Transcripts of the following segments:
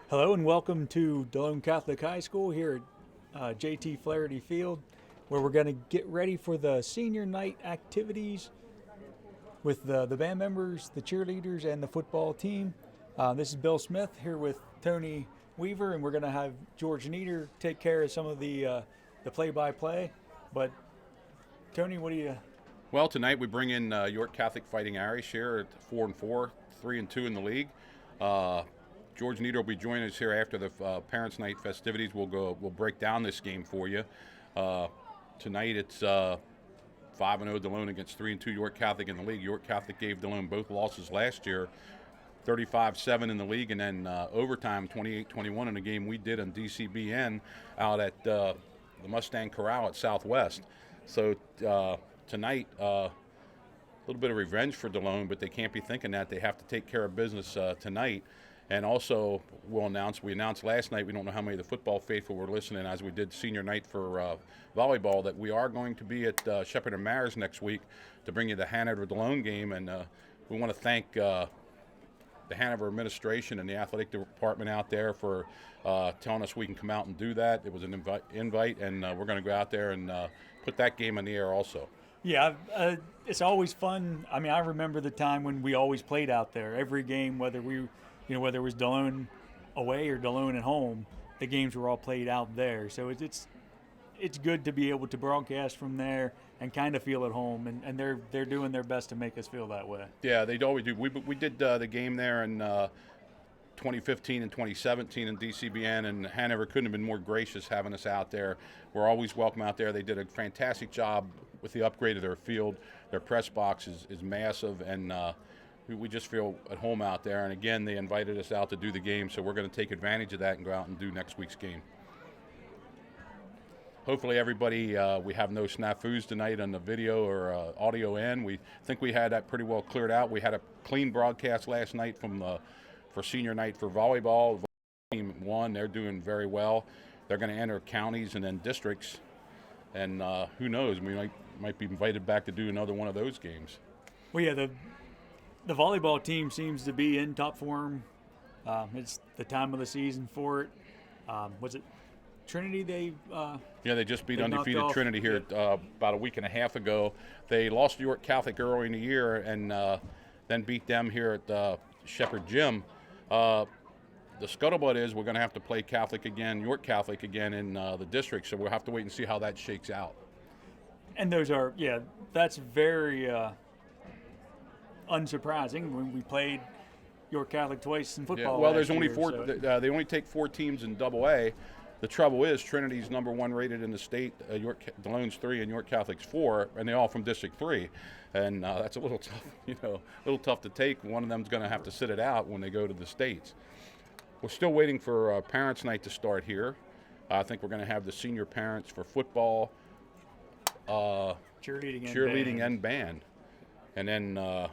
Hello and welcome to Delone Catholic High School here at JT Flaherty Field, where we're going to get ready for the senior night activities with the band members, the cheerleaders, and the football team. This is Bill Smith here with Tony Weaver, and we're going to have George Nieder take care of some of the play-by-play. But Tony, what do you? Well, tonight we bring in York Catholic Fighting Irish here at 4-4, 3-2 in the league. George Nieder will be joining us here after the Parents' Night festivities. We'll break down this game for you. Tonight it's 5-0 Delone against 3-2 York Catholic in the league. York Catholic gave Delone both losses last year, 35-7 in the league, and then overtime 28-21 in a game we did on DCBN out at the Mustang Corral at Southwest. So tonight, a little bit of revenge for Delone, but they can't be thinking that. They have to take care of business tonight. And also, we announced last night, we don't know how many of the football faithful were listening as we did senior night for volleyball, that we are going to be at Shepherd and Mares next week to bring you the Hanover-Delone game. And we want to thank the Hanover administration and the athletic department out there for telling us we can come out and do that. It was an invite, and we're going to go out there and put that game in the air also. Yeah, it's always fun. I mean, I remember the time when we always played out there. Every game, whether it was Delone away or Delone at home, the games were all played out there. So it's good to be able to broadcast from there and kind of feel at home, and they're doing their best to make us feel that way. Yeah, they always do. We did the game there in 2015 and 2017 in DCBN, and Hanover couldn't have been more gracious having us out there. We're always welcome out there. They did a fantastic job with the upgrade of their field. Their press box is massive, and we just feel at home out there. And again, they invited us out to do the game, so we're going to take advantage of that and go out and do next week's game. Hopefully everybody, we have no snafus tonight on the video or audio end. We think we had that pretty well cleared out. We had a clean broadcast last night for senior night for volleyball. Team won. They're doing very well. They're going to enter counties and then districts. And who knows, we might be invited back to do another one of those games. Well, yeah, the volleyball team seems to be in top form. It's the time of the season for it. Was it Trinity they just beat undefeated Trinity here about a week and a half ago. They lost to York Catholic early in the year and then beat them here at Shepherd Gym. The scuttlebutt is we're going to have to play York Catholic again in the district, so we'll have to wait and see how that shakes out. And that's very unsurprising when we played York Catholic twice in football. Yeah, well, there's last only year, four. So. They only take 4 teams in Double A. The trouble is Trinity's number 1 rated in the state. Delone's 3 and York Catholic's 4, and they're all from District 3, and that's a little tough to take. One of them's going to have to sit it out when they go to the states. We're still waiting for Parents' Night to start here. I think we're going to have the senior parents for football, cheerleading and band. And then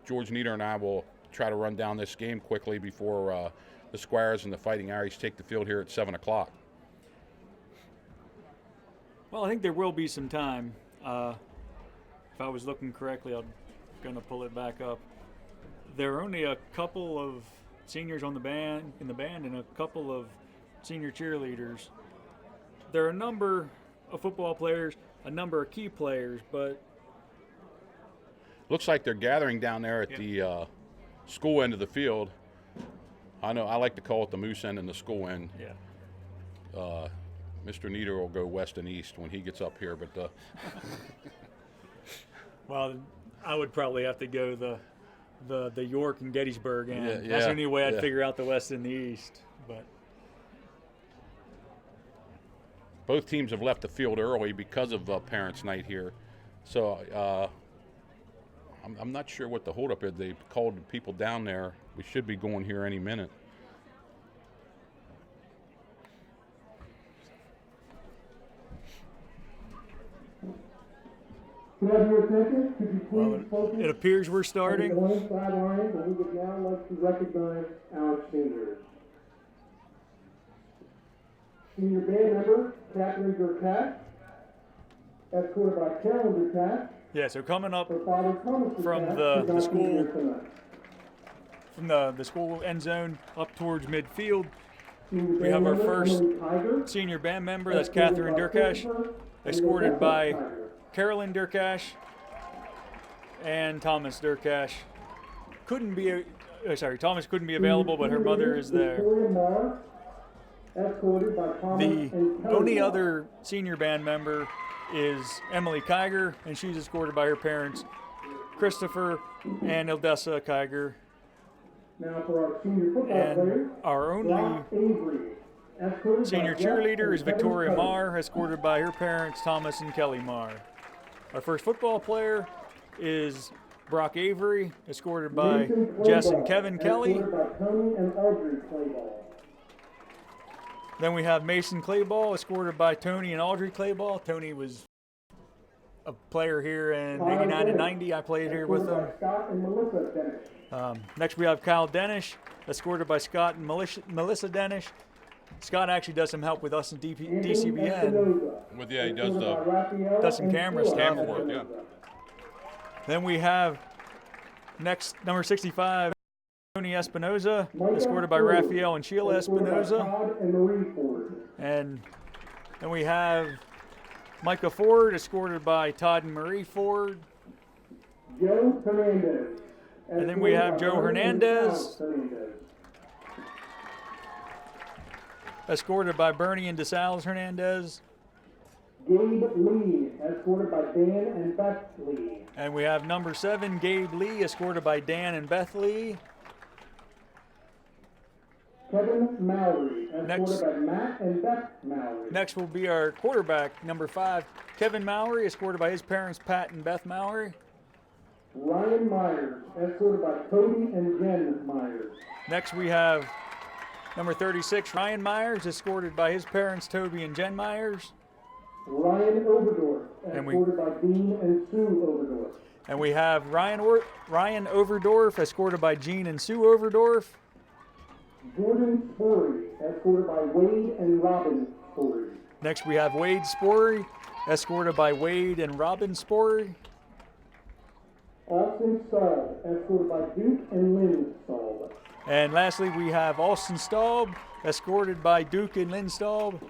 George Nieder and I will try to run down this game quickly before the Squires and the Fighting Irish take the field here at 7 o'clock. Well, I think there will be some time. If I was looking correctly, I'm going to pull it back up. There are only a couple of seniors in the band and a couple of senior cheerleaders. There are a number of football players, a number of key players, but looks like they're gathering down there at the school end of the field. I know I like to call it the moose end and the school end. Yeah. Mr. Nieder will go west and east when he gets up here, but well, I would probably have to go the York and Gettysburg end. Yeah, that's the only way I'd figure out the west and the east. But both teams have left the field early because of Parents' Night here. So I'm not sure what the holdup is. They called the people down there. We should be going here any minute. Well, it appears we're starting. On the sidelines, and we would now like to recognize our seniors. Senior band member, Catherine Durkat, escorted by Carolyn Durkat. Yeah, so coming up Her father, Thomas from Durkat, the is not school here tonight. from the school end zone up towards midfield. We have our first senior band member, that's Catherine Durkash, escorted by Carolyn Durkash and Thomas Durkash. Thomas couldn't be available, but her mother is there. The only other senior band member is Emily Kiger, and she's escorted by her parents, Christopher and Ildessa Kiger. Now for our senior football players, And our only Rock Avery, escorted senior by cheerleader is Jeff and Victoria Kevin Marr, escorted by her parents, Thomas and Kelly Marr. Our first football player is Brock Avery, escorted by Mason Jess Clayball, and Kevin Kelly. escorted by Tony and Audrey Clayball. Then we have Mason Clayball, escorted by Tony and Audrey Clayball. Tony was a player here in 89 and 90. I played here with them. Scott and Melissa Dennis. Next we have Kyle Denish, escorted by Scott and Melissa Denish. Scott actually does some help with us in DCBN. He does Does some camera stuff. camera work, yeah. Then we have next number 65, Tony Espinoza, escorted by Raphael and Sheila Espinoza. Todd and Marie Ford. And then we have Micah Ford, escorted by Todd and Marie Ford. Joe Hernandez. And then we have Joe Hernandez, escorted by Bernie and DeSales Hernandez. Gabe Lee, escorted by Dan and Beth Lee. And we have number 7, Gabe Lee, escorted by Dan and Beth Lee. Kevin Mowry, escorted Next. by Matt and Beth Mowry. Next will be our quarterback, number 5, Kevin Mowry, escorted by his parents, Pat and Beth Mowry. Ryan Myers, escorted by Cody and Jen Myers. Next we have number 36, Ryan Myers, escorted by his parents, Toby and Jen Myers. Ryan Overdorf, And we- escorted by Dean and Sue Overdorf. And we have Ryan Overdorf, escorted by Gene and Sue Overdorf. Jordan Spory, escorted by Wade and Robin Spory. Next we have Wade Spory, escorted by Wade and Robin Spory. Austin Staub, escorted by Duke and Lynn Staub. And lastly we have Austin Staub, escorted by Duke and Lynn Staub.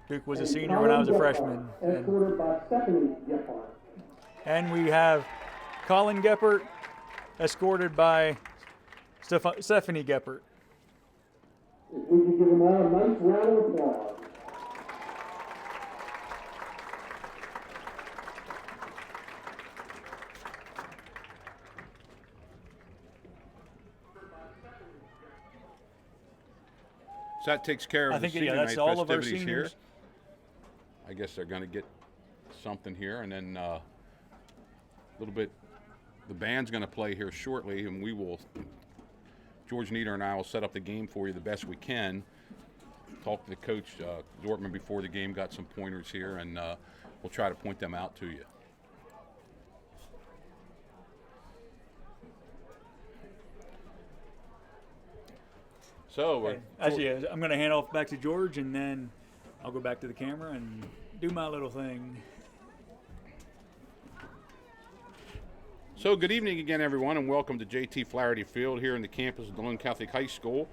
Duke was a senior when I was a freshman. Escorted by Stephanie Gephardt. And we have Colin Geppert, escorted by Stephanie Geppert. If we could give them all a nice round of applause. So that takes care of I the think, senior yeah, that's night all of our festivities here. seniors. I guess they're going to get something here, and then a little bit. The band's going to play here shortly, and we will. George Nieder and I will set up the game for you the best we can. Talk to the coach Zortman before the game, got some pointers here, and we'll try to point them out to you. So Okay. I'm going to hand off back to George, and then I'll go back to the camera and do my little thing. So good evening again, everyone, and welcome to JT Flaherty Field here in the campus of DeLune Catholic High School.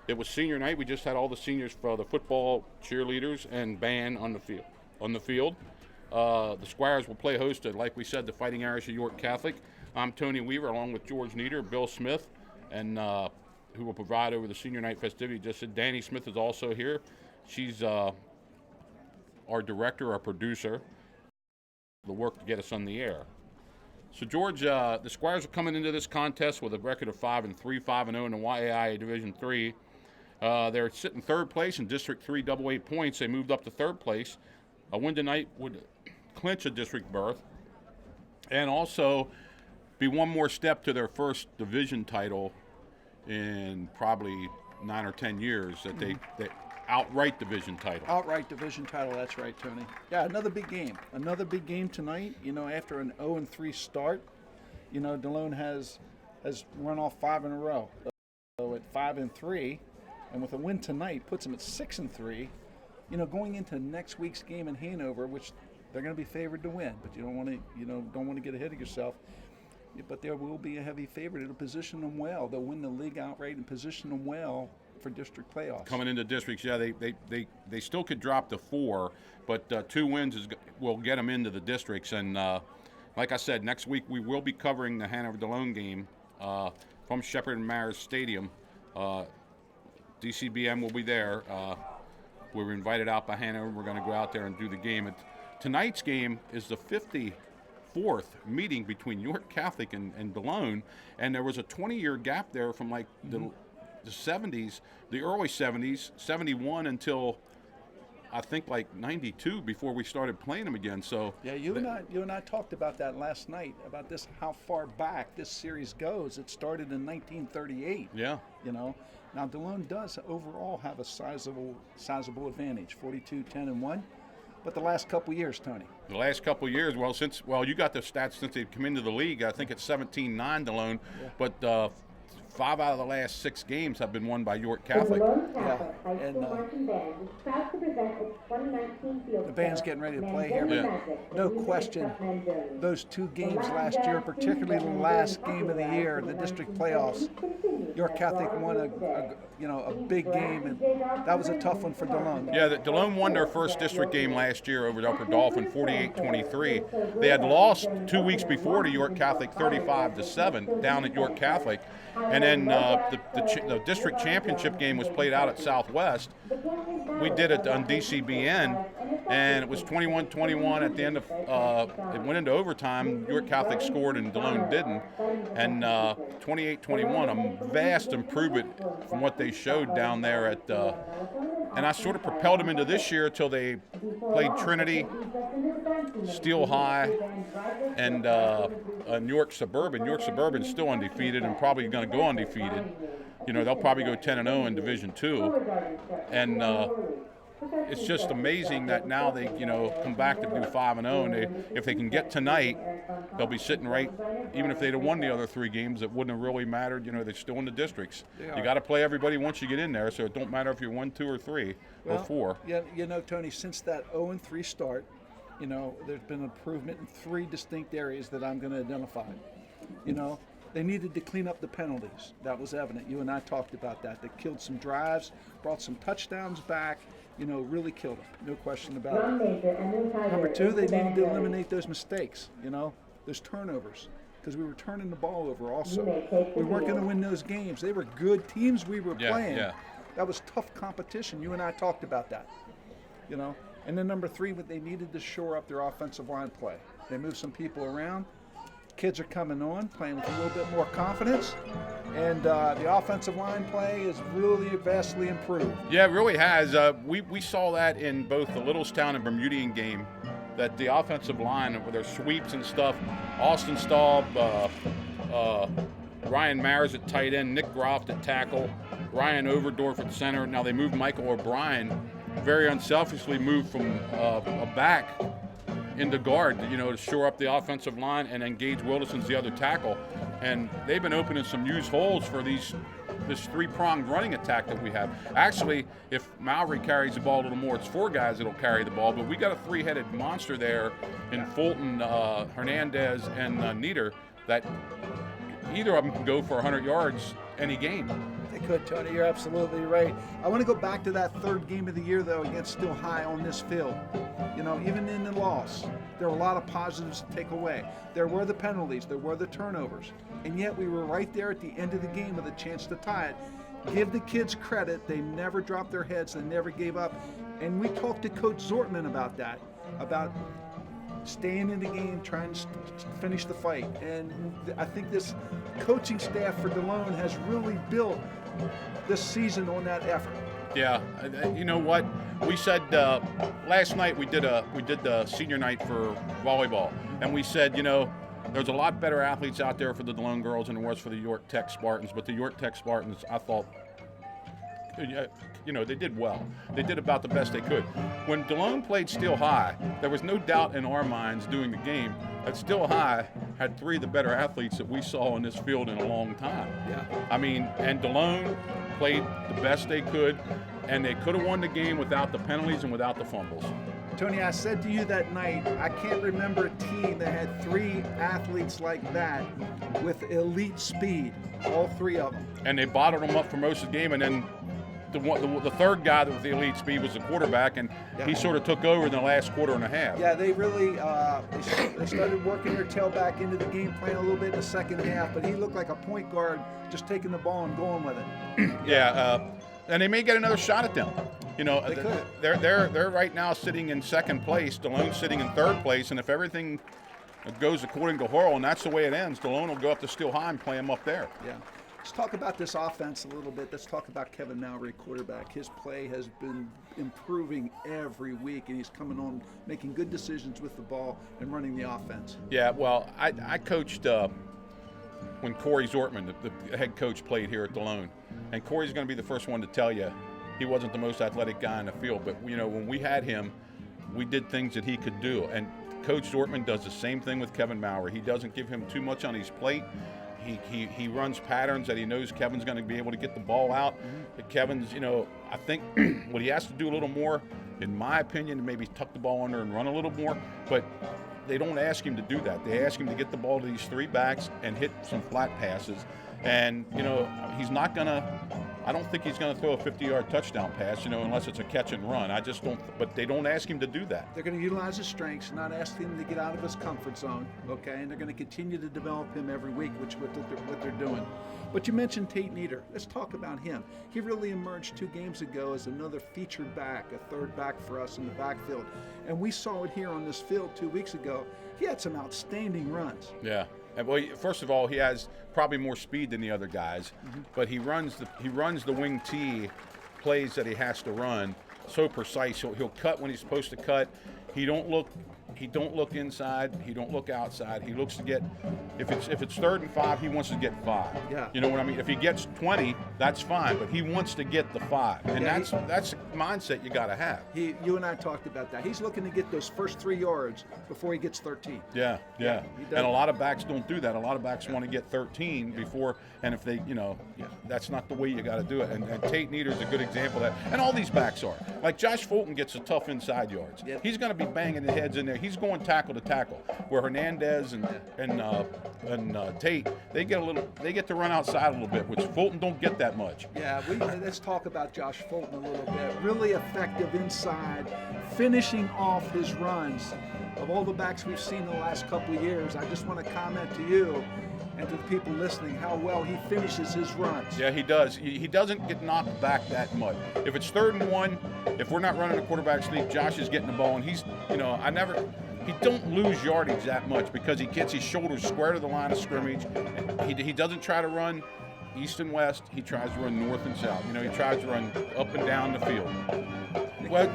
It was senior night. We just had all the seniors for the football, cheerleaders, and band on the field. The Squires will play host to, like we said, the Fighting Irish of York Catholic. I'm Tony Weaver, along with George Nieder, Bill Smith, and who will provide over the senior night festivity. Just said Danny Smith is also here. She's our director, our producer, the work to get us on the air. So, George, the Squires are coming into this contest with a record of 5-3, 5-0 in the YAI Division III. They're sitting third place in District 3, double 8 points. They moved up to third place. A win tonight would clinch a district berth and also be one more step to their first division title in probably 9 or 10 years that they outright division title. Outright division title, that's right, Tony. Yeah, another big game. Another big game tonight. You know, after an 0-3 start, you know, DeLune has run off 5 in a row. So at 5-3, and with a win tonight, puts them at 6-3. You know, going into next week's game in Hanover, which they're going to be favored to win, but you don't want to get ahead of yourself. but there will be a heavy favorite. It'll position them well. They'll win the league outright and position them well for district playoffs. Coming into districts, yeah, they still could drop to 4, but 2 wins will get them into the districts. And like I said, next week we will be covering the Hanover-Delone game from Shepherd and Myers Stadium. DCBM will be there. We were invited out by Hanover. We're going to go out there and do the game. Tonight's game is the 54th meeting between York Catholic and Delone, and there was a 20-year gap there from like the 70s, the early 70s, 71 until I think like 92 before we started playing them again. So yeah, you and I talked about that last night, about this, how far back this series goes. It started in 1938. Yeah. You know, now Delone does overall have a sizable advantage, 42-10-1. But the last couple years, Tony. The last couple years, well, you got the stats since they've come into the league. I think it's 17-9 Delone, but 5 out of the last 6 games have been won by York Catholic. Yeah, and the band's getting ready to play here. Yeah. No question, those 2 games last year, particularly the last game of the year, the district playoffs, York Catholic won a big game, and that was a tough one for Delone. Yeah, Delone won their first district game last year over Upper Dolphin, 48-23. They had lost 2 weeks before to York Catholic, 35-7, down at York Catholic, and then the district championship game was played out at Southwest. We did it on DCBN, and it was 21-21 at the end of. It went into overtime. York Catholic scored and Delone didn't, and 28-21, a vast improvement from what they showed down there at. And I sort of propelled them into this year until they played Trinity, Steel High, and York Suburban. York Suburban's still undefeated and probably going to go undefeated. You know, they'll probably go 10-0 in Division II. And it's just amazing that now they, come back to do 5-0. And if they can get tonight, they'll be sitting right. Even if they'd have won the other 3 games, it wouldn't have really mattered. They're still in the districts. You got to play everybody once you get in there, so it don't matter if you're 1, 2, or 3 or 4. Yeah, Tony, since that 0-3 start, there's been improvement in 3 distinct areas that I'm going to identify. They needed to clean up the penalties. That was evident. You and I talked about that. They killed some drives, brought some touchdowns back, really killed them. No question about it. Number 2, they needed to eliminate those mistakes, those turnovers, because we were turning the ball over also. We weren't going to win those games. They were good teams we were playing. Yeah. That was tough competition. You and I talked about that, And then number 3, they needed to shore up their offensive line play. They moved some people around. Kids are coming on, playing with a little bit more confidence, and the offensive line play is really vastly improved. Yeah, it really has. We saw that in both the Littlestown and Bermudian game, that the offensive line, with their sweeps and stuff, Austin Staub, Ryan Myers at tight end, Nick Groff at tackle, Ryan Overdorf at center. Now they moved Michael O'Brien, very unselfishly moved from a back into guard, to shore up the offensive line, and then Gage Wilderson's the other tackle. And they've been opening some used holes for this 3-pronged running attack that we have. Actually, if Mallory carries the ball a little more, it's 4 guys that'll carry the ball, but we got a 3-headed monster there in Fulton, Hernandez, and Nieder, that either of them can go for 100 yards any game. They could, Tony. You're absolutely right. I want to go back to that 3rd game of the year, though, against Still High on this field. Even in the loss, there were a lot of positives to take away. There were the penalties. There were the turnovers. And yet we were right there at the end of the game with a chance to tie it. Give the kids credit. They never dropped their heads. They never gave up. And we talked to Coach Zortman about that, about staying in the game, trying to finish the fight. And I think this coaching staff for Delone has really built this season on that effort. Yeah, you know what? We said last night we did the senior night for volleyball, and we said, there's a lot better athletes out there for the Delone girls than there was for the York Tech Spartans, but the York Tech Spartans, I thought, they did well. They did about the best they could. When Delone played Steel High, there was no doubt in our minds during the game that Steel High had 3 of the better athletes that we saw in this field in a long time. Yeah. And Delone played the best they could, and they could have won the game without the penalties and without the fumbles. Tony, I said to you that night, I can't remember a team that had 3 athletes like that with elite speed, all 3 of them. And they bottled him up for most of the game, and then the third guy that with the elite speed was the quarterback, and he sort of took over in the last quarter and a half. Yeah, they really they started working their tail back into the game plan a little bit in the second half, but he looked like a point guard just taking the ball and going with it. And they may get another shot at them. You know, They could. they're right now sitting in second place. DeLone's sitting in third place, and if everything goes according to Horrell, and that's the way it ends, DeLone will go up to Steel High and play him up there. Yeah. Let's talk about this offense a little bit. Let's talk about Kevin Mowry, quarterback. His play has been improving every week, and he's coming on making good decisions with the ball and running the offense. Yeah, well, I coached when Corey Zortman, the head coach, played here at DeLone. And Corey's going to be the first one to tell you he wasn't the most athletic guy in the field. But, you know, when we had him, we did things that he could do. And Coach Zortman does the same thing with Kevin Mowry. He doesn't give him too much on his plate. He runs patterns that he knows Kevin's going to be able to get the ball out. Kevin's, you know, I think what he has to do a little more, in my opinion, maybe tuck the ball under and run a little more. But they don't ask him to do that. They ask him to get the ball to these 3 backs and hit some flat passes. And, you know, he's not going to – I don't think he's going to throw a 50-yard touchdown pass, you know, unless it's a catch and run. I just don't – but they don't ask him to do that. They're going to utilize his strengths, not ask him to get out of his comfort zone, okay? And they're going to continue to develop him every week, which is what they're doing. But you mentioned Tate Nieder. Let's talk about him. He really emerged 2 games ago as another featured back, a third back for us in the backfield. And we saw it here on this field 2 weeks ago. He had some outstanding runs. Yeah. And well, first of all, he has probably more speed than the other guys, but he runs the wing T plays that he has to run so precise. He'll cut when he's supposed to cut. He don't look inside. He don't look outside. He looks to get if it's 3rd and 5, he wants to get 5. Yeah. You know what I mean? If he gets 20, that's fine, but he wants to get the 5, and that's a mindset you got to have. You and I talked about that. He's looking to get those first 3 yards before he gets 13. Yeah. he And a lot of backs don't do that. A lot of backs want to get 13 before, and if they, you know, that's not the way you got to do it. And Tate Nieder is a good example of that. And all these backs are. Like Josh Fulton gets a tough inside yards. Yep. He's going to be banging the heads in there. He's going tackle to tackle. Where Hernandez and Tate, they get to run outside a little bit, which Fulton don't get that much. Yeah, let's talk about Josh Fulton a little bit. Really effective inside, finishing off his runs. Of all the backs we've seen in the last couple of years, I just want to comment to you and to the people listening how well he finishes his runs. Yeah, he does. He doesn't get knocked back that much. If it's 3rd and 1, if we're not running a quarterback sneak, Josh is getting the ball, and he's, you know, he don't lose yardage that much because he gets his shoulders square to the line of scrimmage. He doesn't try to run east and west. He tries to run north and south. You know, he tries to run up and down the field. Well,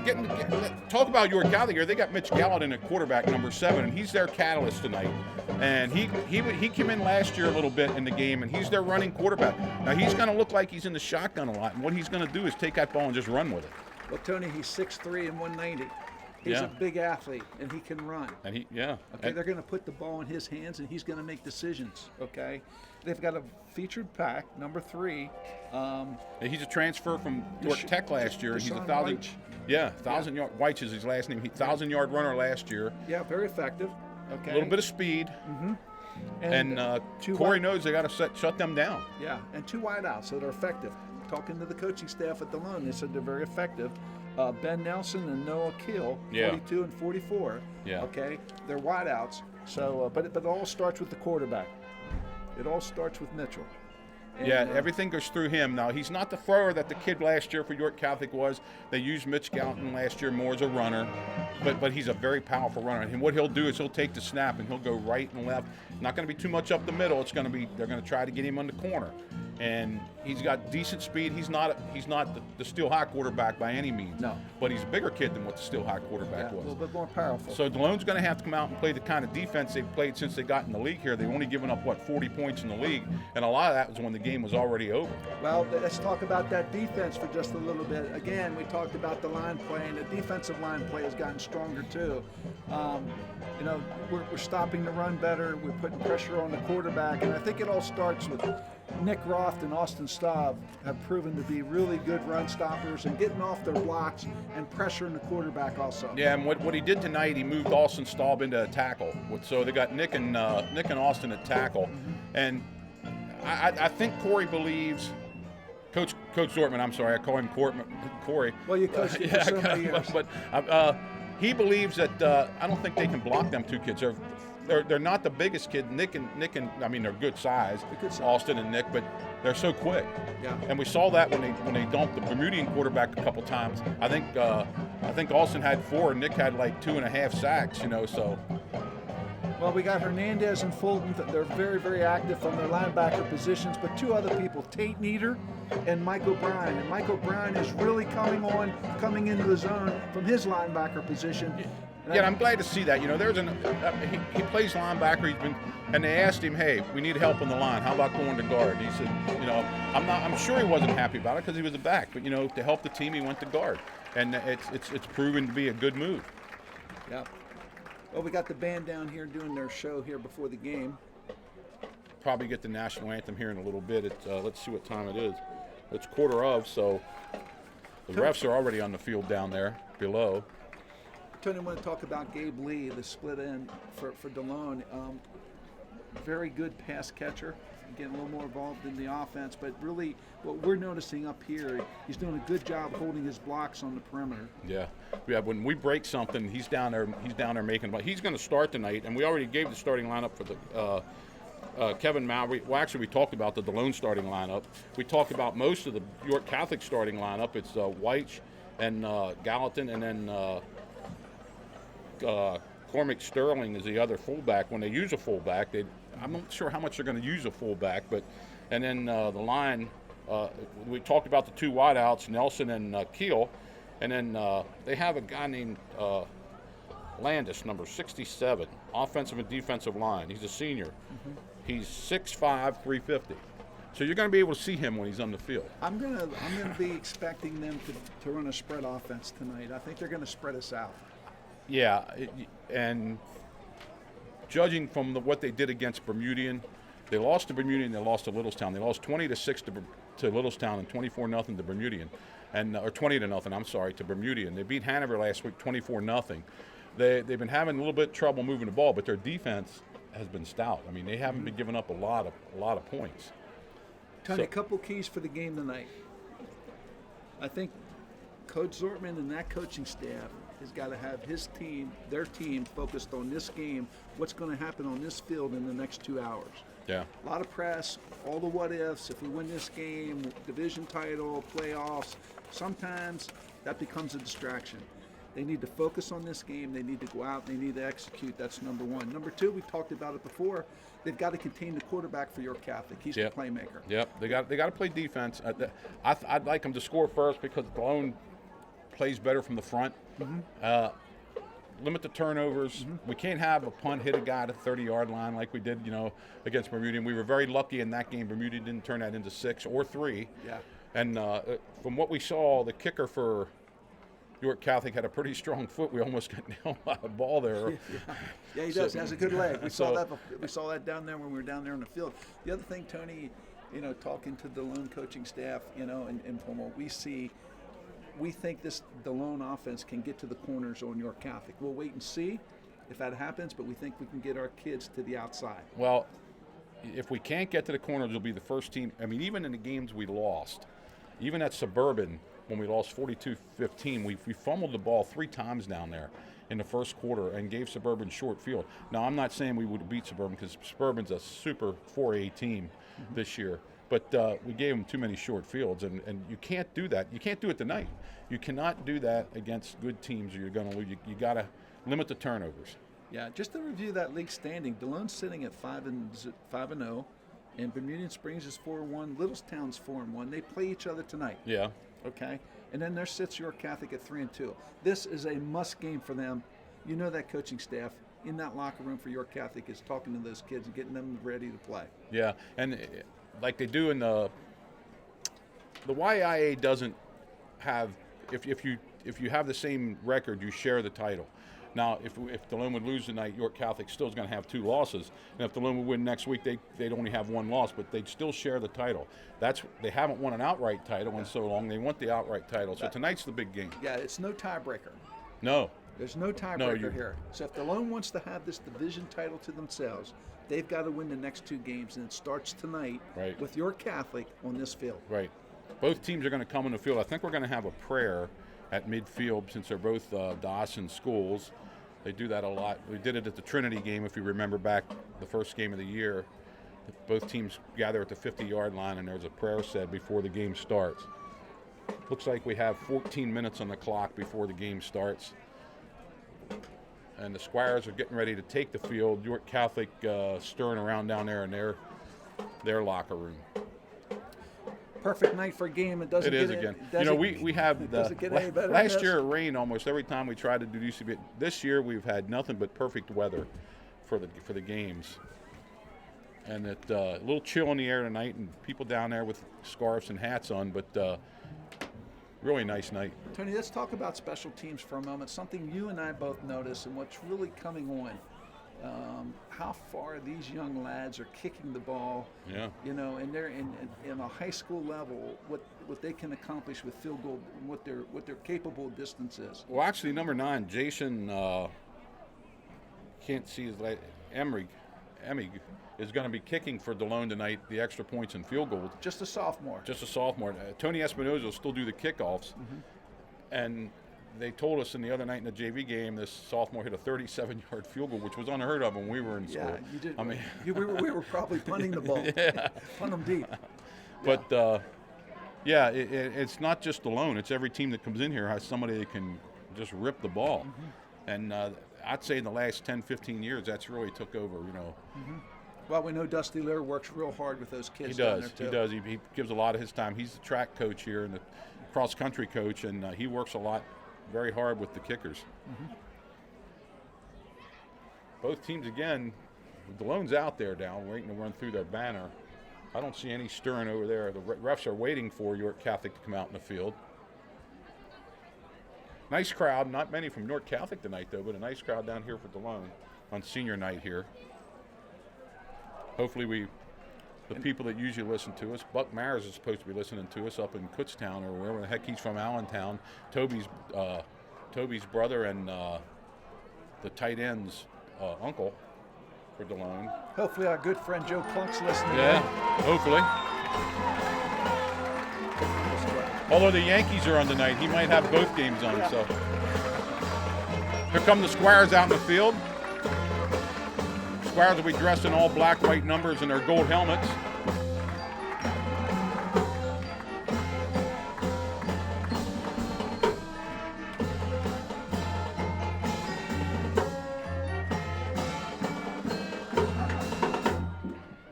talk about York Catholic here. They got Mitch Gallatin at quarterback, number 7, and he's their catalyst tonight. And he came in last year a little bit in the game, and he's their running quarterback. Now, he's going to look like he's in the shotgun a lot, and what he's going to do is take that ball and just run with it. Well, Tony, he's 6'3" and 190. He's a big athlete, and he can run. And Okay, they're going to put the ball in his hands, and he's going to make decisions. Okay, they've got a featured pack, number 3. He's a transfer from York Tech last year. He's 1,000. Yeah, 1,000 yard. Weich is his last name. He's 1,000-yard runner last year. Yeah, very effective. Okay, A little bit of speed. And Corey knows they got to shut them down. Yeah, and 2 wideouts that are effective. Talking to the coaching staff at DeLone, they said they're very effective. Ben Nelson and Noah Keel, 42 and 44. Yeah. Okay, they're wideouts. So, but it all starts with the quarterback. It all starts with Mitchell. And, everything goes through him. Now, he's not the thrower that the kid last year for York Catholic was. They used Mitch Gallatin last year more as a runner, but he's a very powerful runner. And what he'll do is he'll take the snap and he'll go right and left. Not going to be too much up the middle. They're going to try to get him on the corner. And he's got decent speed. He's not the Steel High quarterback by any means. No. But he's a bigger kid than what the Steel High quarterback was. A little bit more powerful. So DeLone's going to have to come out and play the kind of defense they've played since they got in the league here. They've only given up, 40 points in the league. And a lot of that was when the game was already over. Well, let's talk about that defense for just a little bit. Again, we talked about the line play, and the defensive line play has gotten stronger too. We're stopping the run better. We're putting pressure on the quarterback, and I think it all starts with Nick Roth and Austin Staub have proven to be really good run stoppers and getting off their blocks and pressuring the quarterback also. Yeah, and what he did tonight, he moved Austin Staub into a tackle. So they got Nick and Austin at tackle, and I think Corey believes. Coach Dortmund, I'm sorry, I call him Corey. Well, you coached him for so many years. But he believes that I don't think they can block them two kids. They're not the biggest kid. Nick and I mean they're good size. Austin and Nick, but they're so quick. Yeah. And we saw that when they dumped the Bermudian quarterback a couple times. I think Austin had 4 and Nick had like 2.5 sacks. So. Well, we got Hernandez and Fulton. They're very, very active from their linebacker positions, but 2 other people, Tate Nieder and Mike O'Brien. And Mike O'Brien is really coming into the zone from his linebacker position. Yeah, I'm glad to see that. He plays linebacker. And they asked him, "Hey, we need help on the line. How about going to guard?" He said, I'm sure he wasn't happy about it because he was a back, but to help the team, he went to guard, and it's proven to be a good move. Yeah. Well, we got the band down here doing their show here before the game. Probably get the national anthem here in a little bit. Let's see what time it is. It's 1:15, so the refs are already on the field down there below. Tony, I want to talk about Gabe Lee, the split end for DeLone. Very good pass catcher, getting a little more involved in the offense, but really what we're noticing up here, he's doing a good job holding his blocks on the perimeter. Yeah. When we break something, he's down there making. But he's going to start tonight, and we already gave the starting lineup for the Kevin Mowry. Well, actually, we talked about the DeLone starting lineup. We talked about most of the York Catholic starting lineup. It's Weich and Gallatin, and then Cormac Sterling is the other fullback. When they use a fullback, I'm not sure how much they're going to use a fullback, and then the line. We talked about the 2 wideouts, Nelson and Keel, and then they have a guy named Landis, number 67, offensive and defensive line. He's a senior. Mm-hmm. He's 6'5", 350. So you're going to be able to see him when he's on the field. I'm going to be expecting them to run a spread offense tonight. I think they're going to spread us out. Yeah, and judging from what they did against Bermudian, they lost to Bermudian, they lost to Littlestown. They lost 20-6 to Littlestown and 24-0 to Bermudian, or 20-0. I'm sorry, to Bermudian. They beat Hanover last week 24-0. They've been having a little bit of trouble moving the ball, but their defense has been stout. I mean, they haven't been giving up a lot of points. Tony, a couple keys for the game tonight. I think Coach Zortman and that coaching staff has got to have their team focused on this game, what's going to happen on this field in the next 2 hours. Yeah. A lot of press, all the what ifs. If we win this game, division title, playoffs, sometimes that becomes a distraction. They need to focus on this game. They need to go out. They need to execute. That's number 1. Number 2, we've talked about it before. They've got to contain the quarterback for York Catholic. He's the playmaker. Yep. They got to play defense. I'd like them to score first because DeLone plays better from the front. Mm-hmm. Limit the turnovers. Mm-hmm. We can't have a punt hit a guy at the 30-yard line like we did, against Bermudian. We were very lucky in that game. Bermudian didn't turn that into 6 or 3. Yeah. And from what we saw, the kicker for York Catholic had a pretty strong foot. We almost got nailed by a ball there. Yeah, he does. He has a good leg. We saw that down there when we were down there on the field. The other thing, Tony, talking to the DeLone coaching staff, and from what we see, we think this DeLone offense can get to the corners on York Catholic. We'll wait and see if that happens, but we think we can get our kids to the outside. Well, if we can't get to the corners, we'll be the first team. I mean, even in the games we lost, even at Suburban, when we lost 42-15, we fumbled the ball 3 times down there in the first quarter and gave Suburban short field. Now, I'm not saying we would have beat Suburban because Suburban's a super 4A team this year. But we gave them too many short fields, and you can't do that. You can't do it tonight. You cannot do that against good teams, or you're going to lose. You got to limit the turnovers. Yeah, just to review that league standing, DeLone's sitting at 5-0, and Bermudian Springs is 4-1. Littlestown's 4-1. They play each other tonight. Yeah. Okay, and then there sits York Catholic at 3-2. This is a must game for them. That coaching staff in that locker room for York Catholic is talking to those kids and getting them ready to play. Yeah, and like they do in the YIA doesn't have, if you have the same record, you share the title. Now, if DeLone would lose tonight, York Catholic still is going to have 2 losses, and if DeLone would win next week, they'd only have 1 loss, but they'd still share the title. They haven't won an outright title in so long. They want the outright title, so tonight's the big game. Yeah, it's no tiebreaker. No. There's no tiebreaker here. So if DeLone wants to have this division title to themselves, they've got to win the next 2 games, and it starts tonight with York Catholic on this field. Right. Both teams are going to come in the field. I think we're going to have a prayer at midfield since they're both Dawson schools. They do that a lot. We did it at the Trinity game, if you remember back the first game of the year. Both teams gather at the 50-yard line, and there's a prayer said before the game starts. Looks like we have 14 minutes on the clock before the game starts. And the Squires are getting ready to take the field. York Catholic stirring around down there in their locker room. Perfect night for a game. It doesn't. It is again. You know, we have doesn't get any better than last this. year it rained almost every time we tried to do UCB. This year we've had nothing but perfect weather for the games, and a little chill in the air tonight, and people down there with scarves and hats on, but really nice night. Tony, let's talk about special teams for a moment. Something you and I both noticed, and what's really coming on. How far these young lads are kicking the ball, you know, and they're in a high school level, what they can accomplish with field goal, what their capable distance is. Well, actually, number 9, Jason, can't see his Emig is going to be kicking for DeLone tonight, the extra points and field goals. Just a sophomore. Tony Espinoza will still do the kickoffs, and they told us the other night in the JV game, this sophomore hit a 37-yard field goal, which was unheard of when we were in school. Yeah, you did. I mean, we were probably punting the ball, punt them deep. But it's not just DeLone. It's every team that comes in here has somebody that can just rip the ball, and I'd say in the last 10, 15 years, that's really took over. You know. Well, we know Dusty Lear works real hard with those kids. He does. Down there too. He does. He gives a lot of his time. He's the track coach here and the cross country coach, and he works a lot. Very hard with the kickers. Both teams again. DeLone's out there now, waiting to run through their banner. I don't see any stirring over there. The refs are waiting for York Catholic to come out in the field. Nice crowd. Not many from York Catholic tonight, though, but a nice crowd down here for DeLone on senior night here. Hopefully the people that usually listen to us, Buck Myers is supposed to be listening to us up in Kutztown or wherever the heck he's from, Allentown. Toby's brother and the tight end's uncle for DeLone. Hopefully our good friend Joe Klunk's listening. Yeah, hopefully. Although the Yankees are on tonight, he might have both games on. So here come the Squires out in the field. Squires will be dressed in all black, white numbers and their gold helmets.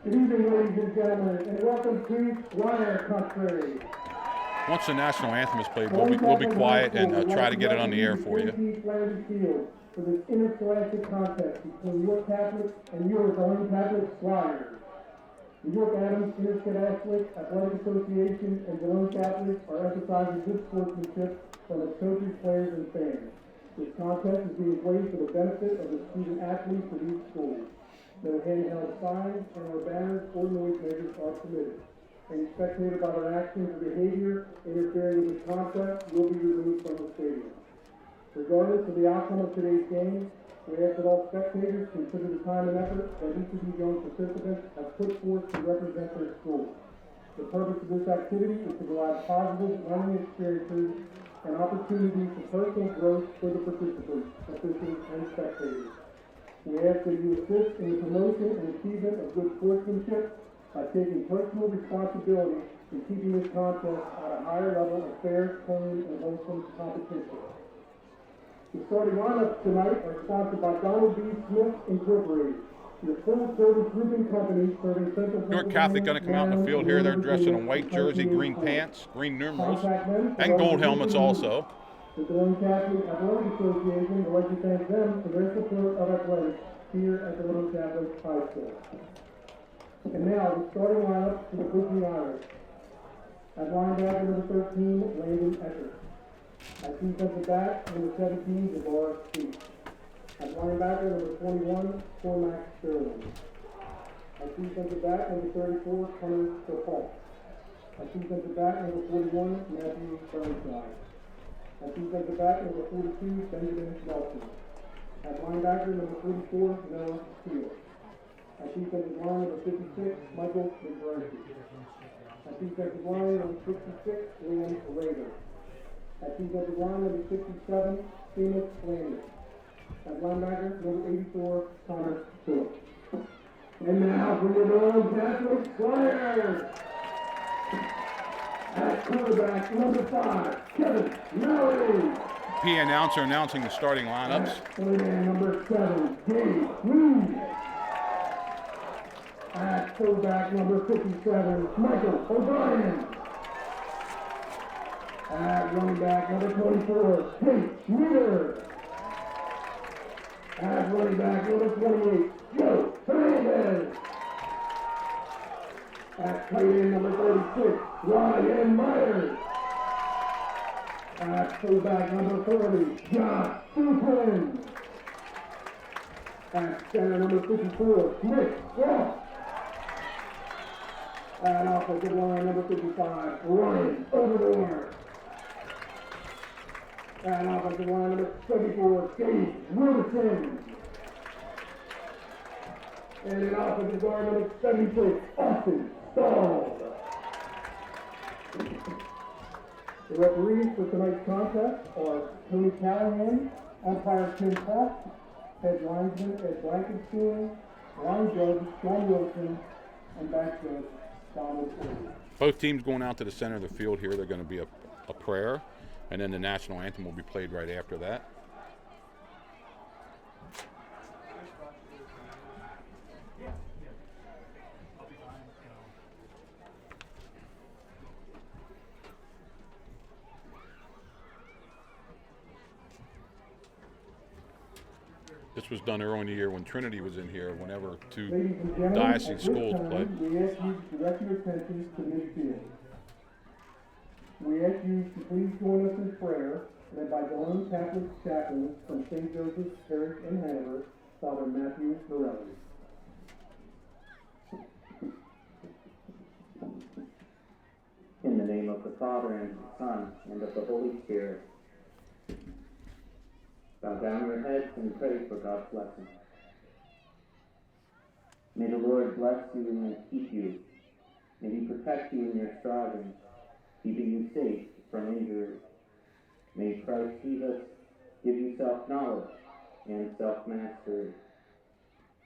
Good evening, ladies and gentlemen, and welcome to Squire Country. Once the national anthem is played, we'll be quiet and try to get it on the air for you. For this interscholastic contest between York Catholic and your DeLone Catholic Squires. The York Adams Interscholastic Athletic Association and DeLone Catholic are emphasizing good sportsmanship from its coaches, players, and fans. This contest is being played for the benefit of the student athletes of each school. No handheld signs and or banners or noise makers are permitted. Any spectator by their actions or behavior interfering with this contest will be removed from the stadium. Regardless of the outcome of today's game, we ask that all spectators consider the time and effort that each of these young participants have put forth to represent their school. The purpose of this activity is to provide positive learning experiences and opportunities for personal growth for the participants, officials, and spectators. We ask that you assist in the promotion and achievement of good sportsmanship by taking personal responsibility in keeping this contest at a higher level of fair, clean, and wholesome competition. The starting lineups tonight are sponsored by Donald B. Smith Incorporated, the full-service roofing company serving Central York Catholic going to come out in the field here. They're dressed in a white jersey, green pants, green numerals, and gold helmets also. The DeLone Catholic Athletic Association would like to thank them for their support of athletics here at DeLone Catholic High School. And now, the starting lineup for the Brooklyn Irish. At linebacker, number 13, Landon Eckert. At defensive back, number 17, Jabbar Speaks. At linebacker, number 21, Cormac Sterling. At defensive back, number 34, Hunter DePaul. At defensive back, number 41, Matthew Burnside. At defensive back, number 42, Benjamin Nelson. At linebacker, number 44, Noah Steele. At defensive line, number 56, Michael McGrady. At defensive line, number 66, Liam Rader. At defensive line, number 67, Phoenix Landis. At linebacker, number 84, Connor Phillips. And now for your Lord Catholic Flyers. At quarterback, number 5, Kevin Mallory. P announcer announcing the starting lineups. At number 7, Dave Reed. At fullback, number 57, Michael O'Brien. At running back, number 24, Tate Schmieder. At running back, number 28, Joe Fernandez. At tight end, number 36, Ryan Myers. At fullback, number 40, Josh Stupin. At center, number 54, Nick Ross. At offensive line, number 55, Ryan Overmore. At offensive line, number 74, Dave Wilson. And in offensive guard, number 76, Austin Stahl. The referees for tonight's contest are Tony Callahan, umpire Tim Cox, head linesman Ed Blankenstein, line judge Sean Wilson, and back judge Donald Lee. Both teams going out to the center of the field here. They're going to be a prayer, and then the national anthem will be played right after that. This was done early in the year when Trinity was in here, whenever two diocesan schools played. We ask you to direct your attention to midfield. We ask you to please join us in prayer, led by Delone Catholic chaplain from St. Joseph's Parish in Hanover, Father Matthew Morelli. In the name of the Father, and of the Son, and of the Holy Spirit. Bow down your heads and pray for God's blessing. May the Lord bless you and keep you. May He protect you in your striving, keeping you safe from injury. May Christ Jesus give you self-knowledge and self-mastery.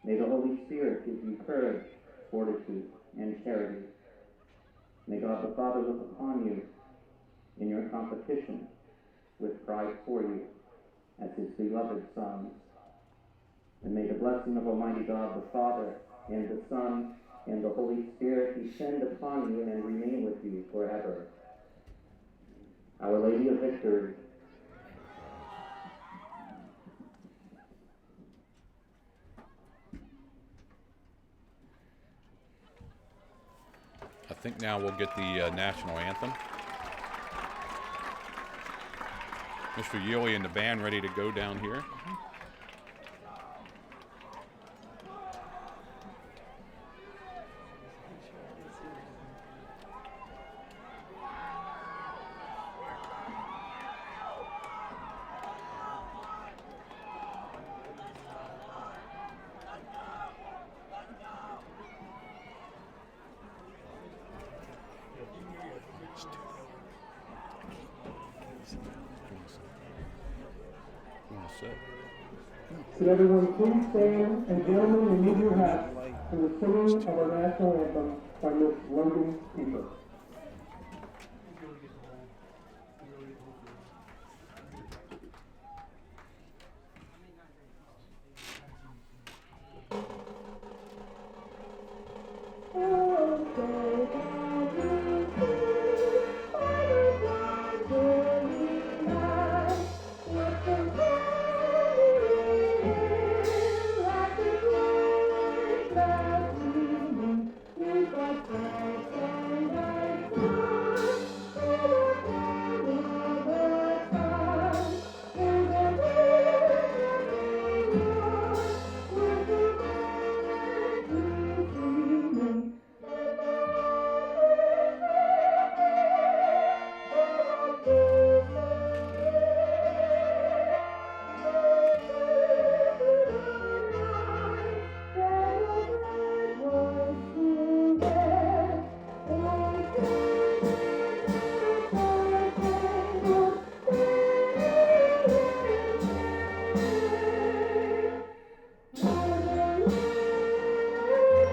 May the Holy Spirit give you courage, fortitude, and charity. May God the Father look upon you in your competition with pride for you as His beloved sons. And may the blessing of Almighty God the Father and the Son and the Holy Spirit descend upon you and remain with you forever. Our Lady of Victory. I think now we'll get the national anthem. Mr. Yealy and the band ready to go down here. Should everyone please stand, and gentlemen, remove your hats for the singing of our national anthem by Miss Logan Keeper.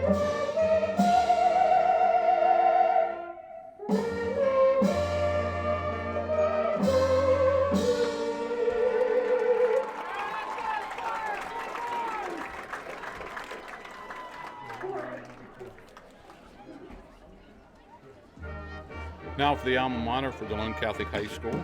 Now for the alma mater for DeLone Catholic High School.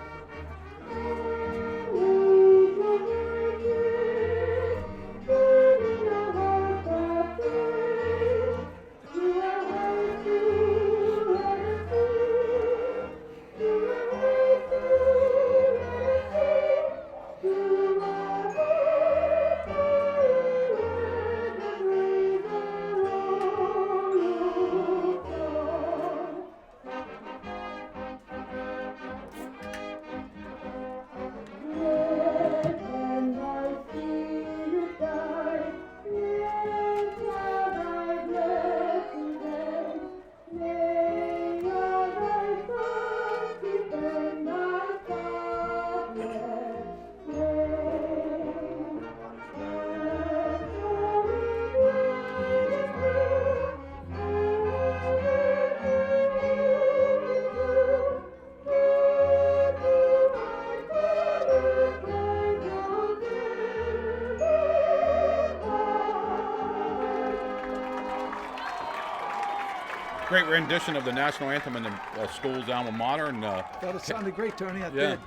Great rendition of the national anthem in the school's alma mater. And Thought it sounded great, Tony. I Yeah. did.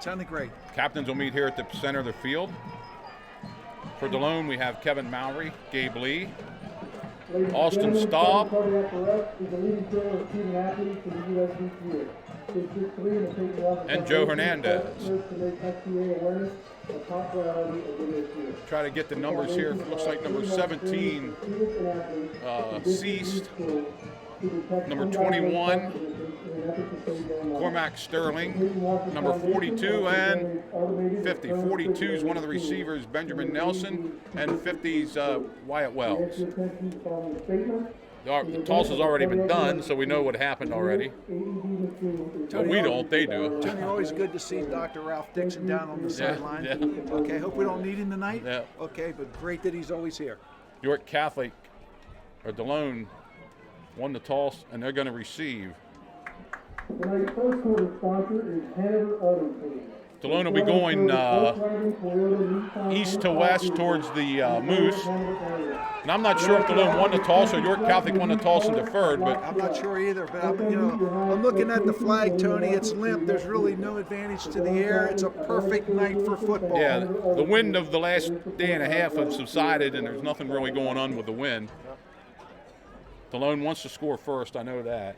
Sounded great. captains will meet here at the center of the field. For DeLone, we have Kevin Mowry, Gabe Lee, Austin Staub, and Joe Hernandez. Try to get the numbers here. Looks like number 17 ceased. Number 21, Cormac Sterling. Number 42 and 50. 42 is one of the receivers, Benjamin Nelson, and 50's Wyatt Wells. The toss has already been done, so we know what happened already. But we don't, they do. Tony, always good to see Dr. Ralph Dixon down on the sideline. yeah. Okay, hope we don't need him tonight. Yeah. Okay, but great that he's always here. York Catholic, or DeLone, won the toss, and they're going to receive. Tonight's first quarter sponsor is Hanover Auto Team. DeLone will be going east to west towards the Moose. And I'm not sure if DeLone won the toss or York Catholic won the toss and deferred, but I'm not sure either, but I'm looking at the flag, Tony. It's limp. There's really no advantage to the air. It's a perfect night for football. yeah, the wind of the last day and a half have subsided, and there's nothing really going on with the wind. DeLone wants to score first, I know that.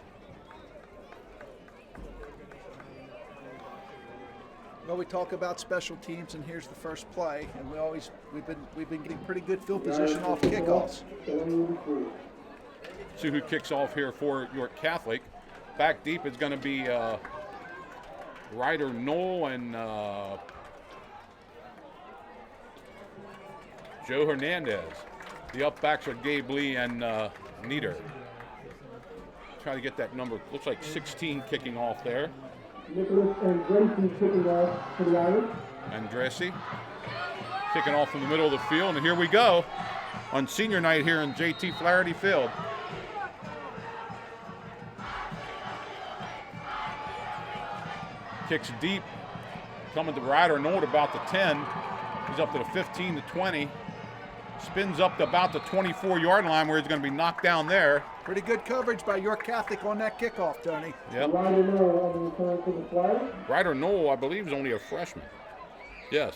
Well, we talk about special teams, and here's the first play, and we've been getting pretty good field position off kickoffs. See who kicks off here for York Catholic. Back deep is going to be Ryder Knoll and Joe Hernandez. The up backs are Gabe Lee and Nieder. Try to get that number. Looks like 16 kicking off there. Nicholas and Gracie kicking off for the Irish. Andressi kicking off from the middle of the field, and here we go on senior night here in JT Flaherty Field. Kicks deep, coming to Ryder Knoll at about the 10. He's up to the 15 to 20. Spins up to about the 24-yard line where he's going to be knocked down there. Pretty good coverage by York Catholic on that kickoff, Tony. Yep. Ryder Knoll on the return for the Flyers. Ryder Knoll, I believe, is only a freshman. Yes.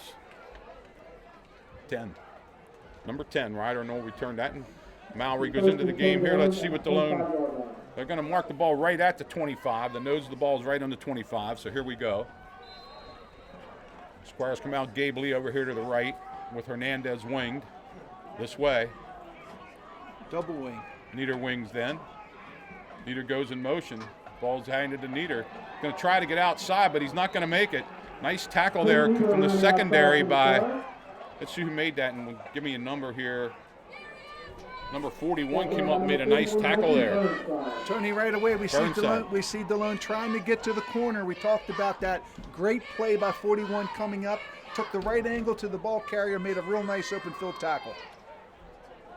10. Number 10, Ryder Knoll returned that. And Mowry goes into the game here. Let's see what DeLone. They're going to mark the ball right at the 25. The nose of the ball is right on the 25, so here we go. Squires come out. Gabe Lee over here to the right with Hernandez winged this way. Double wing. Nieder wings then. Nieder goes in motion. Ball's handed to Nieder. Going to try to get outside, but he's not going to make it. Nice tackle there from the secondary by, let's see who made that, and give me a number here. Number 41 came up and made a nice tackle there. Tony, right away we see Burnside. DeLone trying to get to the corner. We talked about that great play by 41 coming up. Took the right angle to the ball carrier, made a real nice open field tackle.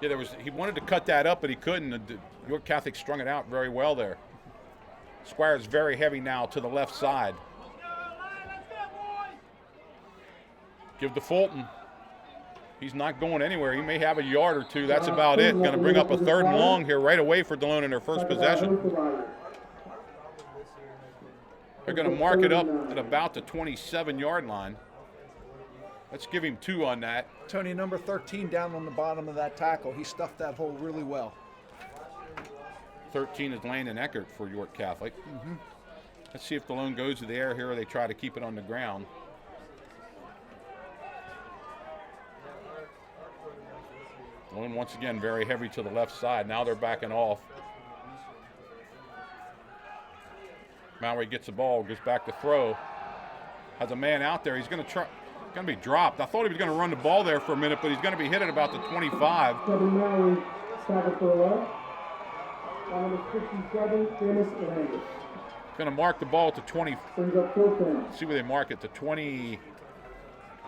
Yeah, he wanted to cut that up, but he couldn't. York Catholic strung it out very well there. Squire's very heavy now to the left side. Give to Fulton. He's not going anywhere. He may have a yard or two. That's about it. Going to bring up a 3rd and long here right away for DeLone in their first possession. They're going to mark it up at about the 27-yard line. Let's give him 2 on that. Tony, number 13 down on the bottom of that tackle. He stuffed that hole really well. 13 is Landon Eckert for York Catholic. Let's see if DeLone goes to the air here or they try to keep it on the ground. DeLone once again very heavy to the left side. Now they're backing off. Mallory gets the ball, goes back to throw. Has a man out there. He's going to try. Going to be dropped. I thought he was going to run the ball there for a minute, but he's going to be hit at about the 25. Kevin Mallory, tackle for a loss. Number 67, Dennis Landis. Going to mark the ball to 20. Brings up 4th See where they mark it, to 21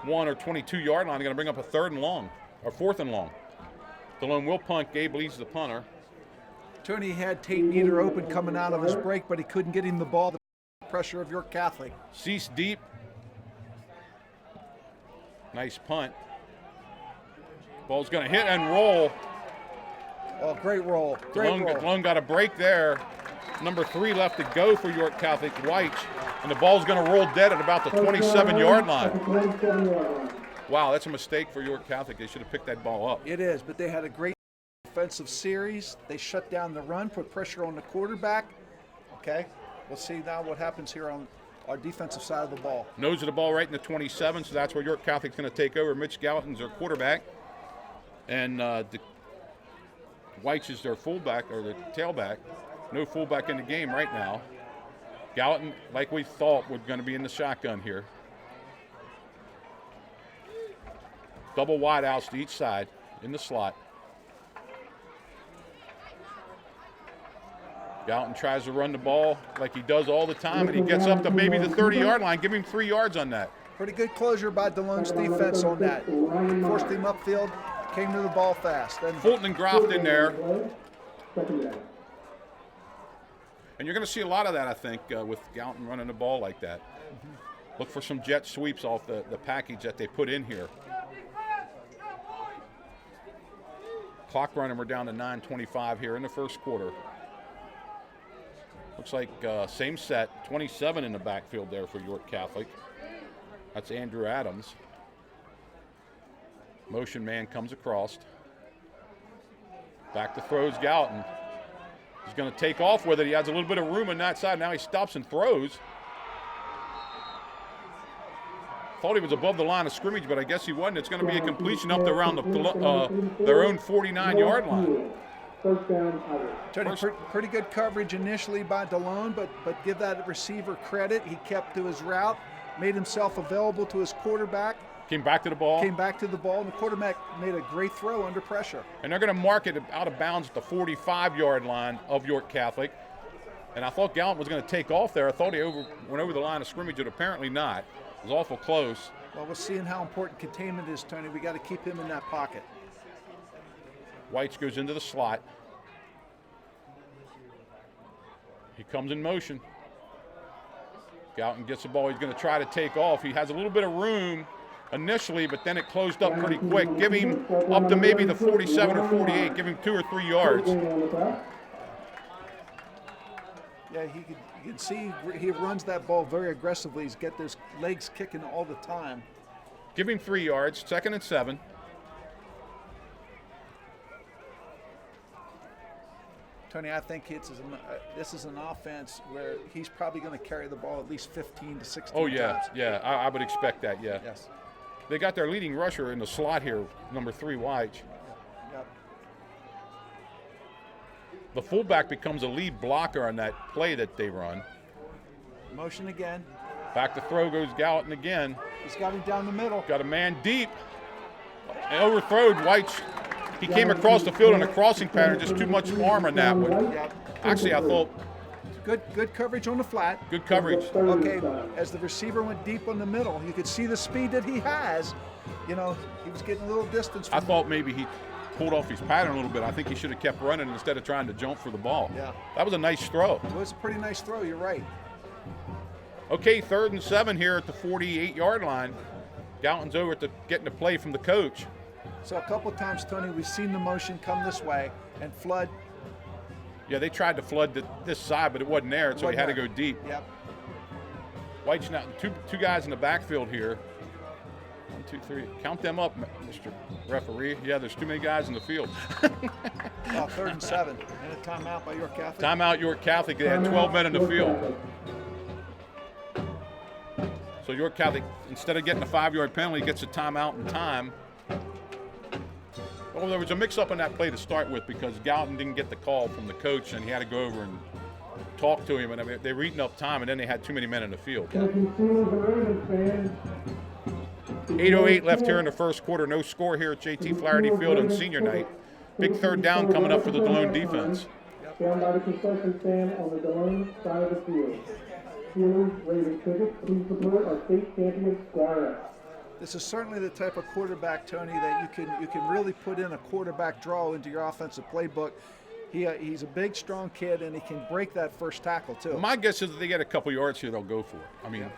or 22-yard line. They're going to bring up a 3rd and long, or 4th and long. DeLone will punt. Gabe leads the punter. Tony had Tate Nieder open coming out of his break, but he couldn't get him the ball. The pressure of York Catholic. Cease deep. Nice punt. Ball's going to hit and roll. Oh, great roll. Great roll. DeLone got a break there. Number 3 left to go for York Catholic, White. And the ball's going to roll dead at about the 27-yard line. Wow, that's a mistake for York Catholic. They should have picked that ball up. It is, but they had a great offensive series. They shut down the run, put pressure on the quarterback. Okay, we'll see now what happens here on our defensive side of the ball. Nose of the ball right in the 27, so that's where York Catholic's going to take over. Mitch Gallatin's their quarterback. And White's is their fullback, or the tailback. No fullback in the game right now. Gallatin, like we thought, was going to be in the shotgun here. Double wide outs to each side in the slot. Gallatin tries to run the ball like he does all the time, and he gets up to maybe the 30-yard line. Give him 3 yards on that. Pretty good closure by DeLone's defense on that. Forced him upfield, came to the ball fast. And Fulton and Groff in there. And you're going to see a lot of that, I think, with Gallatin running the ball like that. Look for some jet sweeps off the package that they put in here. Clock running, we're down to 9:25 here in the first quarter. Looks like same set, 27 in the backfield there for York Catholic. That's Andrew Adams. Motion man comes across. Back to throws Gallatin. He's going to take off with it. He has a little bit of room on that side. Now he stops and throws. Thought he was above the line of scrimmage, but I guess he wasn't. It's going to be a completion up to around their own 49-yard line. Tony, pretty good coverage initially by DeLone, but give that receiver credit. He kept to his route, made himself available to his quarterback. Came back to the ball. And the quarterback made a great throw under pressure. And they're going to mark it out of bounds at the 45-yard line of York Catholic. And I thought Gallatin was going to take off there. I thought he went over the line of scrimmage, but apparently not. It was awful close. Well, we're seeing how important containment is, Tony. We got to keep him in that pocket. Whites goes into the slot. He comes in motion. Gallatin gets the ball. He's going to try to take off. He has a little bit of room initially, but then it closed up pretty quick. Give him up to maybe the 47 or 48. Give him 2 or 3 yards. Yeah, you can see he runs that ball very aggressively. He's got those legs kicking all the time. Give him 3 yards. 2nd and 7. Tony, I think this is an offense where he's probably going to carry the ball at least 15 to 16 Oh, yeah, times. yeah. I would expect that, yeah. Yes. They got their leading rusher in the slot here, number 3, White. Yep. The fullback becomes a lead blocker on that play that they run. Motion again. Back to throw goes Gallatin again. He's got him down the middle. Got a man deep. And overthrowed White. He came across the field in a crossing pattern, just too much arm on that one. Yep. Actually, I thought Good coverage on the flat. good coverage. Okay, as the receiver went deep on the middle, you could see the speed that he has. You know, he was getting a little distance I from thought maybe he pulled off his pattern a little bit. I think he should have kept running instead of trying to jump for the ball. Yeah. That was a nice throw. It was a pretty nice throw. You're right. Okay, 3rd and 7 here at the 48-yard line. Galton's over at getting the play from the coach. So a couple of times, Tony, we've seen the motion come this way and flood. Yeah, they tried to flood this side, but it wasn't there, so he had to go deep. Yep. White's now two guys in the backfield here. 1, 2, 3. Count them up, Mr. Referee. Yeah, there's too many guys in the field. 3rd and 7. And a timeout by York Catholic. Timeout York Catholic. They had 12 men in the field. So York Catholic, instead of getting a 5-yard penalty, gets a timeout in time. Well, there was a mix-up on that play to start with because Galton didn't get the call from the coach, and he had to go over and talk to him. And I mean, they were eating up time, and then they had too many men in the field. 8:08 left here in the first quarter. No score here at JT Flaherty Field on senior night. Big 3rd down coming up for the DeLone defense. Down by the concession stand on the DeLone side of the field. Steelers, Ravens tickets, please support our state champion Squire. This is certainly the type of quarterback, Tony, that you can really put in a quarterback draw into your offensive playbook. He's a big, strong kid, and he can break that first tackle, too. My guess is if they get a couple yards here, they'll go for it. I mean,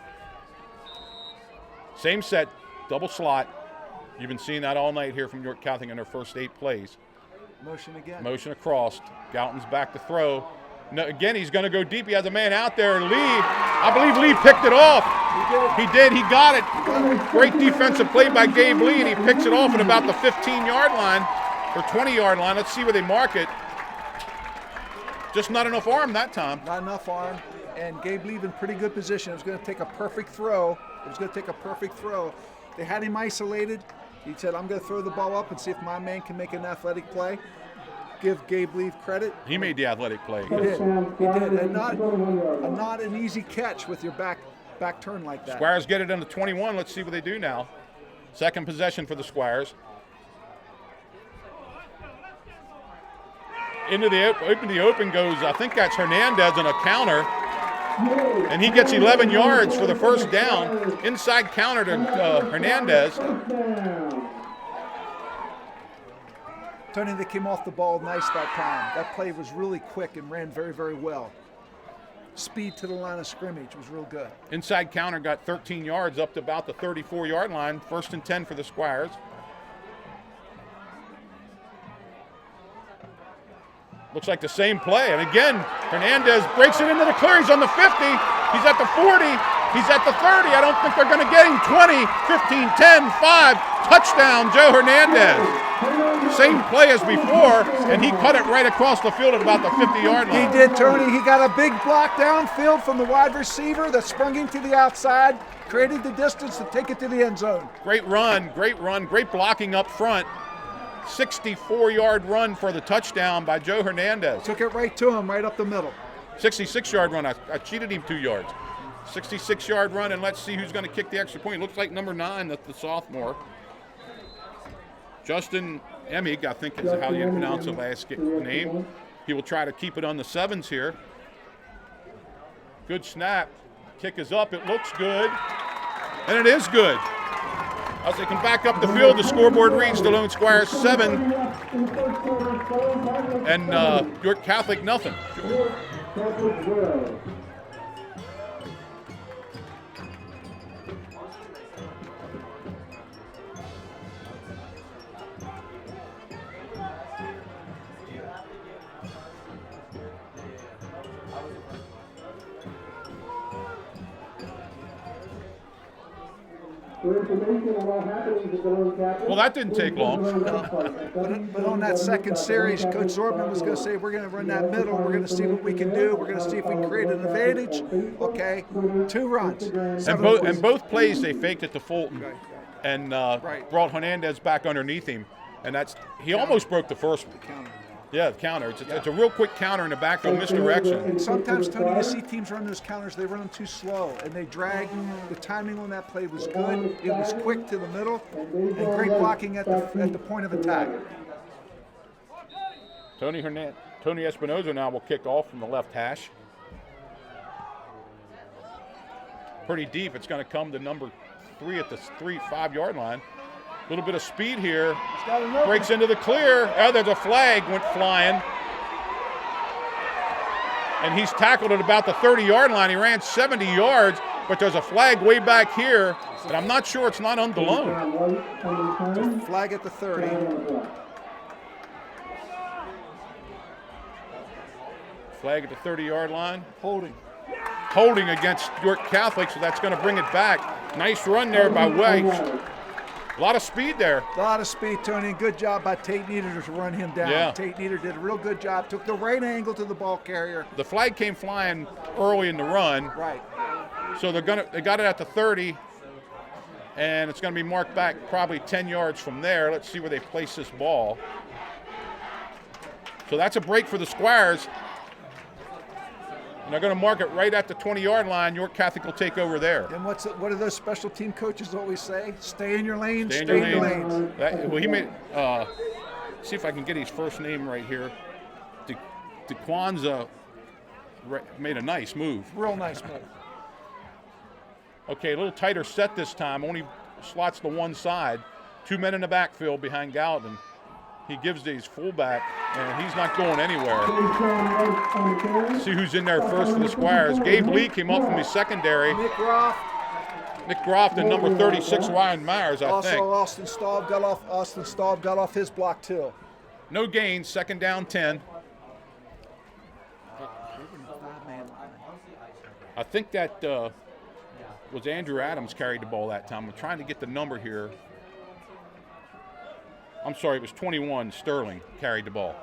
same set, double slot. You've been seeing that all night here from York Catholic in their first 8 plays. Motion again. Motion across. Galton's back to throw. No, again, he's going to go deep. He has a man out there. Lee, I believe Lee picked it off. He did. He got it. Great defensive play by Gabe Lee, and he picks it off at about the 15-yard line or 20-yard line. Let's see where they mark it. Just not enough arm that time. Not enough arm, and Gabe Lee in pretty good position. It was going to take a perfect throw. They had him isolated. He said, I'm going to throw the ball up and see if my man can make an athletic play. Give Gabe Lee credit. He made the athletic play. He did. And not an easy catch with your back turn like that. Squires get it on the 21. Let's see what they do now. Second possession for the Squires. Into the open goes, I think that's Hernandez on a counter. And he gets 11 yards for the first down. Inside counter to Hernandez. Tony, they came off the ball nice that time. That play was really quick and ran very, very well. Speed to the line of scrimmage was real good. Inside counter got 13 yards up to about the 34-yard line. 1st and 10 for the Squires. Looks like the same play. And again, Hernandez breaks it into the clear. He's on the 50. He's at the 40. He's at the 30. I don't think they're going to get him. 20, 15, 10, 5. Touchdown, Joe Hernandez. Same play as before, and he cut it right across the field at about the 50-yard line. He did, Tony. He got a big block downfield from the wide receiver that sprung into the outside, created the distance to take it to the end zone. Great run, great blocking up front. 64-yard run for the touchdown by Joe Hernandez. Took it right to him, right up the middle. 66-yard run. I cheated him 2 yards. 66-yard run, and let's see who's going to kick the extra point. Looks like number 9, that's the sophomore. Justin Emig, I think is how you pronounce the last name. He will try to keep it on the 7s here. Good snap. Kick is up. It looks good. And it is good. As they come back up the field, the scoreboard reads DeLone Squires 7 and York Catholic nothing. Well, that didn't take long. But on that second series, Coach Zorman was going to say, we're going to run that middle. We're going to see what we can do. We're going to see if we can create an advantage. Okay, 2 runs. And both plays, they faked it to Fulton and brought Hernandez back underneath him. And he almost broke the first one. Yeah, the counter. It's a real quick counter in the backfield, misdirection. And sometimes, Tony, you see teams run those counters, they run them too slow, and they drag. The timing on that play was good. It was quick to the middle, and great blocking at the point of attack. Tony Espinoza now will kick off from the left hash. Pretty deep. It's going to come to number 3 at the 5-yard line. A little bit of speed here. He's got another. Breaks into the clear. Oh, there's a flag went flying. And he's tackled at about the 30-yard line. He ran 70 yards, but there's a flag way back here, but I'm not sure it's not on DeLone. Flag at the 30. Flag at the 30-yard line. Holding. Holding against York Catholic, so that's going to bring it back. Nice run there by White. A lot of speed there. A lot of speed, Tony. Good job by Tate Nieder to run him down. Yeah. Tate Nieder did a real good job. Took the right angle to the ball carrier. The flag came flying early in the run, Right. so they got it at the 30, and it's going to be marked back probably 10 yards from there. Let's see where they place this ball. So that's a break for the Squires. And they're going to mark it right at the 20-yard line. York Catholic will take over there. And what do those special team coaches always say? Stay in your lane, Stay in stay your in your lane. lanes. Well, he made. See if I can get his first name right here. DeQuanza made a nice move. Real nice move. Okay, a little tighter set this time. Only slots to one side. 2 men in the backfield behind Gallatin. He gives to his fullback, and he's not going anywhere. See who's in there first for the Squires. Gabe Lee came up from his secondary. Nick Groff. Nick Groff and number 36, Ryan Myers, I think. Also, Austin Staub got off his block too. No gain, second down 10. I think that was Andrew Adams carried the ball that time. I'm trying to get the number here. I'm sorry, it was 21, Sterling carried the ball.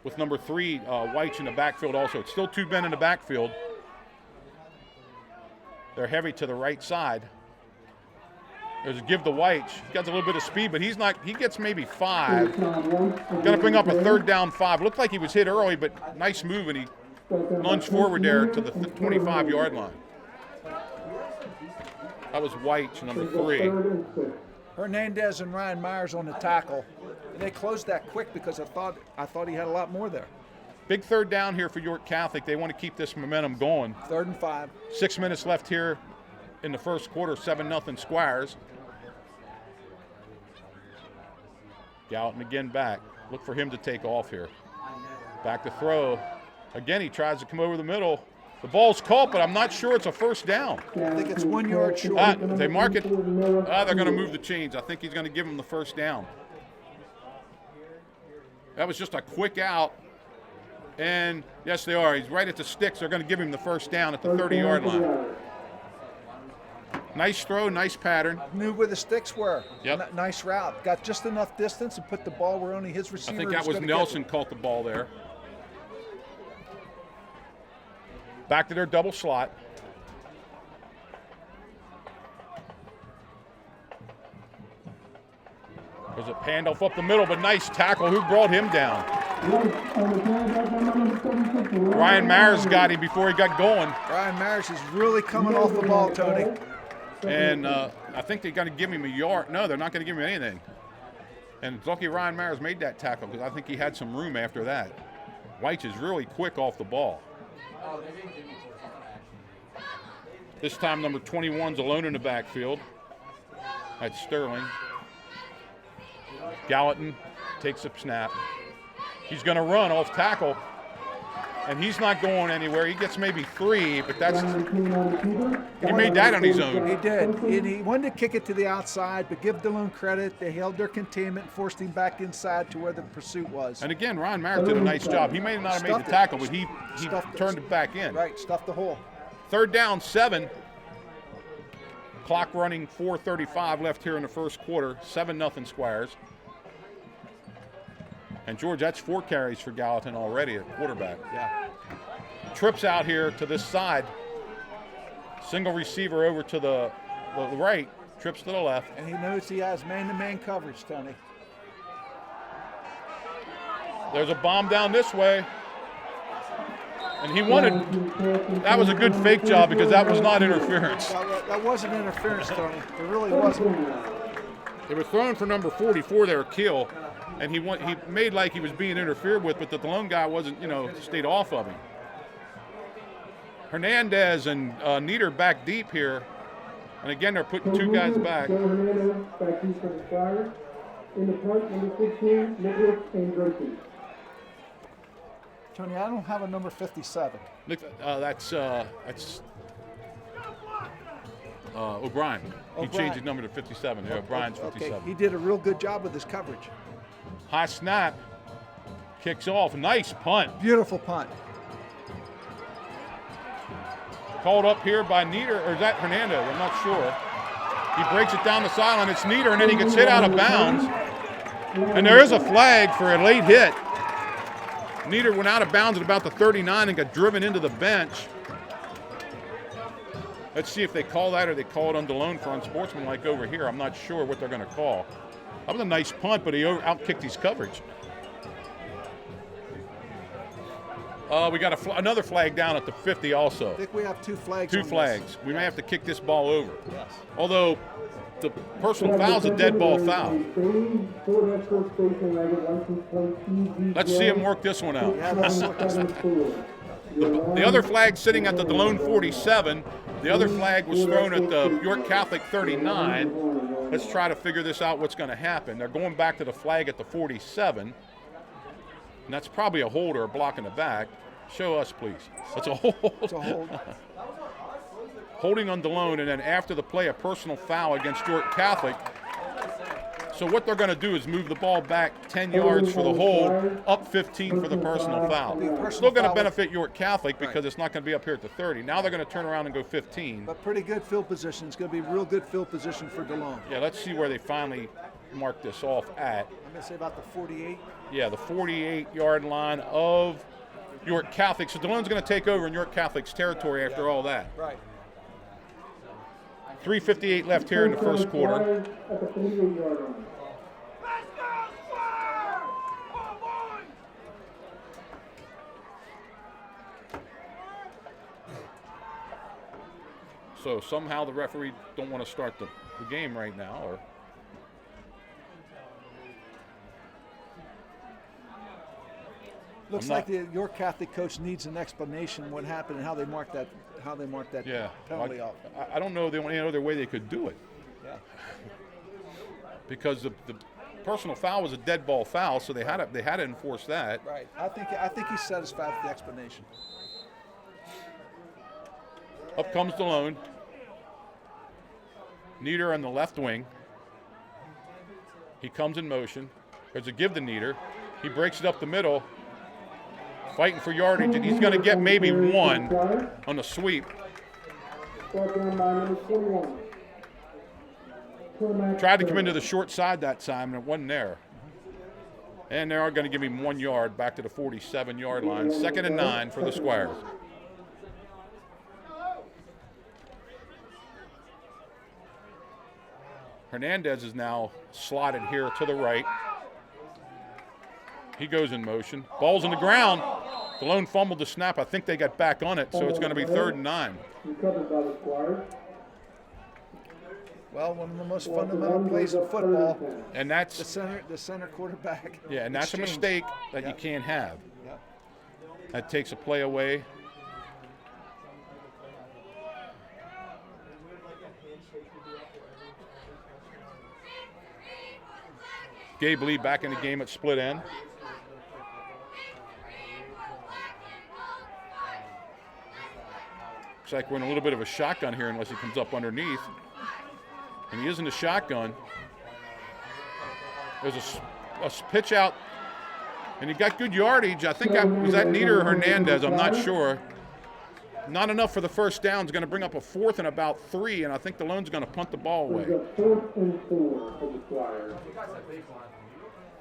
With number 3, White's in the backfield also. It's still 2 men in the backfield. They're heavy to the right side. There's a give to White. He's got a little bit of speed, but he's not. He gets maybe 5. Going to bring up a 3rd down 5. Looked like he was hit early, but nice move, and he lunged forward there to the 25-yard line. That was White, number 3. Hernandez and Ryan Myers on the tackle. And they closed that quick because I thought he had a lot more there. Big 3rd down here for York Catholic. They want to keep this momentum going. 3rd and 5. 6 minutes left here in the first quarter. 7-0 Squires. Gallatin again back. Look for him to take off here. Back to throw. Again, he tries to come over the middle. The ball's caught, but I'm not sure it's a 1st down. I think it's 1 yard short. They mark it. They're going to move the chains. I think he's going to give him the 1st down. That was just a quick out. And yes, they are. He's right at the sticks. They're going to give him the 1st down at the 30-yard line. Nice throw, nice pattern. Knew where the sticks were. Yep. Nice route. Got just enough distance and put the ball where only his receiver I think that was Nelson caught the ball there. Back to their double slot. There's a handoff up the middle, but nice tackle. Who brought him down? Ryan Myers got him before he got going. Ryan Myers is really coming off the ball, Tony. And I think they're going to give him a yard. No, they're not going to give him anything. And it's lucky Ryan Myers made that tackle because I think he had some room after that. White is really quick off the ball. This time number 21's alone in the backfield. That's Sterling. Gallatin takes a snap. He's going to run off tackle. And he's not going anywhere. He gets maybe 3, but that's he made that on his own. He did. And he wanted to kick it to the outside, but give DeLone credit. They held their containment, forced him back inside to where the pursuit was. And again, Ryan Myers did a nice job. He may not have made the tackle, but he turned it back in. Right, stuffed the hole. 3rd down, 7. Clock running, 4:35 left here in the first quarter. 7-0 Squires. And George, that's 4 carries for Gallatin already at quarterback. Yeah. Trips out here to this side. Single receiver over to the right. Trips to the left. And he knows he has man-to-man coverage, Tony. There's a bomb down this way. And he wanted, that was a good fake job because that was not interference. That wasn't interference, Tony. It really wasn't. They were throwing for number 44 there, Kill. And he made like he was being interfered with, but the lone guy wasn't, stayed off of him. Hernandez and Nieder back deep here. And again, they're putting two guys back. Joe Hernando, back deep for the Flyers. In the front, number 16, Nicholas Androssi. Tony, I don't have a number 57. That's O'Brien. He changed his number to 57. Yeah, O'Brien's 57. Okay, he did a real good job with his coverage. High snap. Kicks off. Nice punt. Beautiful punt. Called up here by Nieder, or is that Hernandez? I'm not sure. He breaks it down the sideline. It's Nieder, and then he gets hit out of bounds. And there is a flag for a late hit. Nieder went out of bounds at about the 39 and got driven into the bench. Let's see if they call that or they call it on DeLone for unsportsmanlike over here. I'm not sure what they're going to call. That was a nice punt, but he outkicked his coverage. We got another flag down at the 50 also. I think we have two flags. Two flags. We may have to kick this ball over. Yes. Although the personal foul is a dead ball foul. Let's see him work this one out. The other flag sitting at the DeLone 47. The other flag was thrown at the York Catholic 39. Let's try to figure this out, what's going to happen. They're going back to the flag at the 47. And that's probably a hold or a block in the back. Show us, please. That's a hold. It's a hold. Holding on DeLone, and then after the play, a personal foul against York Catholic. So what they're going to do is move the ball back 10 yards for the hold, up 15 for the personal foul. Still going to benefit York Catholic because it's not going to be up here at the 30. Now they're going to turn around and go 15. But pretty good field position. It's going to be real good field position for DeLone. Yeah, let's see where they finally mark this off at. I'm going to say about the 48. Yeah, the 48-yard line of York Catholic. So DeLone's going to take over in York Catholic's territory after all that. Right. 3:58 left here in the first quarter. So somehow the referee don't want to start the game right now, or looks like the York Catholic coach needs an explanation what happened and how they marked that penalty off. I don't know the only other way they could do it. Yeah. Because the personal foul was a dead ball foul, so they had to enforce that. Right. I think he's satisfied with the explanation. Up comes DeLone. Nieder on the left wing. He comes in motion. There's a give to Nieder. He breaks it up the middle. Fighting for yardage, and he's going to get maybe one on the sweep. Tried to come into the short side that time, and it wasn't there. And they are going to give him 1 yard back to the 47-yard line. 2nd and 9 for the Squires. Hernandez is now slotted here to the right. He goes in motion. Ball's on the ground. DeLone fumbled the snap. I think they got back on it, so it's going to be 3rd and 9. Well, one of the most fundamental plays in football. And that's the center quarterback. Yeah, and that's a mistake that you can't have. Yep. That takes a play away. Gabe Lee back in the game at split end. Looks like we're in a little bit of a shotgun here unless he comes up underneath. And he is in the shotgun. There's a pitch out, and he got good yardage. I think was that Nieder or Hernandez? I'm not sure. Not enough for the first down. It's going to bring up a 4th and about 3, and I think DeLone's going to punt the ball away. 4th and 4 for the Flyers.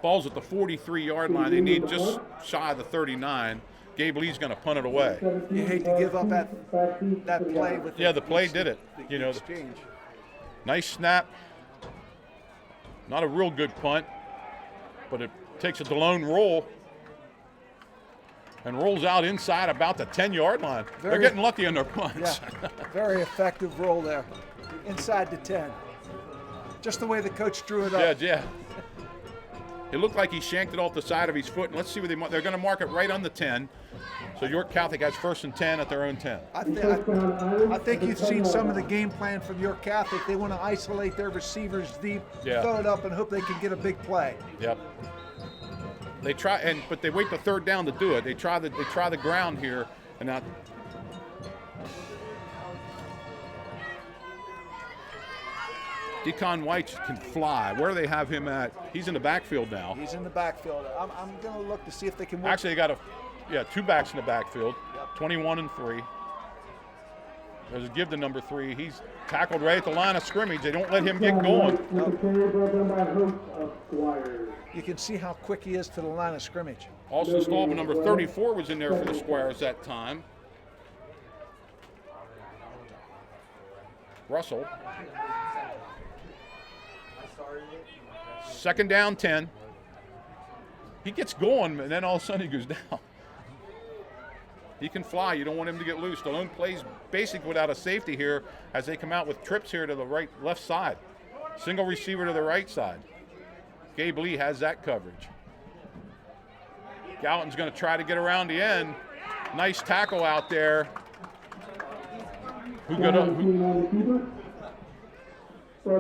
Ball's at the 43-yard line. They need just shy of the 39. Gabe Lee's going to punt it away. You hate to give up that play with the play did it. The exchange. Nice snap. Not a real good punt, but it takes a DeLone roll and rolls out inside about the 10-yard line. They're getting lucky on their punts. Yeah, very effective roll there, inside the 10. Just the way the coach drew it up. Yeah. It looked like he shanked it off the side of his foot. And let's see what they're going to mark it right on the 10. So York Catholic has 1st and 10 at their own 10. I think you've seen some of the game plan from York Catholic. They want to isolate their receivers deep, Yeah. throw it up, and hope they can get a big play. Yep. They try, but they wait the 3rd down to do it. They try the ground here, and now. Decon White can fly. Where do they have him at? He's in the backfield now. He's in the backfield. I'm going to look to see if they can work. Actually, they got 2 backs in the backfield, 21 and 3. There's a give to number 3. He's tackled right at the line of scrimmage. They don't let him get going. You can see how quick he is to the line of scrimmage. Also, Stallman, number 34, was in there for the Squires that time. Russell. 2nd down, 10. He gets going, and then all of a sudden he goes down. He can fly. You don't want him to get loose. Stallone plays basically without a safety here as they come out with trips here to the left side. Single receiver to the right side. Gabe Lee has that coverage. Gallatin's going to try to get around the end. Nice tackle out there. Who got up? Joe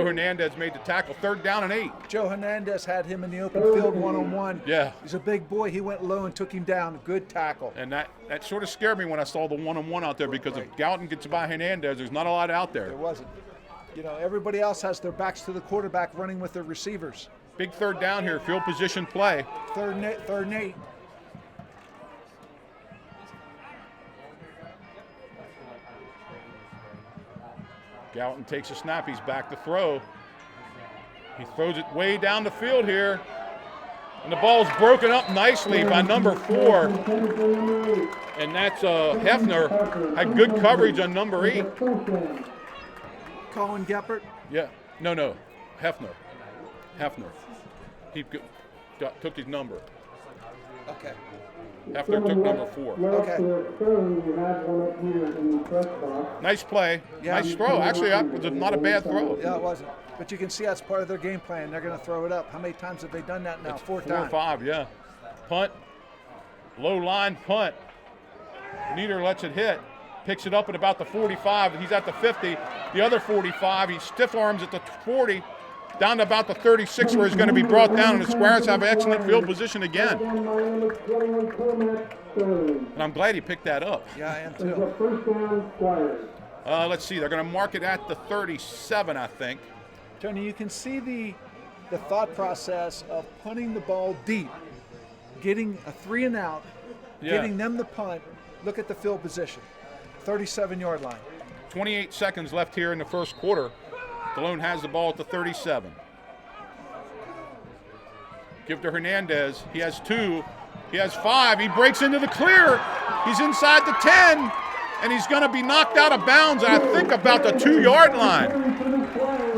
Hernandez made the tackle. 3rd down and 8. Joe Hernandez had him in the open field one-on-one. Yeah. He's a big boy. He went low and took him down. Good tackle. And that sort of scared me when I saw the one-on-one out there, because if Gallatin gets by Hernandez, there's not a lot out there. There wasn't. Everybody else has their backs to the quarterback running with their receivers. Big 3rd down here, field position play. Third and 8. Gallatin takes a snap. He's back to throw. He throws it way down the field here. And the ball's broken up nicely by number 4. And that's Hefner. Had good coverage on number 8. Colin Geppert? Yeah. No. Hefner. He took his number. Okay. Hefner took number 4. Okay. Nice play. Yeah. Nice throw. Actually, that was not a bad throw. Yeah, it wasn't. But you can see that's part of their game plan. They're going to throw it up. How many times have they done that now? 4 times. 4 or 5, yeah. Punt. Low line punt. Nieder lets it hit. Picks it up at about the 45. He's at the 50. The other 45, he stiff arms at the 40. Down to about the 36 where he's going to be brought down, and the Squires have excellent field position again. And I'm glad he picked that up. Yeah, I am too. Let's see. They're going to mark it at the 37, I think. Tony, you can see the thought process of punting the ball deep, getting a 3 and out, getting them the punt. Look at the field position. 37-yard line. 28 seconds left here in the first quarter. Stallone has the ball at the 37. Give to Hernandez. He has 2. He has 5. He breaks into the clear. He's inside the 10. And he's going to be knocked out of bounds, I think, about the 2-yard line.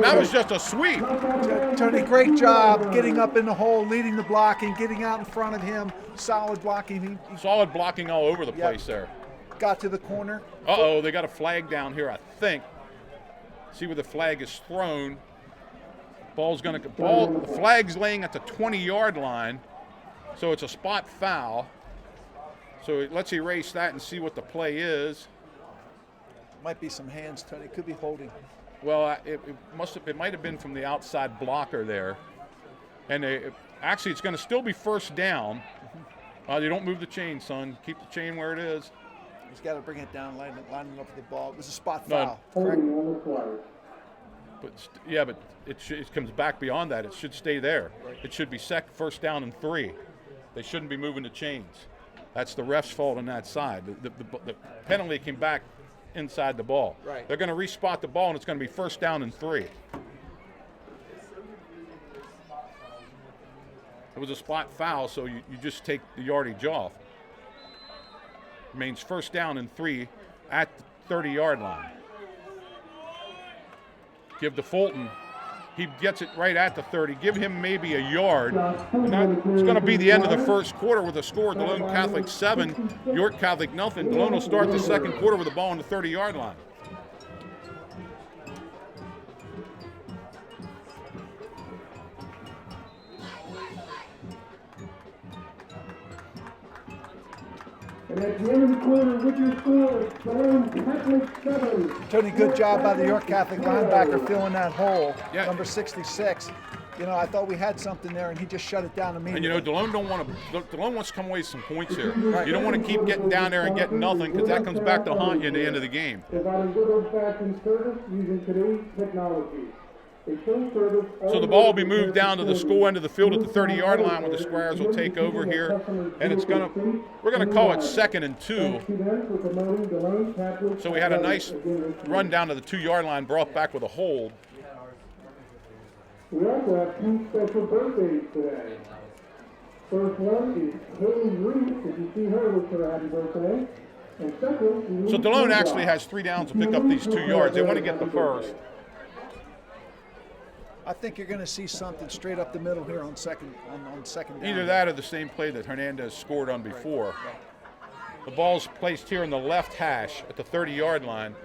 That was just a sweep. Tony, great job getting up in the hole, leading the blocking, getting out in front of him. Solid blocking. Solid blocking all over the place there. Got to the corner. Uh-oh, they got a flag down here, I think. See where the flag is thrown. The flag's laying at the 20-yard line, so it's a spot foul. So let's erase that and see what the play is. Might be some hands, Tony. Could be holding. Well, it might have been from the outside blocker there. And actually, it's going to still be 1st down. You don't move the chain, son. Keep the chain where it is. He's got to bring it down, line it up for the ball. It was a spot foul, correct? But it comes back beyond that. It should stay there. Right. It should be 1st down and 3. They shouldn't be moving the chains. That's the ref's fault on that side. The penalty came back inside the ball. Right. They're going to respot the ball, and it's going to be 1st down and 3. It was a spot foul, so you just take the yardage off. Remains 1st down and 3 at the 30-yard line. Give to Fulton. He gets it right at the 30. Give him maybe a yard. And that's going to be the end of the first quarter with a score. Delone Catholic 7, York Catholic nothing. Delone will start the second quarter with the ball on the 30-yard line. And at the end of the quarter with your score, it's Delone Catholic 7. Tony, good job by the York Catholic linebacker filling that hole. Yeah. Number 66. You know, I thought we had something there, and he just shut it down immediately. And you know, Delone wants to come away with some points here. You don't want to keep getting down there and getting nothing, because that comes back to haunt you at the end of the game. Providing good old-fashioned service using today's technology. So the ball will be moved down to the school end of the field at the 30-yard line, where the Squires will take over here, and we're gonna call it 2nd and 2. So we had a nice run down to the 2-yard line, brought back with a hold. We also have 2 special birthdays today. First one is Haley Reese. If you see her, wish her a happy birthday. And second, So Delone actually has 3 downs to pick up these 2 yards. They want to get the first. I think you're going to see something straight up the middle here on second down. Either that or the same play that Hernandez scored on before. The ball's placed here in the left hash at the 30-yard line.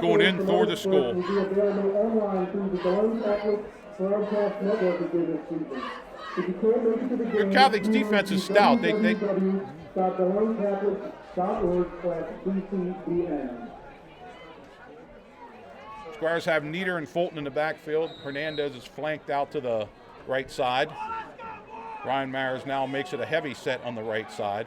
Going in for the school. Will be available online through the Delone Catholic Broadcast Network again this season. If you can't make it to the game, Your Catholic's defense is stout. www.DeloneCatholic.org/BCBN. Squires have Nieder and Fulton in the backfield. Hernandez is flanked out to the right side. Ryan Myers now makes it a heavy set on the right side.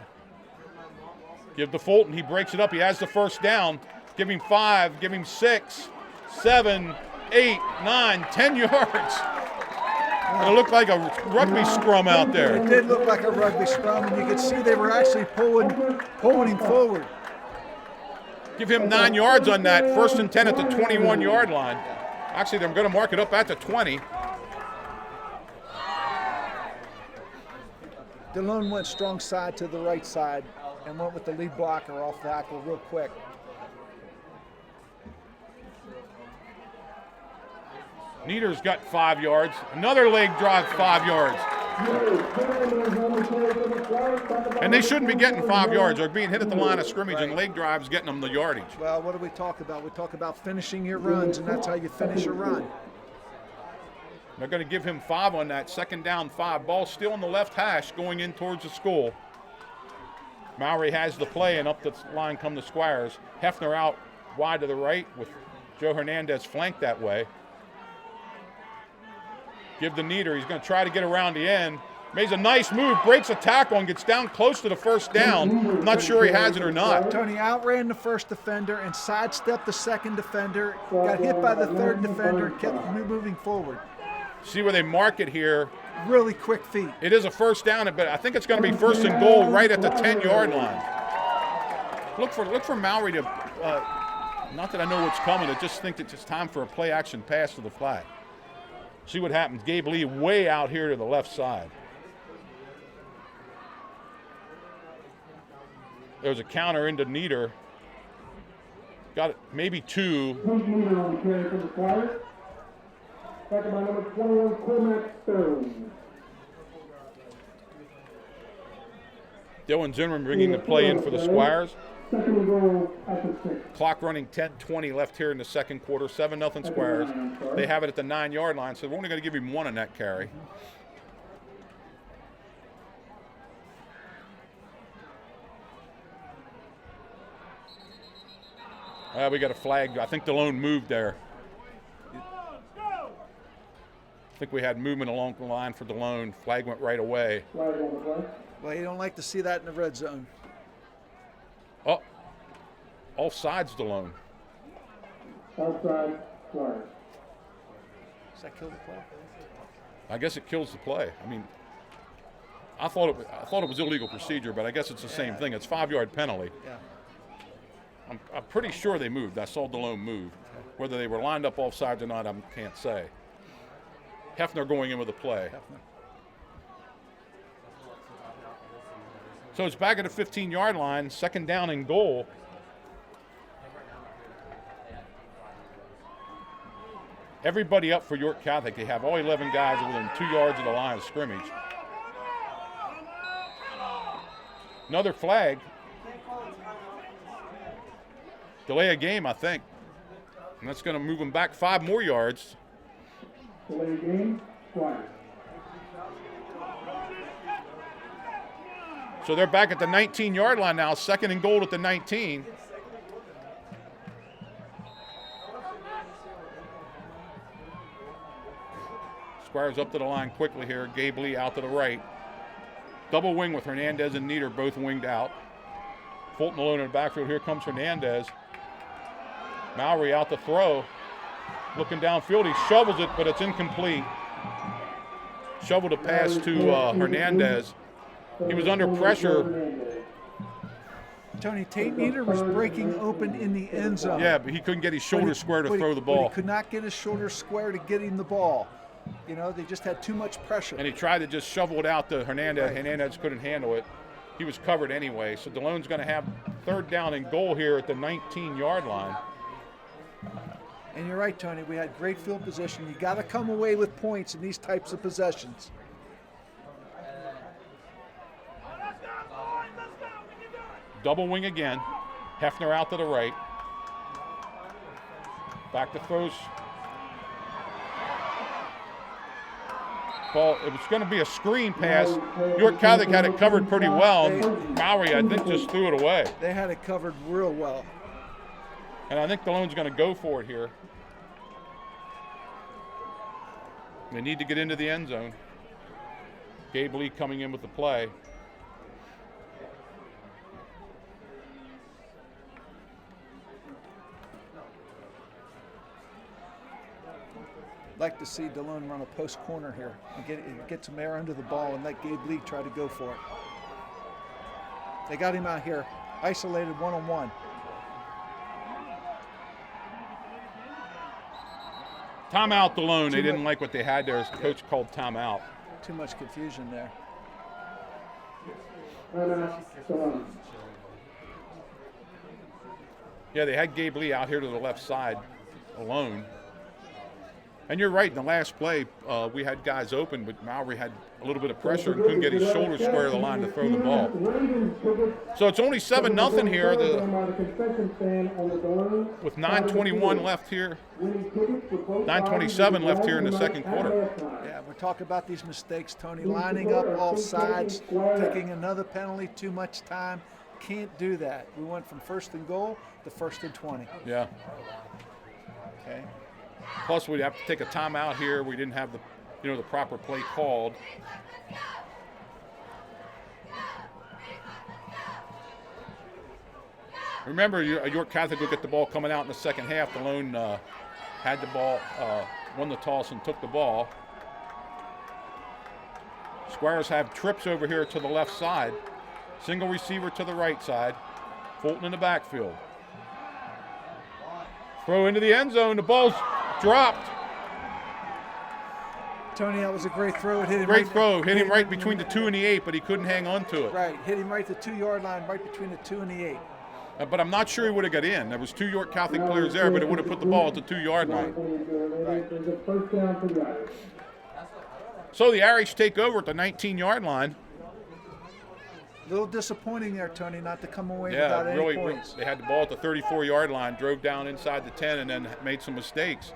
Give to Fulton. He breaks it up. He has the first down. Give him 5. Give him 6, 7, 8, 9, 10 yards. It looked like a rugby scrum out there. It did look like a rugby scrum, and you could see they were actually pulling him forward. Give him 9 yards on that. 1st and 10 at the 21-yard line. Actually, they're going to mark it up at the 20. Delone went strong side to the right side and went with the lead blocker off the tackle real quick. Nieder's got 5 yards. Another leg drive, 5 yards. And they shouldn't be getting 5 yards. They're being hit at the line of scrimmage, and leg drives getting them the yardage. Well, what do we talk about? We talk about finishing your runs, and that's how you finish a run. They're going to give him 5 on that. 2nd down, 5. Ball still in the left hash going in towards the school. Mowry has the play, and up the line come the Squires. Hefner out wide to the right with Joe Hernandez flanked that way. Give the Nieder. He's going to try to get around the end. Makes a nice move, breaks a tackle, and gets down close to the first down. I'm not sure he has it or not. Tony outran the first defender and sidestepped the second defender, got hit by the third defender, and kept moving forward. See where they mark it here. Really quick feet. It is a first down, but I think it's going to be 1st and goal right at the 10-yard line. Look for Mowry to, not that I know what's coming, I just think that it's time for a play-action pass to the flag. See what happens. Gabe Lee way out here to the left side. There's a counter into Nieder. Got it, maybe 2. Nieder on the carry for the Squires. Second by number 21, Cormac Stone. Dylan Zimmerman bringing the play in for the Squires. Second and goal at the 6. Clock running 10:20 left here in the second quarter. 7-0 Squires. They have it at the 9-yard line, so we're only going to give him 1 on that carry. We got a flag. I think Delone moved there. I think we had movement along the line for Delone. Flag went right away. Flag on the play. Well, you don't like to see that in the red zone. Oh, all sides Delone. Outside, Squires. Does that kill the play? I guess it kills the play. I mean, I thought it was illegal procedure, but I guess it's the same thing. It's 5-yard penalty. Yeah. I'm pretty sure they moved. I saw Delone move. Whether they were lined up off sides or not, I can't say. Hefner going in with a play. So it's back at the 15-yard line, 2nd down and goal. Everybody up for York Catholic. They have all 11 guys within 2 yards of the line of scrimmage. Another flag. Delay a game, I think. And that's going to move them back 5 more yards. Delay game, Squires. So they're back at the 19-yard line now, 2nd and goal at the 19. Squires up to the line quickly here. Gabe Lee out to the right. Double wing with Hernandez and Nieder both winged out. Fulton alone in the backfield. Here comes Hernandez. Mowry out to throw. Looking downfield, he shovels it, but it's incomplete. Shoveled a pass to Hernandez. He was under pressure. Tony, Tate Nieder was breaking open in the end zone. Yeah, but he couldn't get his shoulder square to throw the ball. But he could not get his shoulder square to get him the ball. You know, they just had too much pressure. And he tried to just shovel it out to Hernandez. Right. Hernandez couldn't handle it. He was covered anyway. So DeLone's going to have 3rd down and goal here at the 19-yard line. And you're right, Tony. We had great field position. You got to come away with points in these types of possessions. Double wing again. Hefner out to the right. Back to throws. Ball, it was going to be a screen pass. York Catholic had it covered pretty well. And Mowry, I think, just threw it away. They had it covered real well. And I think DeLone's going to go for it here. They need to get into the end zone. Gabe Lee coming in with the play. Like to see DeLone run a post corner here and get some air under the ball and let Gabe Lee try to go for it. They got him out here, isolated one-on-one. Timeout DeLone. They didn't like what they had there. The coach called timeout. Too much confusion there. Yeah, they had Gabe Lee out here to the left side alone. And you're right, in the last play, we had guys open, but Mowry had a little bit of pressure and couldn't get his shoulder square to the line to throw the ball. So it's only 7-0 here with 9:21 left here. 9:27 left here in the second quarter. Yeah, we're talking about these mistakes, Tony. Lining up all sides, taking another penalty, too much time. Can't do that. We went from 1st and goal to 1st and 20. Yeah. Okay. Plus, we'd have to take a timeout here. We didn't have the proper play called. Remember, York Catholic will get the ball coming out in the second half. DeLone had the ball, won the toss and took the ball. Squires have trips over here to the left side. Single receiver to the right side. Fulton in the backfield. Throw into the end zone. The ball's dropped. Tony, that was a great throw. It hit him Great throw. Hit him right between the 2 and the 8, but he couldn't hang on to it. Right. Hit him right at the 2-yard line, right between the 2 and the 8. But I'm not sure he would have got in. There was 2 York Catholic players there, but it would have put the ball at the 2-yard line. So the Irish take over at the 19-yard line. A little disappointing there, Tony, not to come away without any points. They had the ball at the 34-yard line, drove down inside the 10, and then made some mistakes.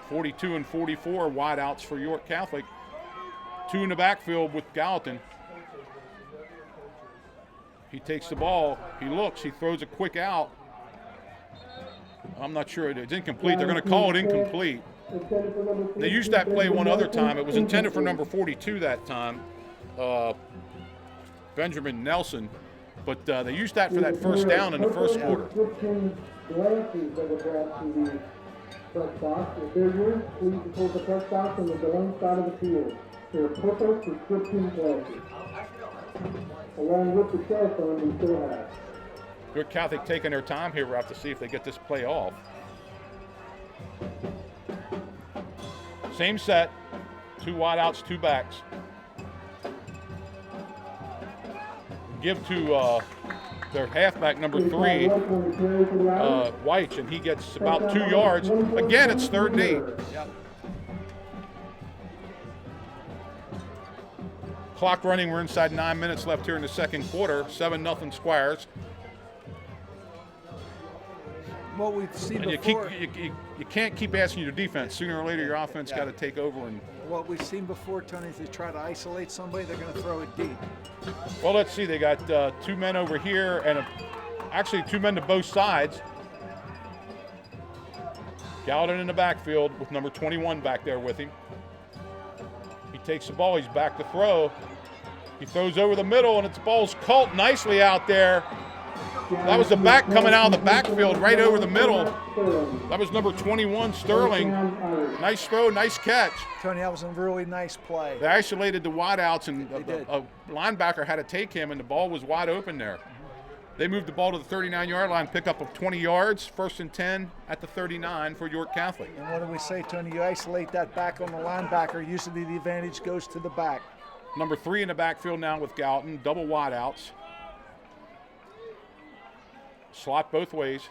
42 and 44 wideouts for York Catholic. 2 in the backfield with Gallatin. He takes the ball. He looks. He throws a quick out. I'm not sure. It's incomplete. They're going to call it incomplete. They used that play one other time. It was intended for number 42 that time, Benjamin Nelson. But they used that for that first down in the first quarter. Press box. If they're yours, please report the press box on the DeLone side of the field. There are purple prescription glasses. Along with the cell phone we still have. York Catholic taking their time here. We'll have to see if they get this play off. Same set. 2 wideouts, 2 backs. Give to their halfback, number 3, Weich, and he gets about 2 yards. Again, it's 3rd and 8. Yep. Clock running. We're inside 9 minutes left here in the second quarter. 7-0 Squires. what we've seen And before. you can't keep asking your defense. Sooner or later, your offense got to take over. And What we've seen before, Tony, is they try to isolate somebody, they're going to throw it deep. well, let's see. They got 2 men over here, and actually 2 men to both sides. Gallatin in the backfield with number 21 back there with him. He takes the ball. He's back to throw. He throws over the middle, and its ball's caught nicely out there. That was the back coming out of the backfield right over the middle. That was number 21, Sterling. Nice throw, nice catch. Tony, that was a really nice play. They isolated the wideouts, and They did. a linebacker had to take him, and the ball was wide open there. They moved the ball to the 39-yard line, pick up of 20 yards, 1st and 10 at the 39 for York Catholic. And what do we say, Tony? You isolate that back on the linebacker, usually the advantage goes to the back. Number 3 in the backfield now with Gallatin, double wideouts. Slot both ways.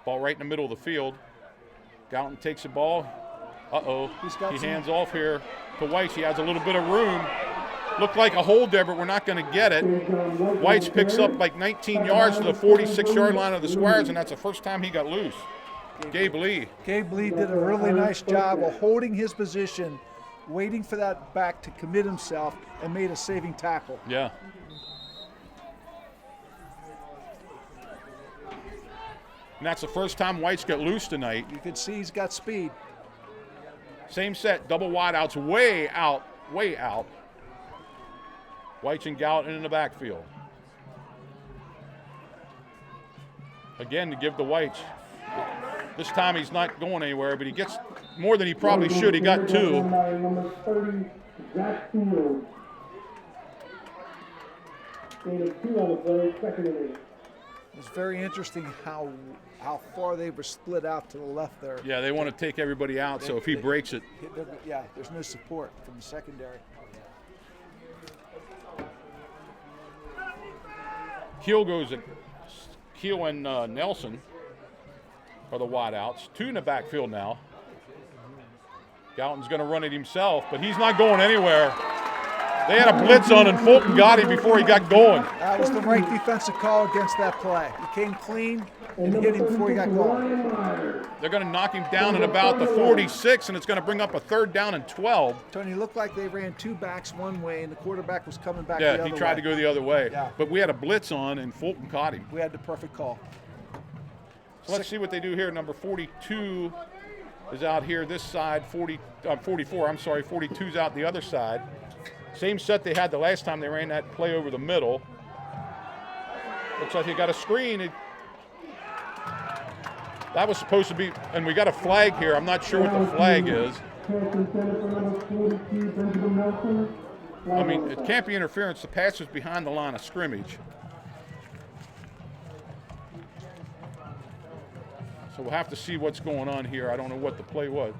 Ball right in the middle of the field. Gallatin takes the ball. He hands off here to Whites. He has a little bit of room. Looked like a hold there, but we're not going to get it. Whites picks up like 19 yards to the 46-yard line of the Squires, and that's the first time he got loose. Gabe Lee. Gabe Lee did a really nice job of holding his position, waiting for that back to commit himself, and made a saving tackle. Yeah. And that's the first time Whites got loose tonight. You can see he's got speed. Same set, double wideouts, way out, way out. Whites and Gallatin in the backfield. Again, to give the Whites. This time he's not going anywhere, but he gets more than he probably should. He got 2. Number 30, Zach Field. Gain of 2 on the play, second and 8. It's very interesting how far they were split out to the left there. Yeah, they want to take everybody out, so if he breaks it. Yeah, there's no support from the secondary. Keel and Nelson are the wideouts. 2 in the backfield now. Gallatin's going to run it himself, but he's not going anywhere. They had a blitz on, and Fulton got him before he got going. That was the right defensive call against that play. He came clean and hit him before he got going. They're going to knock him down at about the 46, and it's going to bring up a 3rd down and 12. Tony, it looked like they ran 2 backs one way, and the quarterback was coming back the other way. Yeah, he tried to go the other way. Yeah. But we had a blitz on, and Fulton caught him. We had the perfect call. So let's see what they do here. Number 42 is out here this side. 44, I'm sorry. 42's out the other side. Same set they had the last time they ran that play over the middle. Looks like they got a screen. That was supposed to be, and we got a flag here. I'm not sure what the flag is. I mean, it can't be interference. The pass was behind the line of scrimmage. So we'll have to see what's going on here. I don't know what the play was.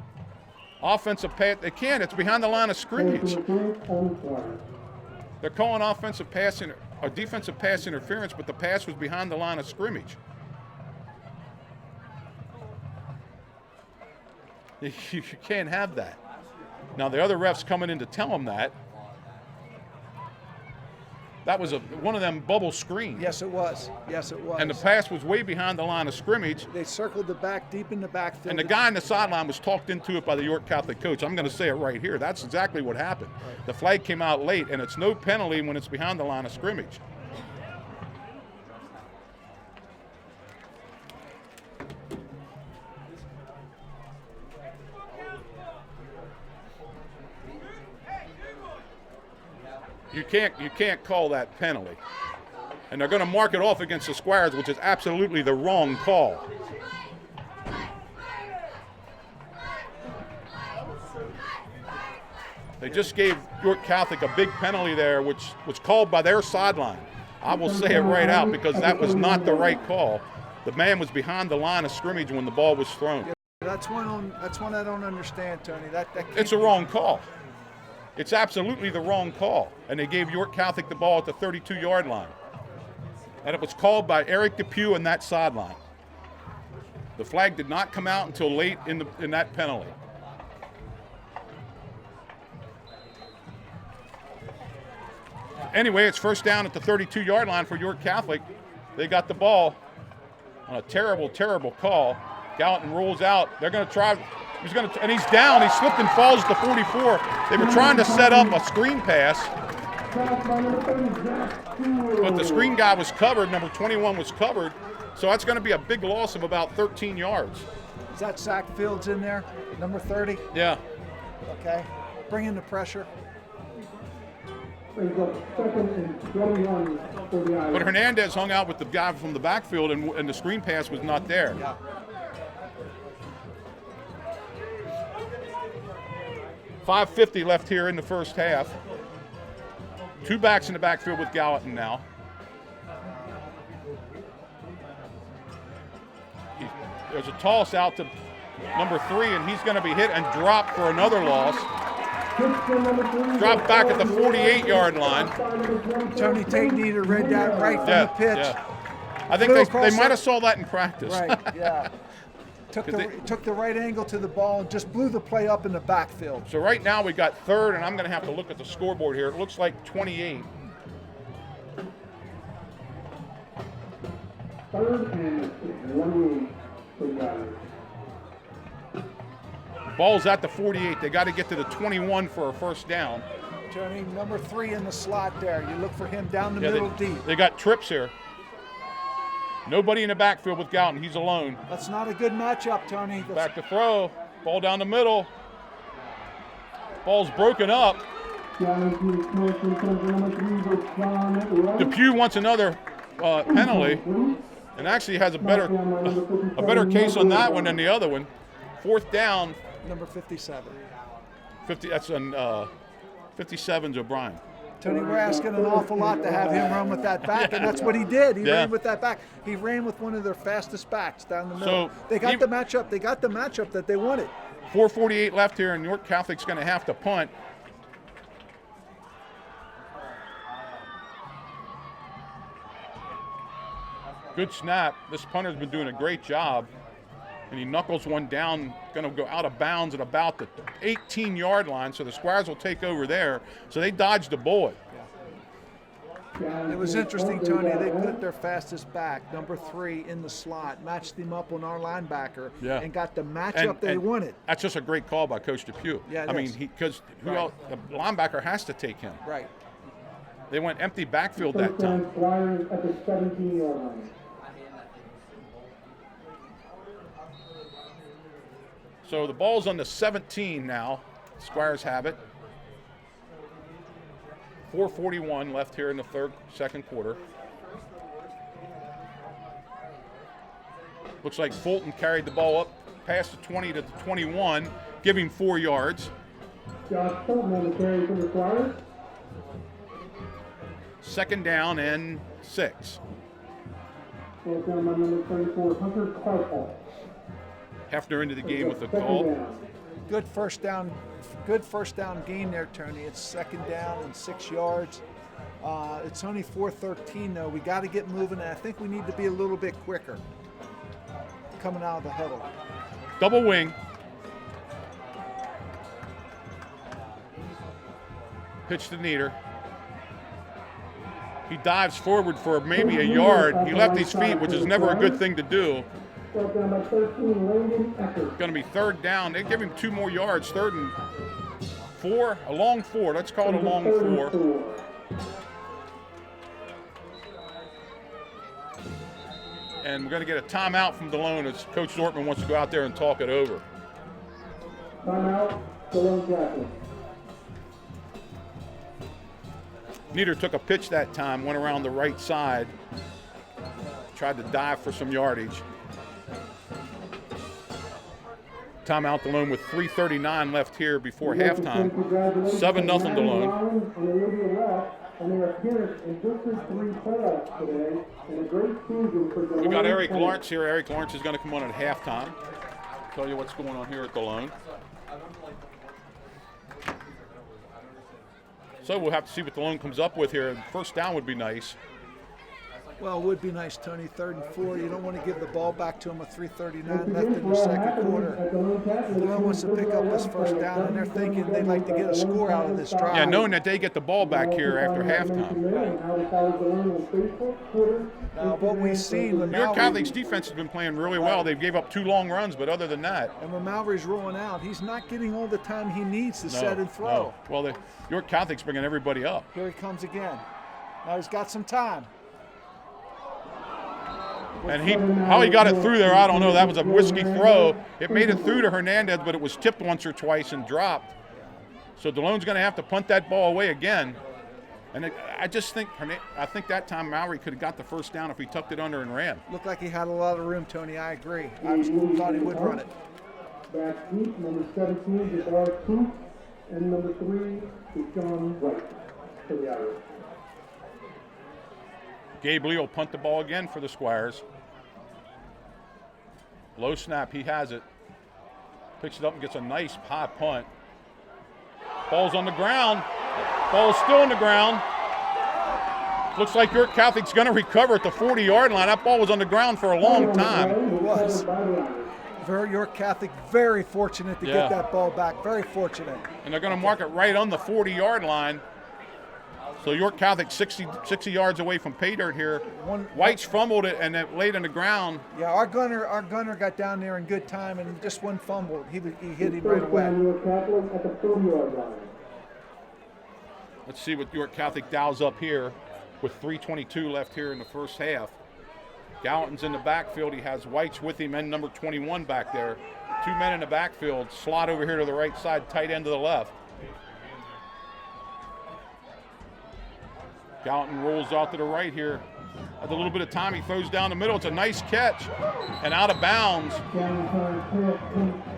Offensive pass, they can't. It's behind the line of scrimmage. They're calling offensive pass or defensive pass interference, but the pass was behind the line of scrimmage. You can't have that. Now the other ref's coming in to tell them that. That was one of them bubble screens. Yes, it was. Yes, it was. And the pass was way behind the line of scrimmage. They circled the back deep in the backfield. And the guy on the sideline was talked into it by the York Catholic coach. I'm going to say it right here. That's exactly what happened. Right. The flag came out late, and it's no penalty when it's behind the line of scrimmage. You can't call that penalty. And they're going to mark it off against the Squires, which is absolutely the wrong call. They just gave York Catholic a big penalty there, which was called by their sideline. I will say it right out because that was not the right call. The man was behind the line of scrimmage when the ball was thrown. Yeah, that's one I don't understand, Tony. It's a wrong call. It's absolutely the wrong call. And they gave York Catholic the ball at the 32-yard line. And it was called by Eric Depew in that sideline. The flag did not come out until late in that penalty. Anyway, it's first down at the 32-yard line for York Catholic. They got the ball on a terrible, terrible call. Gallatin rolls out. They're going to try. And he's down. He slipped and falls at the 44. They were trying to set up a screen pass, but the screen guy was covered. Number 21 was covered. So that's going to be a big loss of about 13 yards. Is that Zach Fields in there? Number 30? Yeah. Okay. Bring in the pressure. Brings up 2nd and 21 for the Irish. But Hernandez hung out with the guy from the backfield, and the screen pass was not there. Yeah. .550 left here in the first half. 2 backs in the backfield with Gallatin now. There's a toss out to number 3, and he's going to be hit and dropped for another loss. Dropped back at the 48-yard line. Tony Tate-Nieder read that right from the pitch. Yeah. I think they might have saw that in practice. Right, yeah. Took the right angle to the ball and just blew the play up in the backfield. So right now we got 3rd, and I'm going to have to look at the scoreboard here. It looks like 28. 3rd and 28 for the Irish. Ball's at the 48. They got to get to the 21 for a first down. Tony, number 3 in the slot there. You look for him down the middle deep. They got trips here. Nobody in the backfield with Gallatin. He's alone. That's not a good matchup, Tony. Back to throw. Ball down the middle. Ball's broken up. Depew wants another penalty, and actually has a better case on that one than the other one. 4th down. Number 57. 50. That's on 57's O'Brien. Tony, we're asking an awful lot to have him run with that back, and that's what he did. He ran with that back. He ran with one of their fastest backs down the middle. So they got the matchup. They got the matchup that they wanted. 4:48 left here, and York Catholic's going to have to punt. Good snap. This punter's been doing a great job. And he knuckles one down, going to go out of bounds at about the 18-yard line, so the Squires will take over there. So they dodged a bullet. It was interesting, Tony. They put their fastest back, number 3, in the slot, matched him up on our linebacker, and got the matchup they wanted. That's just a great call by Coach Depew. Yeah, I mean, because who else? The linebacker has to take him. Right. They went empty backfield that time. Squires at the 17-yard line. So the ball's on the 17 now. Squires have it. 4:41 left here in the second quarter. Looks like Fulton carried the ball up past the 20 to the 21, giving 4 yards. Josh Fulton on the carry for the Squires. 2nd down and 6. Fourth down by number 34, Hunter Clark. Hefner into the game with the call. Good first down gain there, Tony. It's 2nd down and 6 yards. It's only 4:13 though. We got to get moving, and I think we need to be a little bit quicker coming out of the huddle. Double wing. Pitch to Nieder. He dives forward for maybe a yard. He left his feet, which is never a good thing to do. Down by 13, Landon Eckert. Going to be 3rd down. They give him 2 more yards. 3rd and 4, a long 4. Let's call it a long 4. And we're going to get a timeout from DeLone as Coach Dortmund wants to go out there and talk it over. Timeout, DeLone Catholic. Nieder took a pitch that time, went around the right side, tried to dive for some yardage. Timeout DeLone with 3:39 left here before halftime. 7-0 DeLone. We got Eric Lawrence here. Eric Lawrence is going to come on at halftime. Tell you what's going on here at DeLone. So we'll have to see what DeLone comes up with here. First down would be nice. Well, it would be nice, Tony. 3rd and 4. You don't want to give the ball back to him with 3:39 left in the second quarter. Delone wants to pick up this first down, and they're thinking they'd like to get a score out of this drive. Yeah, knowing that they get the ball back here after halftime. Now, what we've seen with York Mallory, Catholic's defense has been playing really well. They've gave up 2 long runs, but other than that, and when Mallory's rolling out, he's not getting all the time he needs to set and throw. no. Well, York Catholic's bringing everybody up. Here he comes again. Now he's got some time. And how he got it through there, I don't know. That was a risky throw. It made it through to Hernandez, but it was tipped once or twice and dropped. So Delone's going to have to punt that ball away again. And I just think that time Mallory could have got the first down if he tucked it under and ran. Looked like he had a lot of room, Tony. I agree. I thought he would run it. Back deep, number 17 is Art Coop, and number 3 is John Wright for the Irish. Gabe Lee will punt the ball again for the Squires. Low snap, he has it. Picks it up and gets a nice high punt. Ball's on the ground. Ball's still on the ground. Looks like York Catholic's going to recover at the 40-yard line. That ball was on the ground for a long time. It was. York Catholic very fortunate to get that ball back. Very fortunate. And they're going to mark it right on the 40-yard line. So York Catholic 60 yards away from pay dirt here. White's fumbled it and it laid on the ground. Yeah, our gunner got down there in good time and just one fumble. He hit him right away. Let's see what York Catholic dials up here with 3:22 left here in the first half. Gallatin's in the backfield. He has White's with him and number 21 back there. 2 men in the backfield. Slot over here to the right side, tight end to the left. Gallatin rolls out to the right here. At a little bit of time, he throws down the middle. It's a nice catch and out of bounds.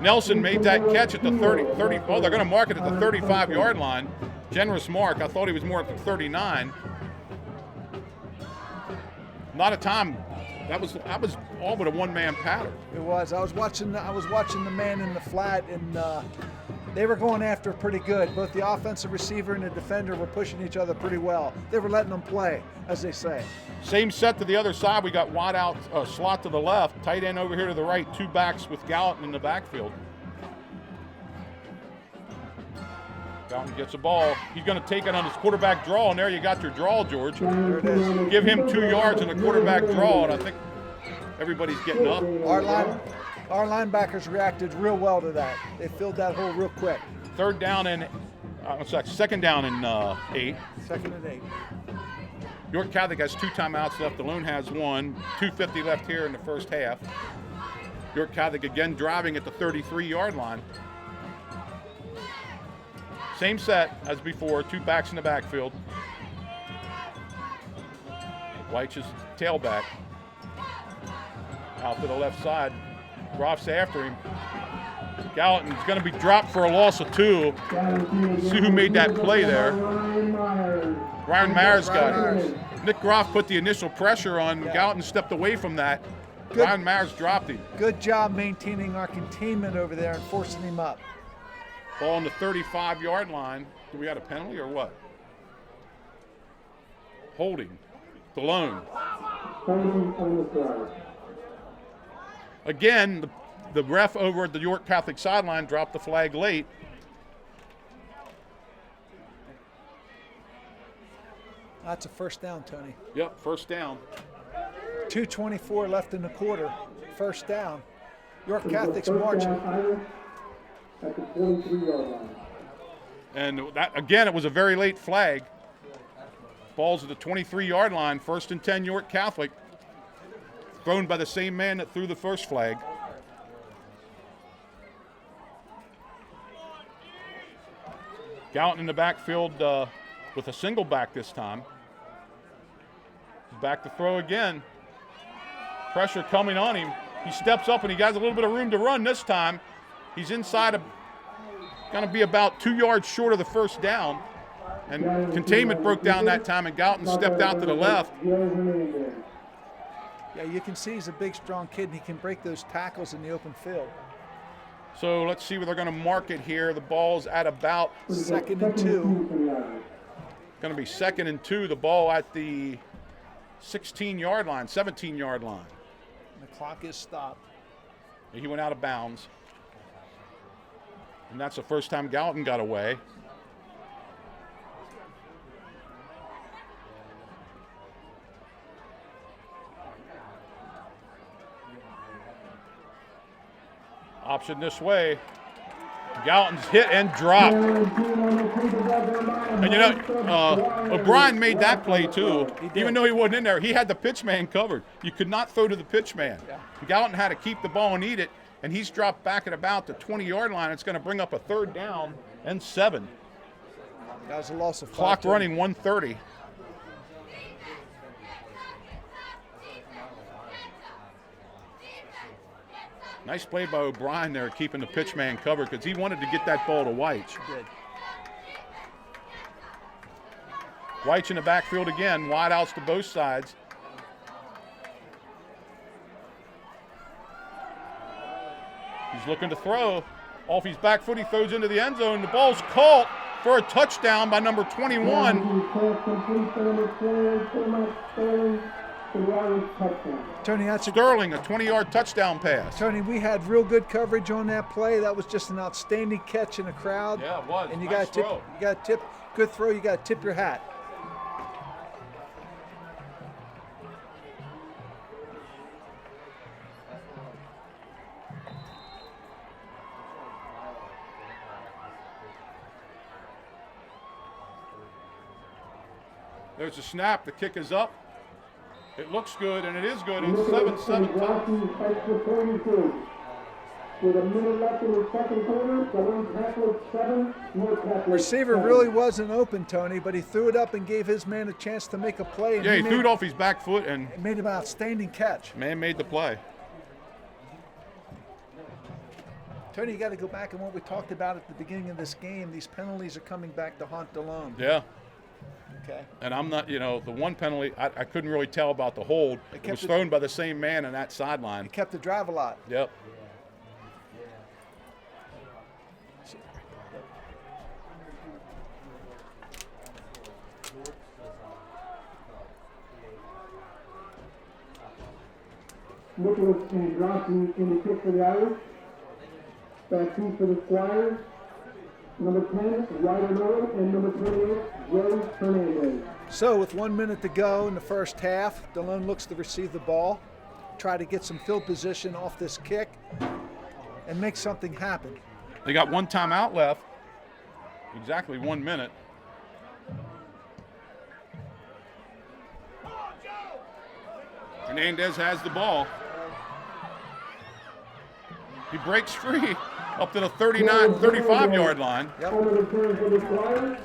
Nelson made that catch at the 30. Oh, they're going to mark it at the 35-yard line. Generous mark. I thought he was more at the 39. Not a time. That was all but a one-man pattern. It was. I was watching the man in the flat, and they were going after it pretty good. Both the offensive receiver and the defender were pushing each other pretty well. They were letting them play, as they say. Same set to the other side. We got Watt out, slot to the left, tight end over here to the right, 2 backs with Gallatin in the backfield. Gallatin gets the ball. He's going to take it on his quarterback draw, and there you got your draw, George. There it is. Give him 2 yards in the quarterback draw, and I think everybody's getting up. Our linebackers reacted real well to that. They filled that hole real quick. Second down and 8. 2nd and 8. York Catholic has 2 timeouts left. Delone has 1. 2:50 left here in the first half. York Catholic again driving at the 33-yard line. Same set as before, 2 backs in the backfield. White's tailback. Out to the left side. Groff's after him. Gallatin's going to be dropped for a loss of 2. See who made that play there. Ryan Myers got it. Nick Groff put the initial pressure on. Gallatin stepped away from that. Ryan Myers dropped him. Good job maintaining our containment over there and forcing him up. Ball on the 35-yard line. Do we got a penalty or what? Holding. Delone. Again, the ref over at the York Catholic sideline dropped the flag late. That's a first down, Tony. Yep, first down. 2:24 left in the quarter. First down. York Catholic's marching. At the 23-yard line. And that, again, it was a very late flag. Ball's at the 23-yard line. 1st and 10, York Catholic. Thrown by the same man that threw the first flag. Gallatin in the backfield with a single back this time. He's back to throw again. Pressure coming on him. He steps up and he has a little bit of room to run this time. He's inside of, going to be about 2 yards short of the first down. And containment broke down that time, and Gallatin stepped out to the left. Yeah, you can see he's a big, strong kid, and he can break those tackles in the open field. So let's see where they're going to mark it here. The ball's at about 2nd and 2. Going to be 2nd and 2. The ball at the 16-yard line, 17-yard line. The clock is stopped. He went out of bounds. And that's the first time Gallatin got away. Option this way. Gallatin's hit and dropped. And you know, O'Brien made that play too. Even though he wasn't in there, he had the pitch man covered. You could not throw to the pitch man. Yeah. Gallatin had to keep the ball and eat it, and he's dropped back at about the 20-yard line. It's going to bring up a 3rd down and 7. That was a loss of Clock 5. running 1:30. Nice play by O'Brien there, keeping the pitch man covered because he wanted to get that ball to Weich. Did. Weich in the backfield again, wide outs to both sides. He's looking to throw. Off his back foot, he throws into the end zone. The ball's caught for a touchdown by number 21. Tony, that's Sterling, a 20-yard touchdown pass. Tony, we had real good coverage on that play. That was just an outstanding catch in the crowd. Yeah, it was. And you Nice got to tip. throw. You got to tip. Good throw. You got to tip your hat. There's a snap. The kick is up. It looks good, and it is good. It's 7-7 tie. With a minute left in the second quarter, Delone Catholic 7, North Catholic Receiver 7. really wasn't open, Tony, but he threw it up and gave his man a chance to make a play. And Yeah, he made, threw it off his back foot, and made an outstanding catch. man made the play. Tony, you got to go back and what we talked about at the beginning of this game. These penalties are coming back to haunt Delone. Yeah. Okay. And I'm not, you know, the one penalty, I couldn't really tell about the hold. It was thrown by the same man on that sideline. He kept the drive a lot. Yep. Nicholas and Johnson in the kick for the Irish. Back two for the Squires. Number 10, Ryder Miller, and number 28, Joe Hernandez. So with 1 minute to go in the first half, Delone looks to receive the ball, try to get some field position off this kick, and make something happen. They got one timeout left. Exactly 1 minute. Hernandez has the ball. He breaks free up to the 35-yard line. Yep. Over the turn for the Squires.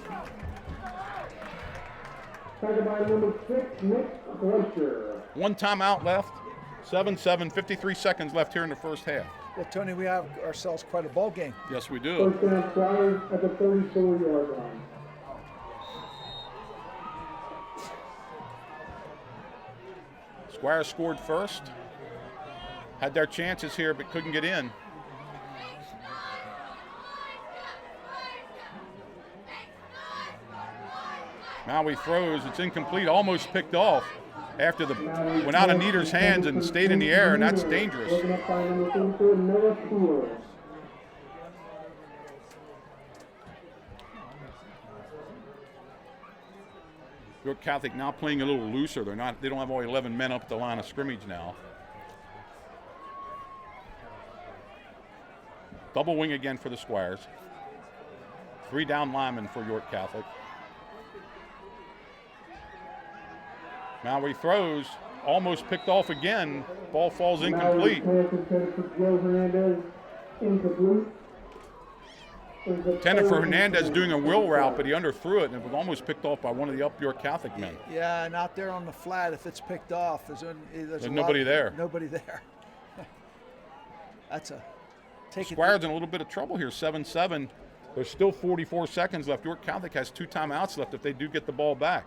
Second by number 6, Nick Fleischer. One timeout left. 7-7, 53 seconds left here in the first half. Well, Tony, we have ourselves quite a ball game. Yes, we do. First down Squires at the 34-yard line. Squires scored first. Had their chances here, but couldn't get in. Now he throws. It's incomplete. Almost picked off after the went out of Nieder's hands and stayed in the air, and that's dangerous. Broken up by number 34, Noah Poole. York Catholic now playing a little looser. They don't have all 11 men up at the line of scrimmage now. Double wing again for the Squires. 3 down linemen for York Catholic. Now he throws, almost picked off again. Ball falls incomplete. Now pass intended for Joe Hernandez, incomplete. Intended for Hernandez doing a wheel route, but he underthrew it, and it was almost picked off by one of the up York Catholic men. Yeah, and out there on the flat, if it's picked off, there's nobody there. Nobody there. That's a take Squires in a little bit of trouble here, 7-7. There's still 44 seconds left. York Catholic has 2 timeouts left if they do get the ball back.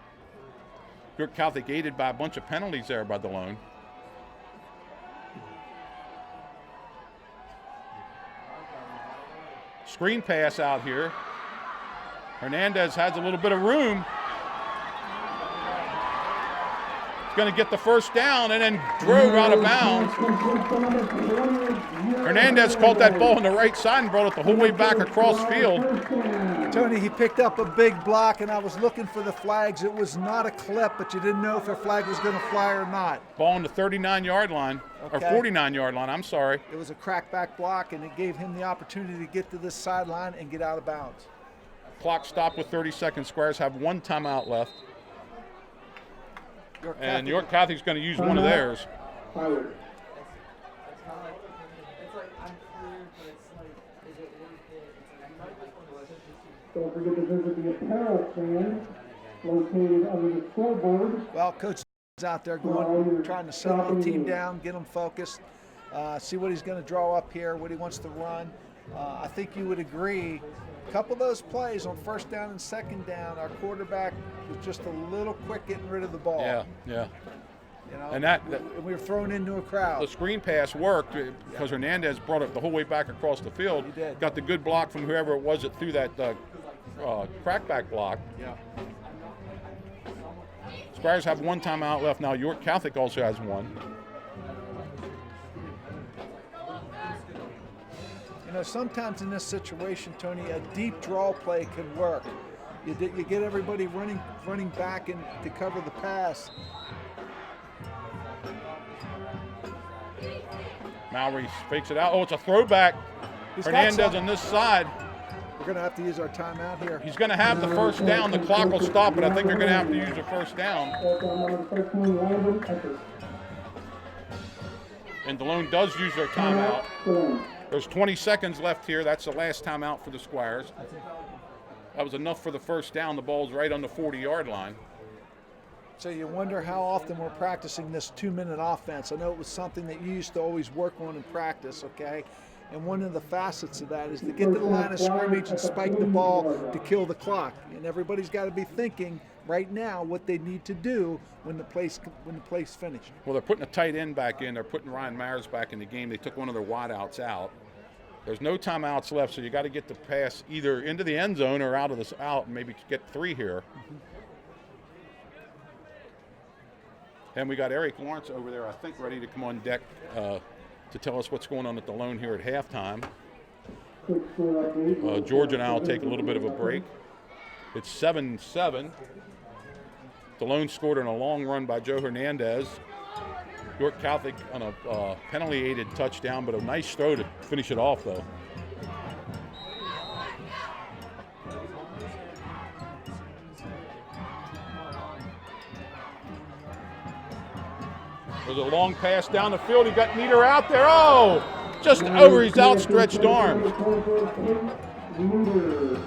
York Catholic aided by a bunch of penalties there by Delone. Screen pass out here. Hernandez has a little bit of room. going to get the first down and then drove out of bounds. Hernandez caught that ball on the right side and brought it the whole way back across field. Tony, he picked up a big block, and I was looking for the flags. It was not a clip, but you didn't know if a flag was going to fly or not. Ball on the 39-yard line, or 49-yard line, I'm sorry. It was a crackback block, and it gave him the opportunity to get to this sideline and get out of bounds. Clock stopped with 30 seconds. Squires have one timeout left. And York Catholic's going to use one of theirs. Don't forget to visit the apparel stand located under the scoreboard. Well, Coach is out there trying to settle the team down, get them focused, see what he's going to draw up here, what he wants to run. I think you would agree, a couple of those plays on first down and second down, our quarterback was just a little quick getting rid of the ball. Yeah. You know, And we were thrown into a crowd. the screen pass worked because Hernandez brought it the whole way back across the field. He did. Got the good block from whoever it was that threw that crackback block. Yeah. Squires have one timeout left now. York Catholic also has one. You know, sometimes in this situation, Tony, a deep draw play can work. You get everybody running back and to cover the pass. Mowry fakes it out. Oh, it's a throwback. He's got Hernandez some. on this side. We're going to have to use our timeout here. He's going to have the first down. The clock will stop, but I think they're going to have to use the first down. And DeLone does use their timeout. There's 20 seconds left here. That's the last timeout for the Squires. That was enough for the first down. The ball's right on the 40-yard line. So you wonder how often we're practicing this 2-minute offense. I know it was something that you used to always work on in practice, okay? And one of the facets of that is to get to the line of scrimmage and spike the ball to kill the clock. And everybody's got to be thinking right now what they need to do when the play's finished. Well, they're putting a tight end back in. They're putting Ryan Myers back in the game. They took one of their wideouts out. There's no timeouts left, so you got to get the pass either into the end zone or out and maybe get 3 here. And we got Eric Lawrence over there, I think, ready to come on deck to tell us what's going on at DeLone here at halftime. George and I will take a little bit of a break. It's 7-7. DeLone scored on a long run by Joe Hernandez. York Catholic on a penalty-aided touchdown, but a nice throw to finish it off, though. There's a long pass down the field. He got Nieder out there. Oh, just over his outstretched arms.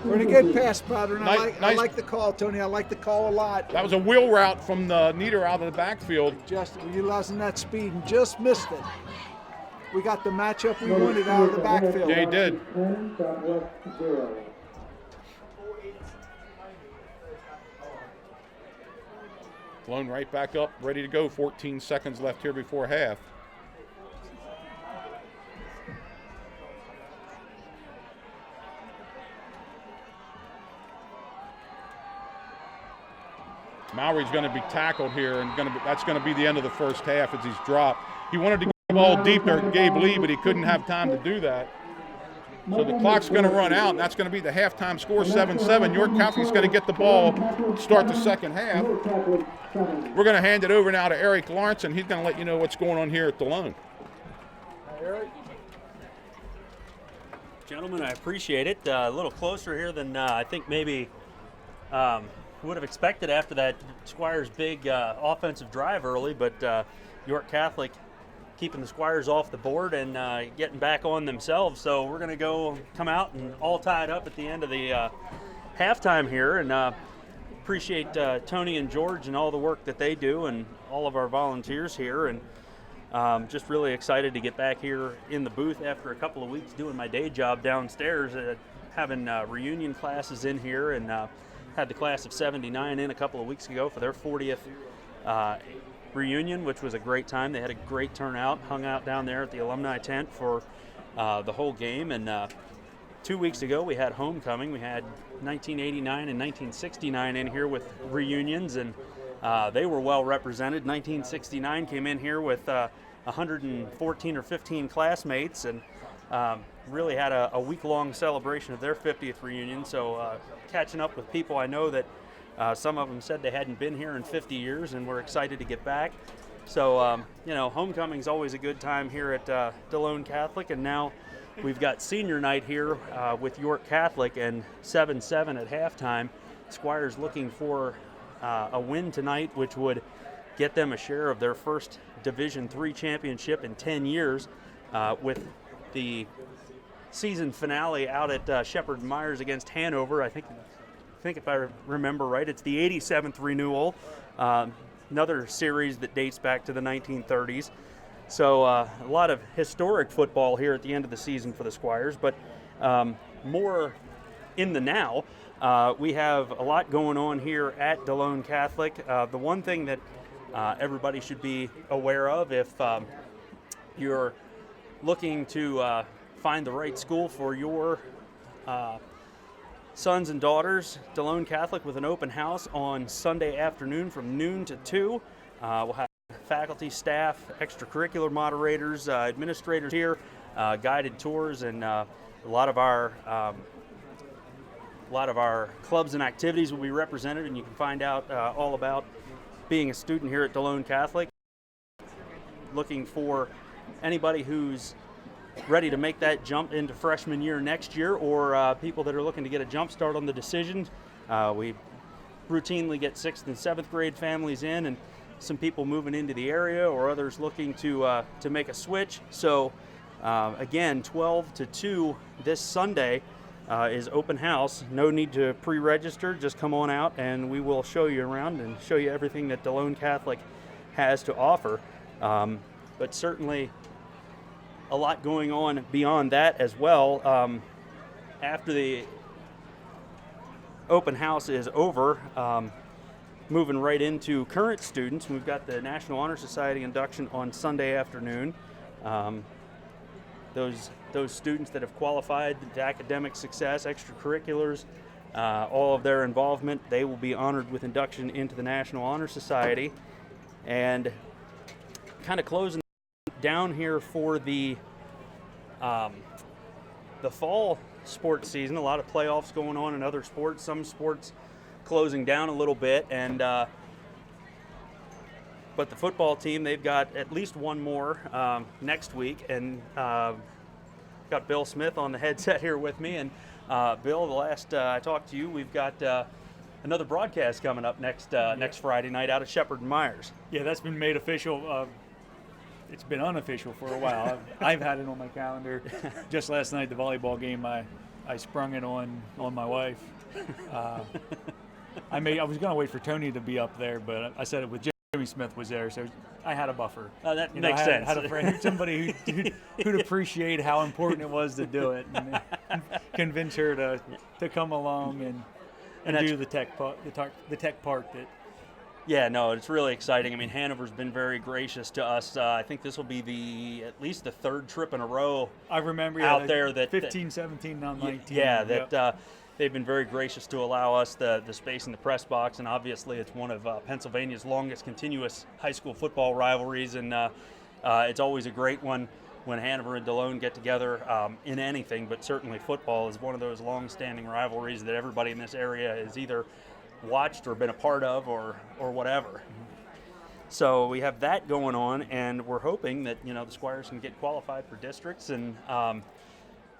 We're in a good pass pattern. Nice. I like the call, Tony. I like the call a lot. That was a wheel route from the Nieder out of the backfield. Just utilizing that speed and just missed it. We got the matchup we wanted out of the backfield. Yeah, he did. Blown right back up, ready to go. 14 seconds left here before half. Mowry's going to be tackled here, and that's going to be the end of the first half as he's dropped. He wanted to get the ball deep there at Gabe Lee, but he couldn't have time to do that. So the clock's going to run out, and that's going to be the halftime score, 7-7. York Catholic's going to get the ball to start the second half. We're going to hand it over now to Eric Lawrence, and he's going to let you know what's going on here at DeLone. Eric? Gentlemen, I appreciate it. A little closer here than I think maybe would have expected after that Squires' big offensive drive early, but York Catholic keeping the Squires off the board and getting back on themselves. So we're going to come out and all tied up at the end of the halftime here, and appreciate Tony and George and all the work that they do and all of our volunteers here, and just really excited to get back here in the booth after a couple of weeks doing my day job downstairs, having reunion classes in here, and had the class of 79 in a couple of weeks ago for their 40th reunion, which was a great time. They had a great turnout, hung out down there at the alumni tent for the whole game. And 2 weeks ago we had homecoming. We had 1989 and 1969 in here with reunions, and They were well represented. 1969 came in here with 114 or 15 classmates, and really had a week-long celebration of their 50th reunion. So catching up with people, I know that some of them said they hadn't been here in 50 years and were excited to get back. So, homecoming's always a good time here at DeLone Catholic, and now we've got senior night here with York Catholic, and 7-7 at halftime. Squires looking for a win tonight, which would get them a share of their first Division III championship in 10 years, with the season finale out at Shepherd Myers against Hanover. I think if I remember right, it's the 87th renewal, another series that dates back to the 1930s. So a lot of historic football here at the end of the season for the Squires, but more in the now. We have a lot going on here at DeLone Catholic. The one thing that everybody should be aware of, if you're looking to find the right school for your sons and daughters, DeLone Catholic with an open house on Sunday afternoon from noon to 2. We'll have faculty, staff, extracurricular moderators, administrators here, guided tours, and a lot of our clubs and activities will be represented, and you can find out all about being a student here at DeLone Catholic. Looking for anybody who's ready to make that jump into freshman year next year, or people that are looking to get a jump start on the decision. We routinely get 6th and 7th grade families in, and some people moving into the area, or others looking to make a switch. So again, 12 to 2 this Sunday is open house. No need to pre-register. Just come on out and we will show you around and show you everything that DeLone Catholic has to offer. But certainly a lot going on beyond that as well. After the open house is over, moving right into current students, we've got the National Honor Society induction on Sunday afternoon. Those students that have qualified to academic success, extracurriculars, all of their involvement, they will be honored with induction into the National Honor Society. And kind of closing down here for the fall sports season. A lot of playoffs going on in other sports. Some sports closing down a little bit, and but the football team, they've got at least one more next week, and got Bill Smith on the headset here with me. And Bill, the last I talked to you, we've got another broadcast coming up next Friday night out of Shepherd Myers. Yeah, that's been made official. It's been unofficial for a while. I've had it on my calendar. Just last night, the volleyball game, I sprung it on my wife. I was going to wait for Tony to be up there, but I said it with Jimmy Smith was there, so I had a buffer. That makes sense. I had a friend, somebody who'd appreciate how important it was to do it, and convince her to come along and do the tech part that. Yeah, no, it's really exciting. I mean, Hanover's been very gracious to us. I think this will be at least the third trip in a row. I remember out there that 15, 17, now 19. Yeah, that they've been very gracious to allow us the space in the press box, and obviously it's one of Pennsylvania's longest continuous high school football rivalries, and it's always a great one when Hanover and DeLone get together in anything, but certainly football is one of those long-standing rivalries that everybody in this area is either watched or been a part of or whatever. So we have that going on, and we're hoping that the Squires can get qualified for districts, and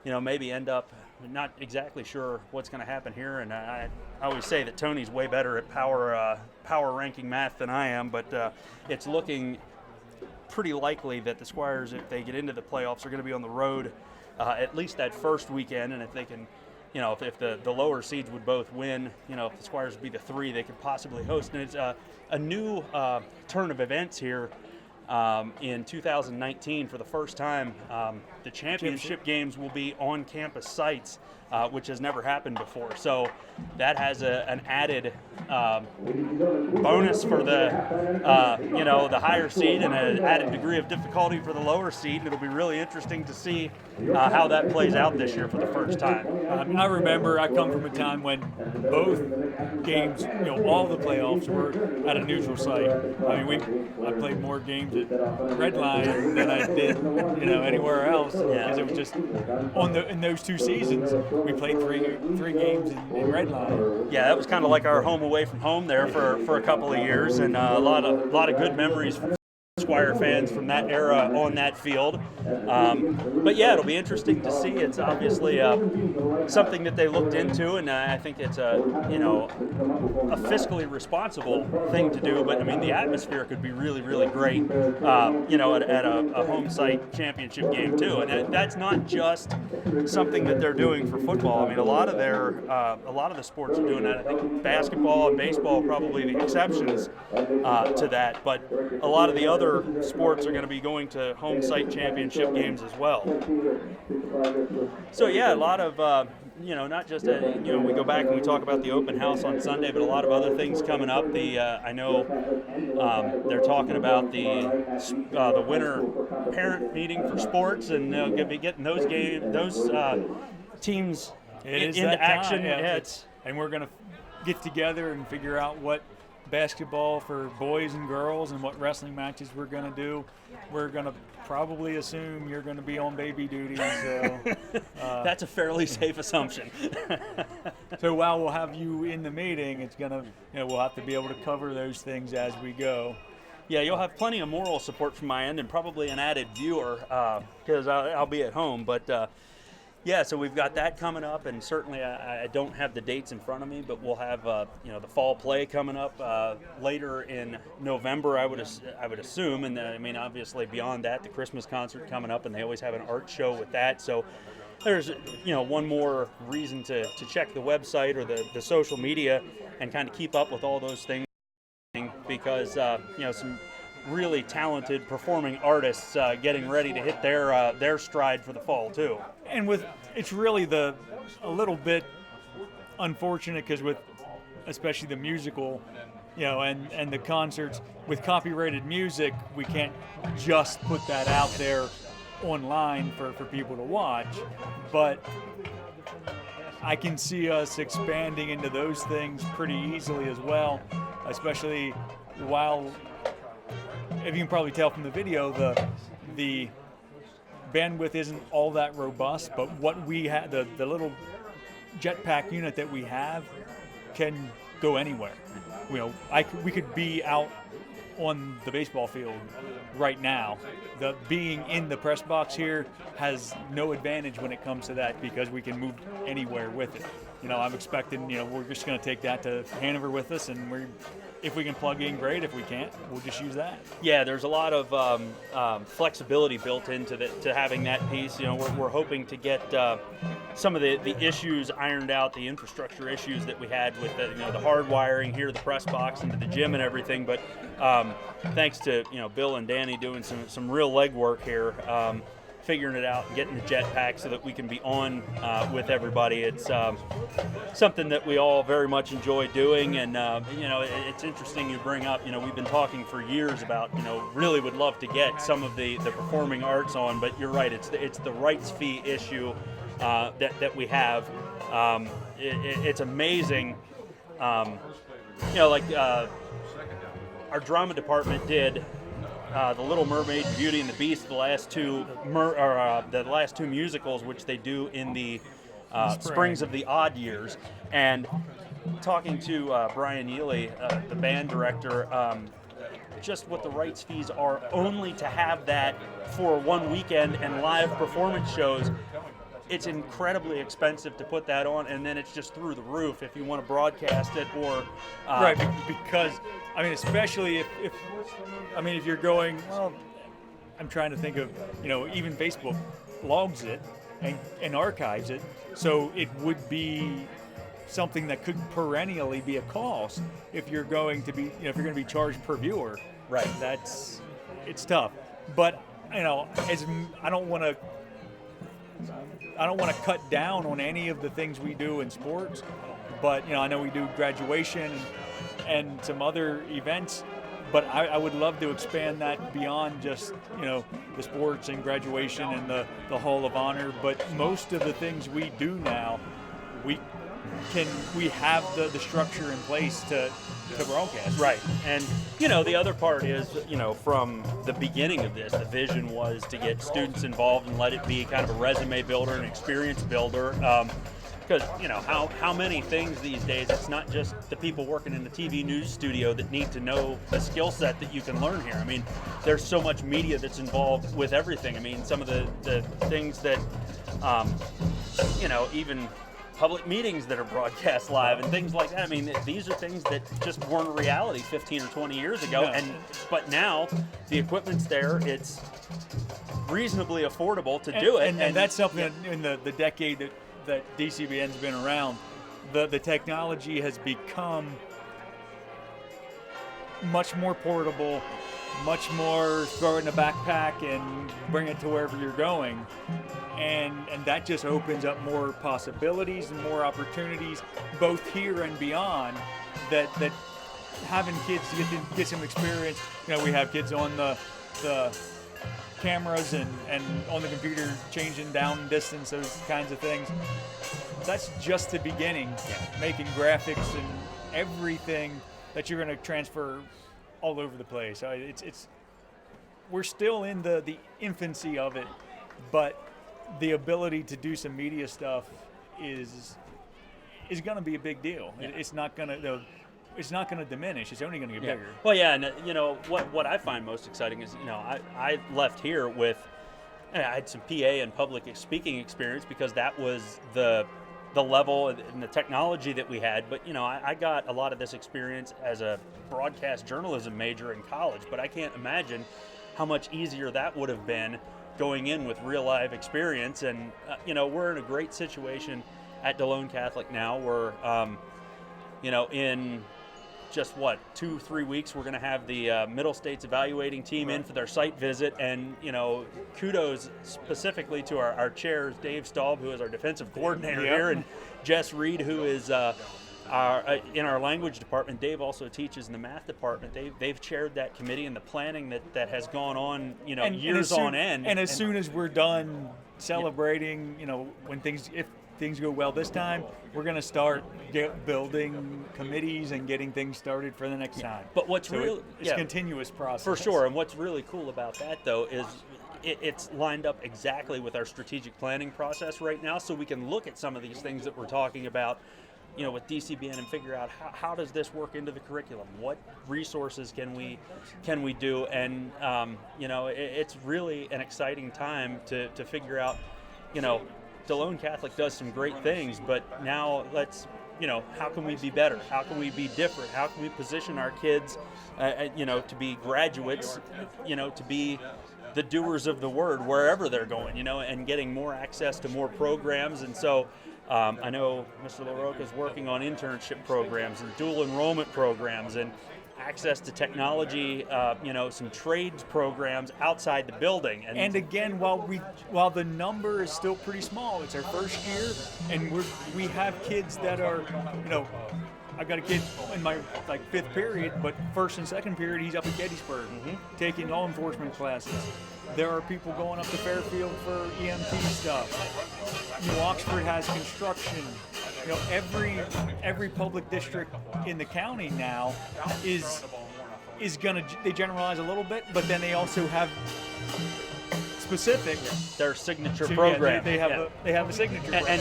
maybe end up, not exactly sure what's going to happen here. And I always say that Tony's way better at power ranking math than I am, but it's looking pretty likely that the Squires, if they get into the playoffs, are going to be on the road at least that first weekend, and if they can. If the lower seeds would both win, if the Squires would be the 3, they could possibly host. And it's a new turn of events here in 2019. For the first time, the championship games will be on campus sites which has never happened before. So that has an added bonus for the the higher seed, and an added degree of difficulty for the lower seed. And it'll be really interesting to see how that plays out this year for the first time. I remember I come from a time when both games, all the playoffs were at a neutral site. I mean, I played more games at Redline than I did, anywhere else. Because it was just in those 2 seasons, we played three games in Redline. Yeah, that was kind of like our home away from home there for a couple of years, and a lot of good memories for Squire fans from that era on that field. But yeah, it'll be interesting to see. It's obviously something that they looked into, and I think it's a fiscally responsible thing to do. But I mean, the atmosphere could be really, really great, at a home site championship game too. And that's not just something that they're doing for football. I mean, a lot of the sports are doing that. I think basketball and baseball are probably the exceptions to that, but a lot of the other sports are going to be going to home site championship games as well. So yeah, a lot of not just we go back and we talk about the open house on Sunday, but a lot of other things coming up. I know they're talking about the winter parent meeting for sports, and they'll be getting those teams into action. Yeah, and we're going to get together and figure out what basketball for boys and girls and what wrestling matches we're going to do. We're going to probably assume you're going to be on baby duty. So that's a fairly safe assumption. So while we'll have you in the meeting, it's going to, we'll have to be able to cover those things as we go. Yeah, you'll have plenty of moral support from my end and probably an added viewer because I'll be at home. But yeah, so we've got that coming up, and certainly I don't have the dates in front of me, but we'll have the fall play coming up later in November, I would assume, and I mean obviously beyond that, the Christmas concert coming up, and they always have an art show with that. So there's one more reason to check the website or the social media and kind of keep up with all those things, because some really talented performing artists getting ready to hit their stride for the fall too. And it's really a little bit unfortunate because with especially the musical, and the concerts with copyrighted music, we can't just put that out there online for people to watch. But I can see us expanding into those things pretty easily as well, especially while, if you can probably tell from the video, the bandwidth isn't all that robust, but what we have, the little jetpack unit that we have can go anywhere. We could be out on the baseball field right now. The being in the press box here has no advantage when it comes to that because we can move anywhere with it. I'm expecting, we're just going to take that to Hanover with us, and if we can plug in, great. If we can't, we'll just use that. Yeah, there's a lot of flexibility built into to having that piece. We're hoping to get some of the issues ironed out, the infrastructure issues that we had with the hard wiring here, the press box into the gym and everything. But thanks to Bill and Danny doing some real legwork here, figuring it out and getting the jetpack so that we can be on with everybody. It's something that we all very much enjoy doing, and it's interesting you bring up, we've been talking for years about, really would love to get some of the performing arts on, but you're right, it's the rights fee issue that we have. It's amazing, our drama department did The Little Mermaid, Beauty and the Beast, the last two musicals, which they do in the Springs of the Odd Years. And talking to Brian Neely, the band director, just what the rights fees are only to have that for one weekend and live performance shows. It's incredibly expensive to put that on, and then it's just through the roof if you want to broadcast it or right, because especially if you're going, well, I'm trying to think of, even Facebook logs it and archives it, so it would be something that could perennially be a cost if you're going to be, if you're going to be charged per viewer. Right. It's tough, but I don't want to want to cut down on any of the things we do in sports, but I know we do graduation and some other events, but I would love to expand that beyond just the sports and graduation and the Hall of Honor. But most of the things we do now, we have the structure in place to broadcast. Right. And, the other part is, from the beginning of this, the vision was to get students involved and let it be kind of a resume builder and experience builder. Because, how many things these days, it's not just the people working in the TV news studio that need to know the skill set that you can learn here. I mean, there's so much media that's involved with everything. I mean, some of the things that, even public meetings that are broadcast live and things like that. I mean, these are things that just weren't a reality 15 or 20 years ago. No. But now the equipment's there. It's reasonably affordable to do it. And that's something in the decade that DCBN's been around. The technology has become much more portable, much more throw it in a backpack and bring it to wherever you're going. And that just opens up more possibilities and more opportunities, both here and beyond, that having kids get some experience. We have kids on the cameras and on the computer changing down distance, those kinds of things. That's just the beginning, making graphics and everything that you're going to transfer all over the place. We're still in the infancy of it, but the ability to do some media stuff is going to be a big deal. Yeah. It's not going to diminish. It's only going to get bigger. Well, yeah, and what I find most exciting is I left here with I had some PA and public speaking experience because that was the level and the technology that we had. But I got a lot of this experience as a broadcast journalism major in college. But I can't imagine how much easier that would have been going in with real live experience. And we're in a great situation at DeLone Catholic now. We're in just 2-3 weeks we're going to have the Middle States evaluating team in for their site visit, and kudos specifically to our chairs, Dave Staub, who is our defensive coordinator here, and Jess Reed, who is in our language department. Dave also teaches in the math department. They've chaired that committee and the planning that has gone on years on end. And as soon as we're done celebrating, when if things go well this time, we're going to start building committees and getting things started for the next time. But what's it's a continuous process. For sure. And what's really cool about that, though, is it's lined up exactly with our strategic planning process right now, so we can look at some of these things that we're talking about, with DCBN, and figure out how does this work into the curriculum? What resources can we do? And it's really an exciting time to figure out, DeLone Catholic does some great things, but now let's, how can we be better? How can we be different? How can we position our kids, to be graduates, to be the doers of the word wherever they're going, and getting more access to more programs. And so I know Mr. LaRocca is working on internship programs and dual enrollment programs and access to technology, some trades programs outside the building. And again, while the number is still pretty small, it's our first year, and we have kids that are, I've got a kid in my fifth period, but first and second period he's up at Gettysburg taking law enforcement classes. There are people going up to Fairfield for EMT stuff. New Oxford has construction. Every public district in the county now is they generalize a little bit, but then they also have specific their signature program. They have a signature program.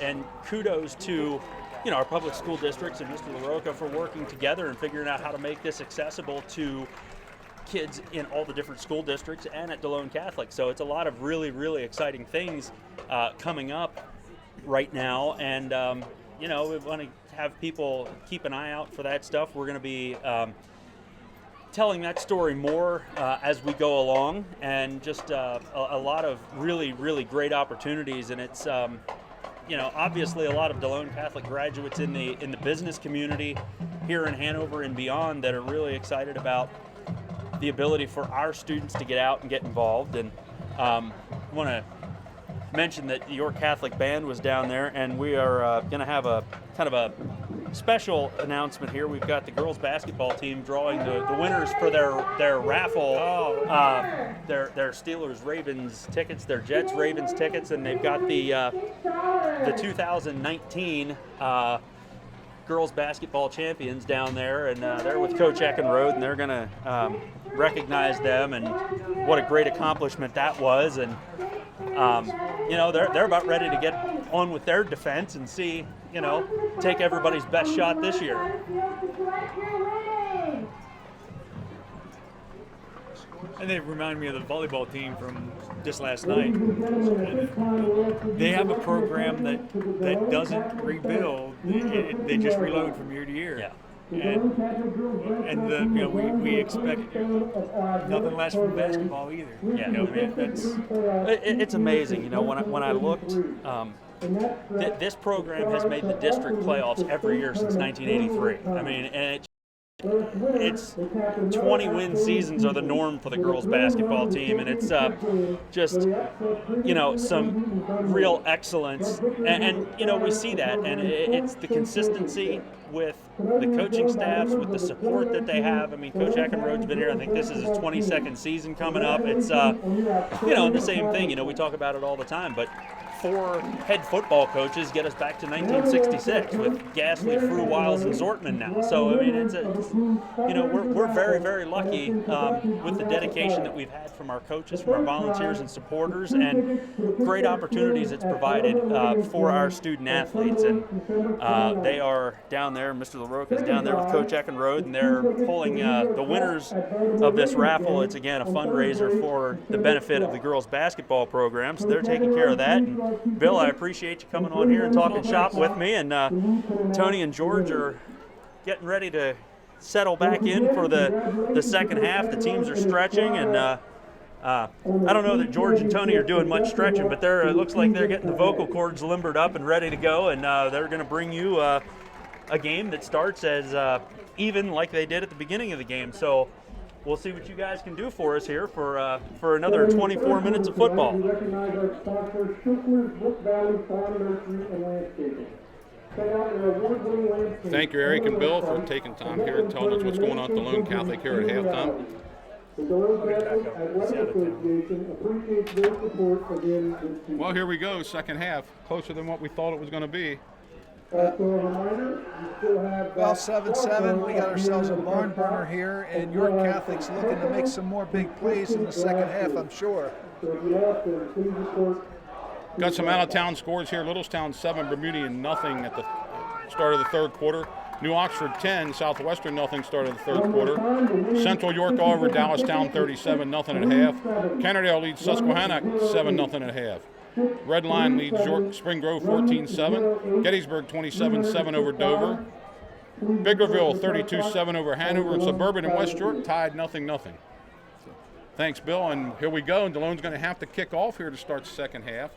And kudos to our public school districts and Mr. LaRocca for working together and figuring out how to make this accessible to kids in all the different school districts and at DeLone Catholic. So it's a lot of really, really exciting things coming up right now, and we want to have people keep an eye out for that stuff. We're going to be telling that story more as we go along, and just a lot of really, really great opportunities. And it's obviously a lot of DeLone Catholic graduates in the business community here in Hanover and beyond that are really excited about the ability for our students to get out and get involved. And want to mentioned that the York Catholic Band was down there, and we are going to have a kind of a special announcement here. We've got the girls basketball team drawing the winners for their raffle, their Steelers Ravens tickets, their Jets Ravens tickets, and they've got the 2019 girls basketball champions down there, and they're with Coach Eckenrode, and they're going to recognize them, and what a great accomplishment that was. And they're about ready to get on with their defense and see, take everybody's best shot this year. And they remind me of the volleyball team from just last night. They have a program that doesn't rebuild; they just reload from year to year. Yeah. And we expect nothing less from basketball either. Yeah, it's amazing. When I looked, this program has made the district playoffs every year since 1983. I mean, and it's 20-win seasons are the norm for the girls basketball team, and it's just some real excellence, and we see that, and it's the consistency with the coaching staffs, with the support that they have. I mean, Coach Eckenrode's been here. I think this is his 22nd season coming up. It's the same thing. We talk about it all the time, but 4 head football coaches get us back to 1966 with Gasly, Frew, Wiles, and Zortman now. So I mean, we're very, very lucky with the dedication that we've had from our coaches, from our volunteers and supporters, and great opportunities it's provided for our student athletes. And they are down there. Mr. LaRocca is down there with Coach Eckenrode, and they're pulling the winners of this raffle. It's again a fundraiser for the benefit of the girls basketball program. So they're taking care of that. And Bill, I appreciate you coming on here and talking shop with me. And Tony and George are getting ready to settle back in for the second half. The teams are stretching, and I don't know that George and Tony are doing much stretching, but it looks like they're getting the vocal cords limbered up and ready to go. And they're going to bring you a game that starts as even like they did at the beginning of the game. So we'll see what you guys can do for us here for another 24 minutes of football. We recognize our sponsors, Schuchler's Brook Valley Farm Nursery and Landscaping. Thank you, Eric and Bill, for taking time here and telling us what's going on at DeLone Catholic here at halftime. The DeLone Catholic Athletic Association appreciates their support for this season. Well, here we go, second half, closer than what we thought it was going to be. So a reminder, you still have... Well, 7-7, we got ourselves a barn burner here, and York Catholic's looking to make some more big plays in the second half, I'm sure. So if you lost there, please report. Got some out-of-town scores here. Littlestown 7, Bermudian nothing at the start of the third quarter. New Oxford 10, Southwestern nothing start of the third quarter. Central York over Dallastown 37 nothing at half. Kennerdale leads Susquehanna 7 nothing at half. Red Line leads York Spring Grove 14-7. Gettysburg 27-7 over Dover. Biggerville 32-7 over Hanover, and Suburban and West York tied 0-0. Thanks, Bill, and here we go. And DeLone's going to have to kick off here to start the second half.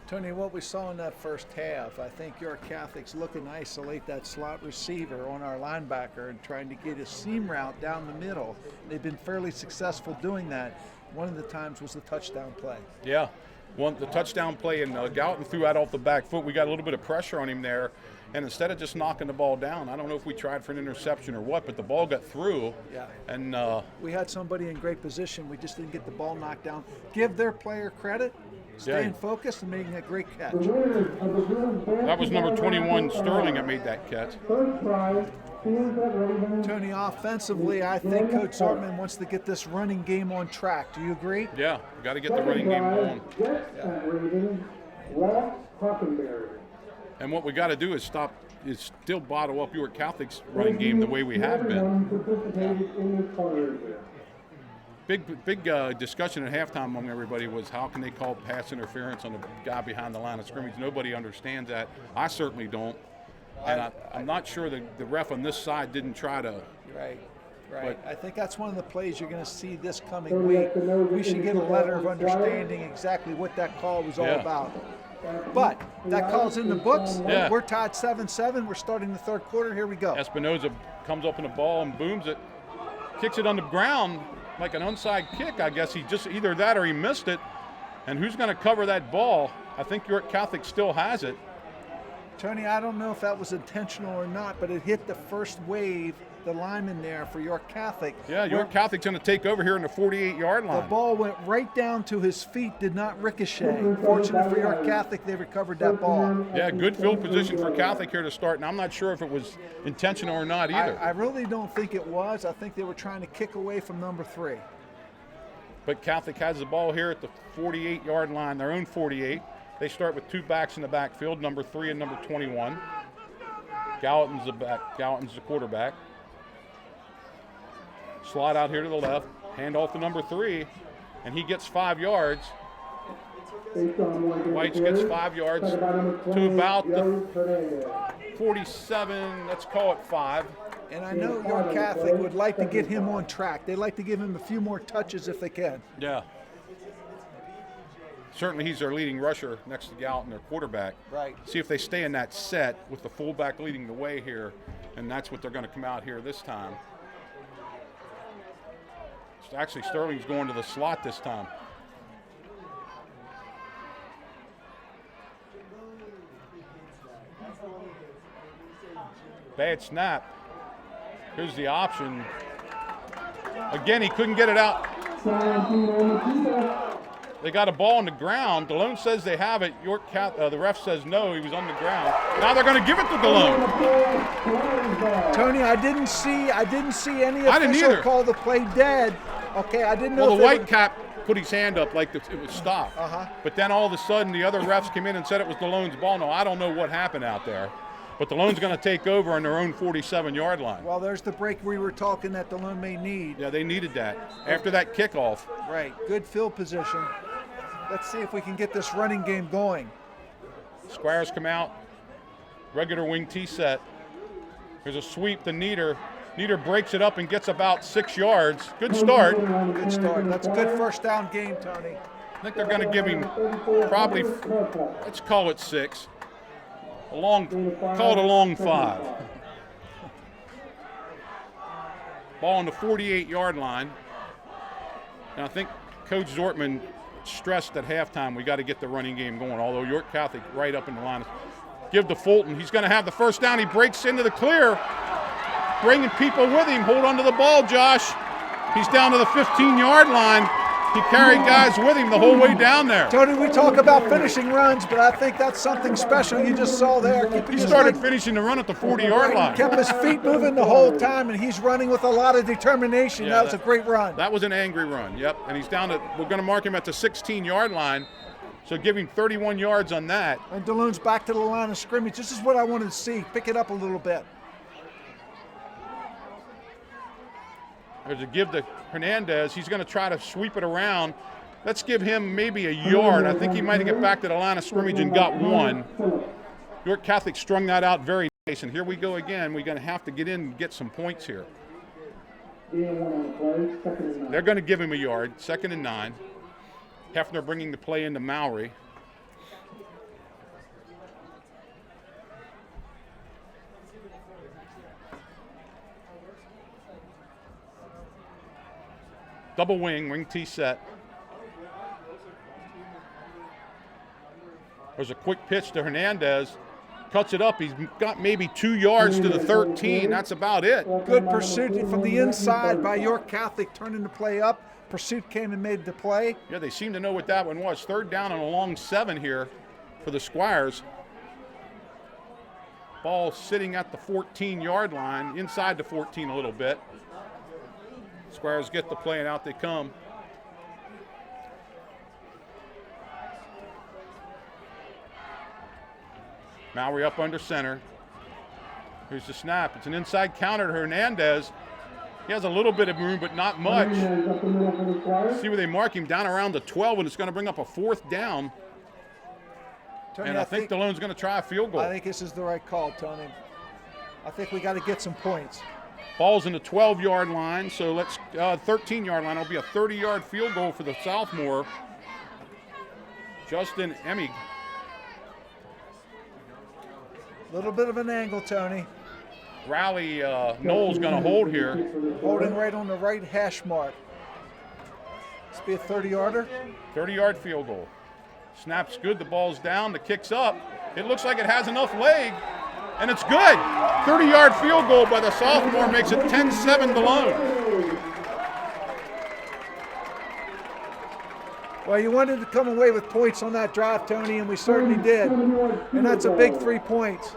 Tony, what we saw in that first half, I think York Catholic's looking to isolate that slot receiver on our linebacker and trying to get a seam route down the middle. They've been fairly successful doing that. One of the times was the touchdown play. Yeah, the touchdown play, and Gallatin threw out off the back foot. We got a little bit of pressure on him there, and instead of just knocking the ball down, I don't know if we tried for an interception or what, but the ball got through. Yeah. And we had somebody in great position. We just didn't get the ball knocked down. Give their player credit. Staying focused and making a great catch. That was number 21, Sterling, that made that catch. Tony, offensively, I think Coach Zortman wants to get this running game on track. Do you agree? Yeah, we got to get the running game going. And what we got to do is still bottle up York Catholic's running game the way we have been. Big discussion at halftime among everybody was how can they call pass interference on the guy behind the line of scrimmage. Nobody understands that. I certainly don't. And I'm not sure the ref on this side didn't try to. Right. But I think that's one of the plays you're going to see this coming week. We should get a letter of understanding exactly what that call was all about. But that call's in the books. Yeah. We're tied 7-7. We're starting the third quarter. Here we go. Espinoza comes up in the ball and booms it. Kicks it on the ground like an onside kick. I guess he just either that or he missed it. And who's going to cover that ball? I think York Catholic still has it. Tony, I don't know if that was intentional or not, but it hit the first wave, the lineman there for York Catholic. Yeah, York Catholic's going to take over here in the 48-yard line. The ball went right down to his feet, did not ricochet. Fortunate for York Catholic, they recovered that ball. Yeah, good field position for Catholic here to start, and I'm not sure if it was intentional or not either. I really don't think it was. I think they were trying to kick away from number 3. But Catholic has the ball here at the 48-yard line, their own 48. They start with 2 backs in the backfield, number 3 and number 21. Gallatin's the quarterback. Slot out here to the left, hand off to number 3, and he gets 5 yards. Whites gets 5 yards to about the 47, let's call it 5. And I know York Catholic would like to get him on track. They'd like to give him a few more touches if they can. Yeah. Certainly he's their leading rusher next to Gallatin, their quarterback. Right. See if they stay in that set with the fullback leading the way here, and that's what they're going to come out here this time. Actually, Sterling's going to the slot this time. Bad snap. Here's the option. Again, he couldn't get it out. They got a ball on the ground. DeLone says they have it. The ref says no, he was on the ground. Now they're going to give it to DeLone. Tony, I didn't see any official call the play dead. Okay, I didn't know. Well, the white cap put his hand up like it was stopped. But then all of a sudden the other refs came in and said it was DeLone's ball. No, I don't know what happened out there. But DeLone's going to take over on their own 47-yard line. Well, there's the break we were talking that DeLone may need. Yeah, they needed that after that kickoff. Right, good field position. Let's see if we can get this running game going. Squires come out, regular wing T set. There's a sweep to Nieder. Nieder breaks it up and gets about 6 yards. Good start. Good start. That's a good first down game, Tony. I think they're going to give him probably, let's call it 6. Call it a long 5. Ball on the 48-yard line. And I think Coach Zortman stressed at halftime we got to get the running game going, although York Catholic right up in the line. Give to Fulton. He's going to have the first down. He breaks into the clear, bringing people with him. Hold on to the ball, Josh. He's down to the 15-yard line. He carried guys with him the whole way down there. Tony, we talk about finishing runs, but I think that's something special you just saw there. He started finishing the run at the 40-yard line. Kept his feet moving the whole time, and he's running with a lot of determination. Yeah, that was a great run. That was an angry run, yep. And he's down to, we're going to mark him at the 16-yard line, so give him 31 yards on that. And DeLone's back to the line of scrimmage. This is what I wanted to see. Pick it up a little bit. There's a give to Hernandez. He's going to try to sweep it around. Let's give him maybe a yard. I think he might get back to the line of scrimmage and got 1. York Catholic strung that out very nice. And here we go again. We're going to have to get in and get some points here. They're going to give him a yard. 2nd and 9. Hefner bringing the play into Mowry. Double wing T set. There's a quick pitch to Hernandez. Cuts it up. He's got maybe 2 yards to the 13. That's about it. Good pursuit from the inside by York Catholic, turning the play up. Pursuit came and made the play. Yeah, they seem to know what that one was. 3rd down and a long 7 here for the Squires. Ball sitting at the 14-yard line, inside the 14 a little bit. Squires get the play, and out they come. Mowry up under center. Here's the snap. It's an inside counter to Hernandez. He has a little bit of room, but not much. See where they mark him down around the 12, and it's going to bring up a 4th down. Tony, and I think DeLone's going to try a field goal. I think this is the right call, Tony. I think we got to get some points. Ball's in the 12-yard line, so let's 13-yard line. It'll be a 30-yard field goal for the sophomore, Justin Emig. A little bit of an angle, Tony. Rally Noel's going to hold here. Holding right on the right hash mark. This be a 30-yarder. 30-yard field goal. Snap's good. The ball's down. The kick's up. It looks like it has enough leg, and it's good. 30-yard field goal by the sophomore makes it 10-7 DeLone. Well, you wanted to come away with points on that drive, Tony, and we certainly did. And that's a big 3 points.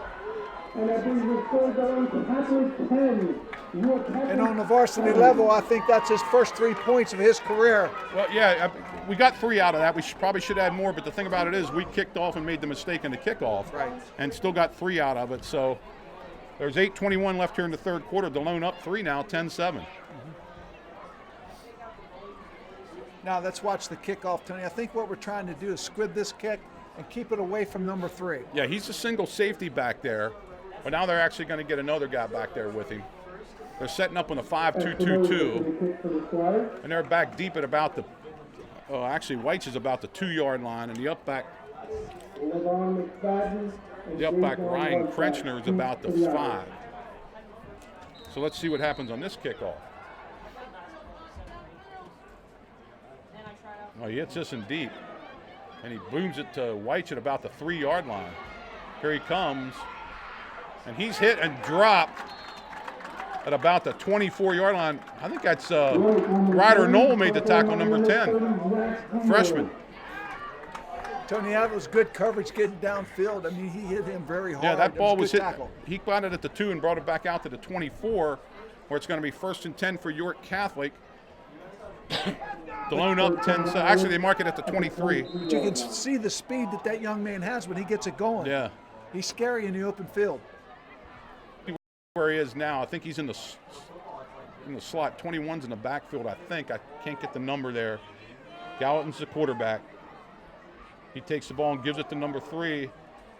And that brings the score down to Catholic 10. York Catholic. And on the varsity level, I think that's his first 3 points of his career. Well, yeah, we got 3 out of that. We probably should add more, but the thing about it is we kicked off and made the mistake in the kickoff. Right. And still got 3 out of it. So there's 8:21 left here in the third quarter. DeLone up 3 now, 10-7. Now let's watch the kickoff, Tony. I think what we're trying to do is squib this kick and keep it away from number 3. Yeah, he's a single safety back there, but now they're actually going to get another guy back there with him. They're setting up on a 5-2-2-2, and they're back deep at about the actually White's is about the 2-yard line, and the up back Ryan Krenchner is about the 5. So let's see what happens on this kickoff. Well, he hits this in deep, and he booms it to White's at about the 3-yard line. Here he comes, and he's hit and dropped at about the 24-yard line. I think that's Ryder Knoll made the tackle, number 10, freshman. Tony, that was good coverage getting downfield. I mean, he hit him very hard. Yeah, that ball was hit. Tackle. He got it at the 2 and brought it back out to the 24, where it's going to be 1st and 10 for York Catholic. DeLone up 10. Actually, they mark it at the 23. But you can see the speed that young man has when he gets it going. Yeah. He's scary in the open field. Where he is now, I think he's in the slot. 21's in the backfield, I think. I can't get the number there. Gallatin's the quarterback. He takes the ball and gives it to number 3,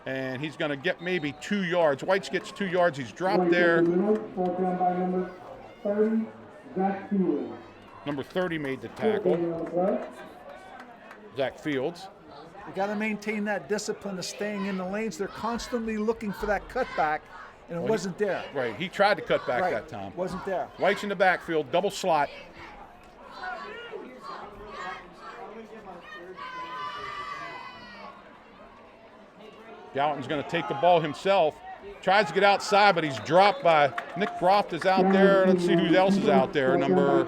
and he's going to get maybe 2 yards. White's gets 2 yards. He's dropped there. Number 30, Zach Fields. Number 30 made the tackle. Zach Fields. You got to maintain that discipline of staying in the lanes. They're constantly looking for that cutback, and it wasn't there. Right, he tried to cut back Right. that time. Wasn't there. White's in the backfield, double slot. Gallatin's going to take the ball himself. Tries to get outside, but he's dropped by Nick Groft is out there. Let's see who else is out there. Number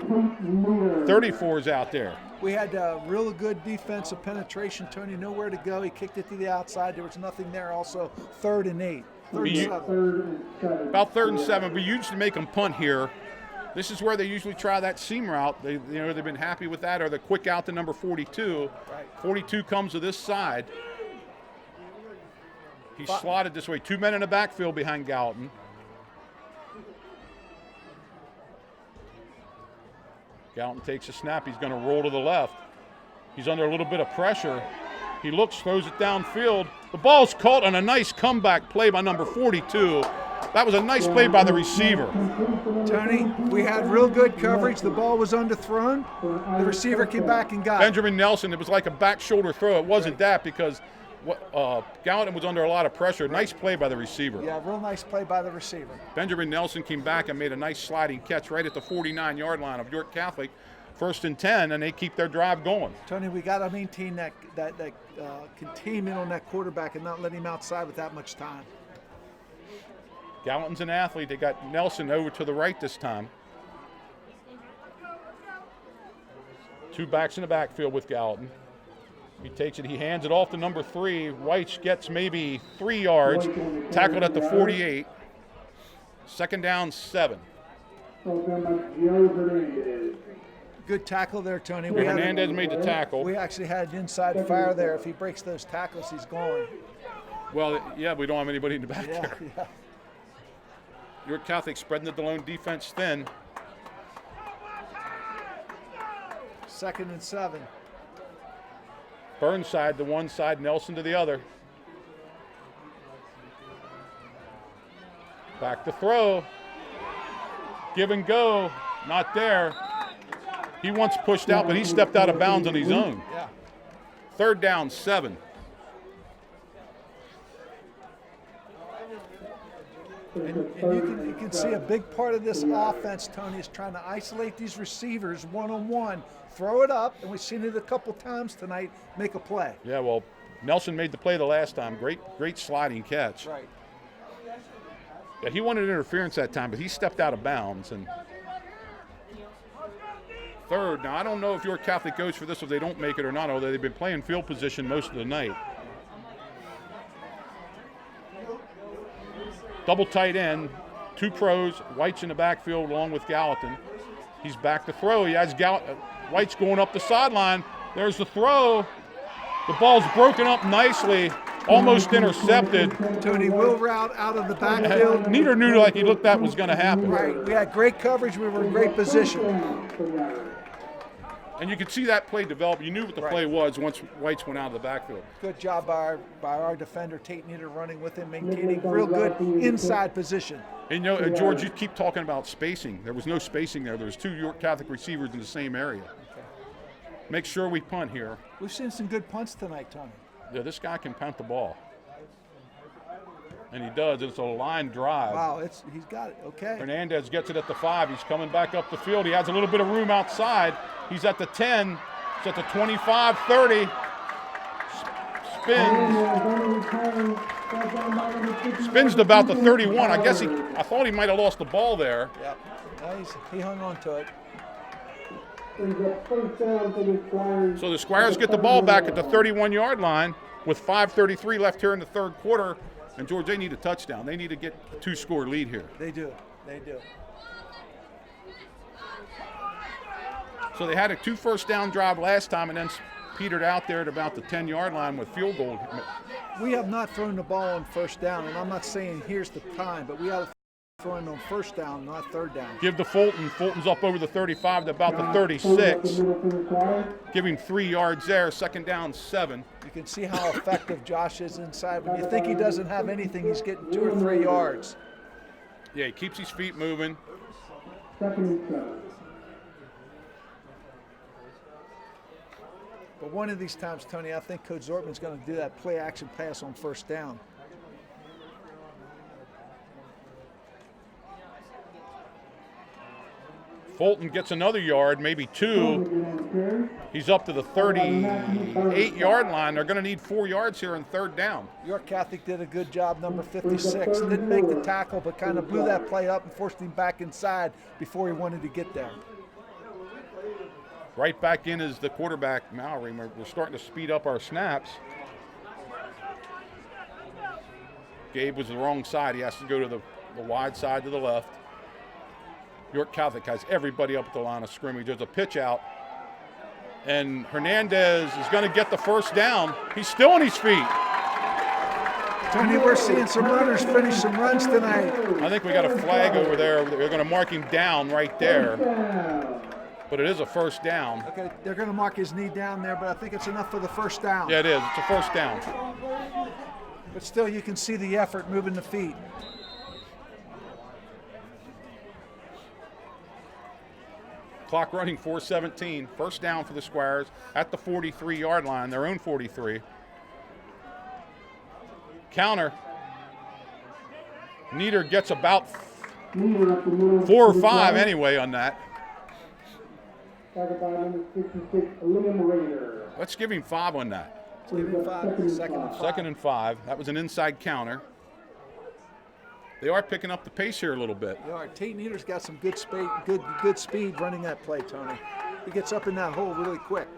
34 is out there. We had real good defensive penetration. Tony, nowhere to go. He kicked it to the outside. There was nothing there. Also, 3rd and 8. About 3rd and 7. We usually make them punt here. This is where they usually try that seam route. They've been happy with that, or the quick out to number 42. Right. 42 comes to this side. He's slotted this way. 2 men in the backfield behind Gallatin. Gallatin takes a snap. He's going to roll to the left. He's under a little bit of pressure. He looks, throws it downfield. The ball's caught on a nice comeback play by number 42. That was a nice play by the receiver. Tony, we had real good coverage. The ball was underthrown. The receiver came back and got it. Benjamin Nelson, it was like a back shoulder throw. It wasn't that because Gallatin was under a lot of pressure. Nice play by the receiver. Yeah, real nice play by the receiver. Benjamin Nelson came back and made a nice sliding catch right at the 49-yard line of York Catholic. 1st and 10, and they keep their drive going. Tony, we got to maintain that containment on that quarterback and not let him outside with that much time. Gallatin's an athlete. They got Nelson over to the right this time. 2 backs in the backfield with Gallatin. He takes it. He hands it off to number 3. White gets maybe 3 yards. Tackled at the 48. 2nd down, 7. Good tackle there, Tony. Hernandez made the tackle. We actually had an inside fire there. If he breaks those tackles, he's going. Well, yeah, we don't have anybody in the back Yeah, there. yeah. York Catholic spreading the DeLone defense thin. 2nd and 7. Burnside to one side, Nelson to the other. Back to throw. Give and go. Not there. He once pushed out, but he stepped out of bounds on his own. Yeah. 3rd down, 7. And you can see a big part of this offense, Tony, is trying to isolate these receivers one-on-one, throw it up, and we've seen it a couple times tonight, make a play. Yeah, well, Nelson made the play the last time. Great sliding catch. Right. Yeah, he wanted interference that time, but he stepped out of bounds. And third, now I don't know if York Catholic goes for this if they don't make it or not, although they've been playing field position most of the night. Double tight end, two pros, White's in the backfield along with Gallatin. He's back to throw. He has White's going up the sideline. There's the throw. The ball's broken up nicely, almost intercepted. Tony, will route out of the backfield. Neither knew like he looked that was going to happen. Right. We had great coverage. We were in great position. And you could see that play develop. You knew what the play was once White's went out of the backfield. Good job by our defender, Tate Nieder, running with him, maintaining real good inside position. And you know, George, you keep talking about spacing. There was no spacing there. There was two York Catholic receivers in the same area. Make sure we punt here. We've seen some good punts tonight, Tony. Yeah, this guy can punt the ball. And he does. It's a line drive. Wow, he's got it. Okay. Hernandez gets it at the 5. He's coming back up the field. He has a little bit of room outside. He's at the 10. He's at the 25, 30. Spins to about the 31. I thought he might have lost the ball there. Yep. He hung on to it. So the Squires get the ball back at the 31-yard line with 5:33 left here in the third quarter. And, George, they need a touchdown. They need to get a 2-score lead here. They do. They do. So they had a 2 first-down drive last time and then petered out there at about the 10-yard line with field goal. We have not thrown the ball on first down, and I'm not saying here's the time, but we ought to throw it on first down, not third down. Give to Fulton. Fulton's up over the 35 to about the 36. Give him 3 yards there. Second down, 7. You can see how effective Josh is inside. When you think he doesn't have anything, he's getting 2 or 3 yards. Yeah, he keeps his feet moving. But one of these times, Tony, I think Coach Zortman's going to do that play-action pass on first down. Fulton gets another yard, maybe 2. He's up to the 38-yard line. They're going to need 4 yards here in third down. York Catholic did a good job, number 56. Didn't make the tackle, but kind of blew that play up and forced him back inside before he wanted to get there. Right back in is the quarterback, Mallory. We're starting to speed up our snaps. Gabe was the wrong side. He has to go to the wide side to the left. York Catholic has everybody up at the line of scrimmage. There's a pitch out. And Hernandez is going to get the first down. He's still on his feet. Tony, we're seeing some runners finish some runs tonight. I think we got a flag over there. They're going to mark him down right there. But it is a first down. Okay, they're going to mark his knee down there, but I think it's enough for the first down. Yeah, it is. It's a first down. But still, you can see the effort moving the feet. Clock running, 4:17. First down for the Squires at the 43-yard line, their own 43. Counter. Nieder gets about 4 or 5 anyway on that. Let's give him 5 on that. Give him 5, second and 5. Second and 5. That was an inside counter. They are picking up the pace here a little bit. They are. Tate Nieder's got some good speed running that play, Tony. He gets up in that hole really quick.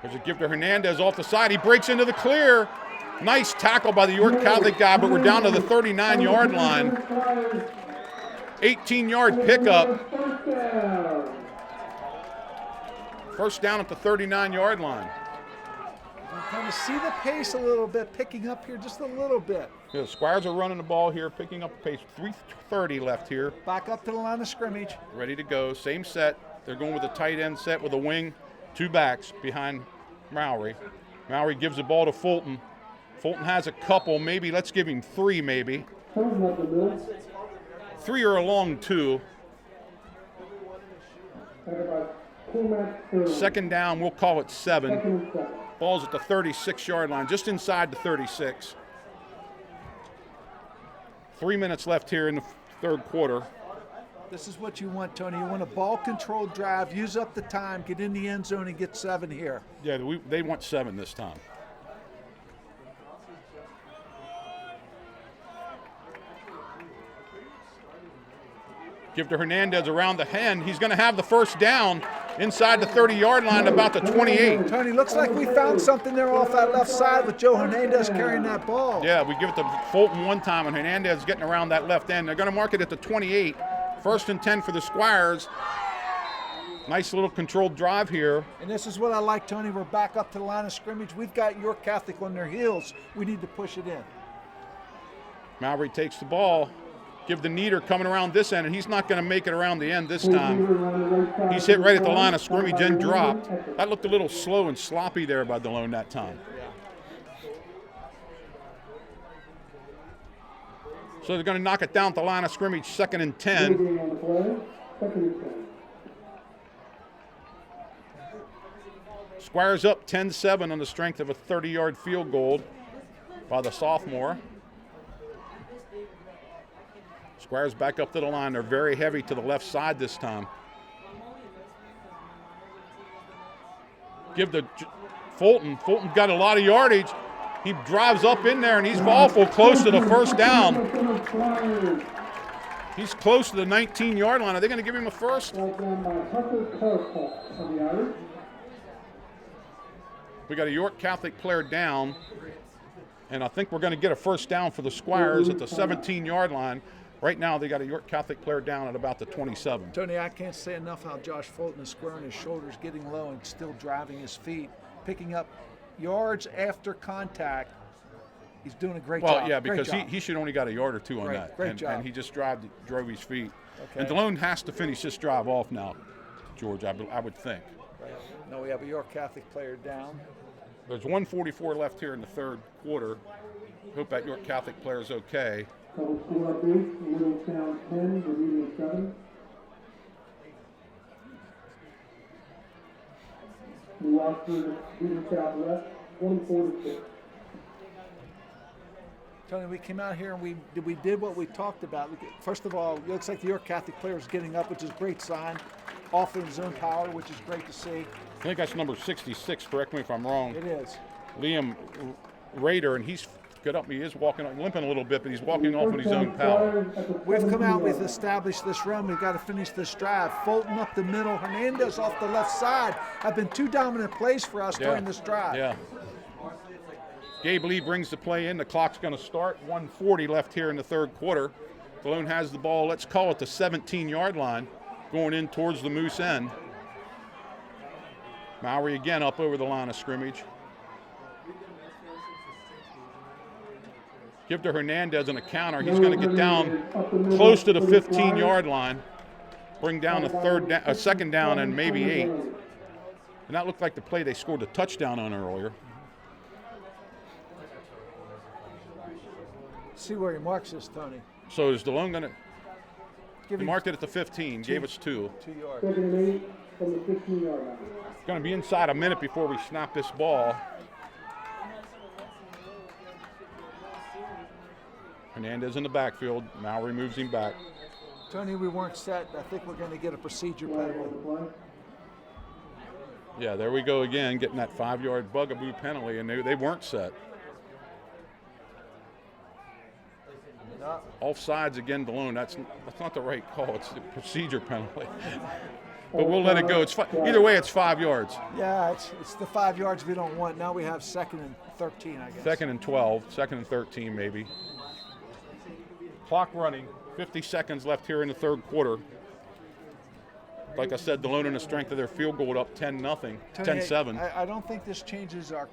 There's a give to Hernandez off the side. He breaks into the clear. Nice tackle by the York Catholic guy, but we're down to the 39-yard line. 18-yard pickup. First down at the 39-yard line. Kind of see the pace a little bit, picking up here just a little bit. Yeah, the Squires are running the ball here, picking up the pace. 3:30 left here. Back up to the line of scrimmage. Ready to go. Same set. They're going with a tight end set with a wing. 2 backs behind Mowry. Mowry gives the ball to Fulton. Fulton has a couple, maybe. Let's give him 3, maybe. 3 or a long 2. Second down, we'll call it 7. Ball's at the 36-yard line, just inside the 36. 3 minutes left here in the third quarter. This is what you want, Tony. You want a ball-controlled drive, use up the time, get in the end zone, and get 7 here. Yeah, they want 7 this time. Give to Hernandez around the hen. He's going to have the first down inside the 30-yard line, about the 28. Tony, looks like we found something there off that left side with Joe Hernandez carrying that ball. Yeah, we give it to Fulton one time, and Hernandez getting around that left end. They're going to mark it at the 28. 1st and 10 for the Squires. Nice little controlled drive here. And this is what I like, Tony. We're back up to the line of scrimmage. We've got York Catholic on their heels. We need to push it in. Mowry takes the ball. Give the Nieder coming around this end, and he's not going to make it around the end this time. He's hit right at the line of scrimmage and dropped. That looked a little slow and sloppy there by DeLone that time. So they're going to knock it down at the line of scrimmage, 2nd and 10. Squires up 10-7 on the strength of a 30-yard field goal by the sophomore. Squires back up to the line. They're very heavy to the left side this time. Give the Fulton. Fulton got a lot of yardage. He drives up in there, and he's awful close to the first down. He's close to the 19-yard line. Are they going to give him a first? We got a York Catholic player down, and I think we're going to get a first down for the Squires at the 17-yard line. Right now, they got a York Catholic player down at about the 27. Tony, I can't say enough how Josh Fulton is squaring his shoulders, getting low, and still driving his feet, picking up yards after contact. He's doing a great job. Well, yeah, because he should only got a yard or two on that. Great job. And he just drove his feet. Okay. And DeLone has to finish this drive off now, George, I would think. Right. No, we have a York Catholic player down. There's 1:44 left here in the third quarter. Hope that York Catholic player is okay. Total score update, Middletown 10, Bermuda 7. New Oxford, Peter Southwest, 24-6. Tony, we came out here and we did what we talked about. First of all, it looks like the York Catholic player is getting up, which is a great sign. Off in his own power, which is great to see. I think that's number 66, correct me if I'm wrong. It is. Liam Rader, and he's got up. He is walking, limping a little bit, but he's walking off with his own power. We've come out, we've established this run. We've got to finish this drive. Fulton up the middle, Hernandez off the left side have been 2 dominant plays for us during this drive. Yeah. Gabe Lee brings the play in. The clock's going to start. 1:40 left here in the third quarter. DeLone has the ball. Let's call it the 17-yard line, going in towards the Moose end. Mowry again up over the line of scrimmage. Give to Hernandez on a counter. He's going to get down close to the 15-yard line. Bring down a second down and maybe 8. And that looked like the play they scored a touchdown on earlier. See where he marks this, Tony. So is DeLone going to? He marked it at the 15. Gave us 2. 2 yards. Second and 8 from the 15-yard line. Going to be inside a minute before we snap this ball. Hernandez in the backfield. Mowry moves him back. Tony, we weren't set. I think we're going to get a procedure penalty. Yeah, there we go again, getting that 5-yard bugaboo penalty, and they weren't set. No. Offsides again, DeLone. That's not the right call. It's the procedure penalty. But we'll let it go. Either way, it's 5 yards. Yeah, it's the 5 yards we don't want. Now we have 2nd and 13, I guess. 2nd and 12, 2nd and 13 maybe. Clock running, 50 seconds left here in the third quarter. Like I said, DeLone in the strength of their field goal up 10-0, 10-7. I don't think this changes our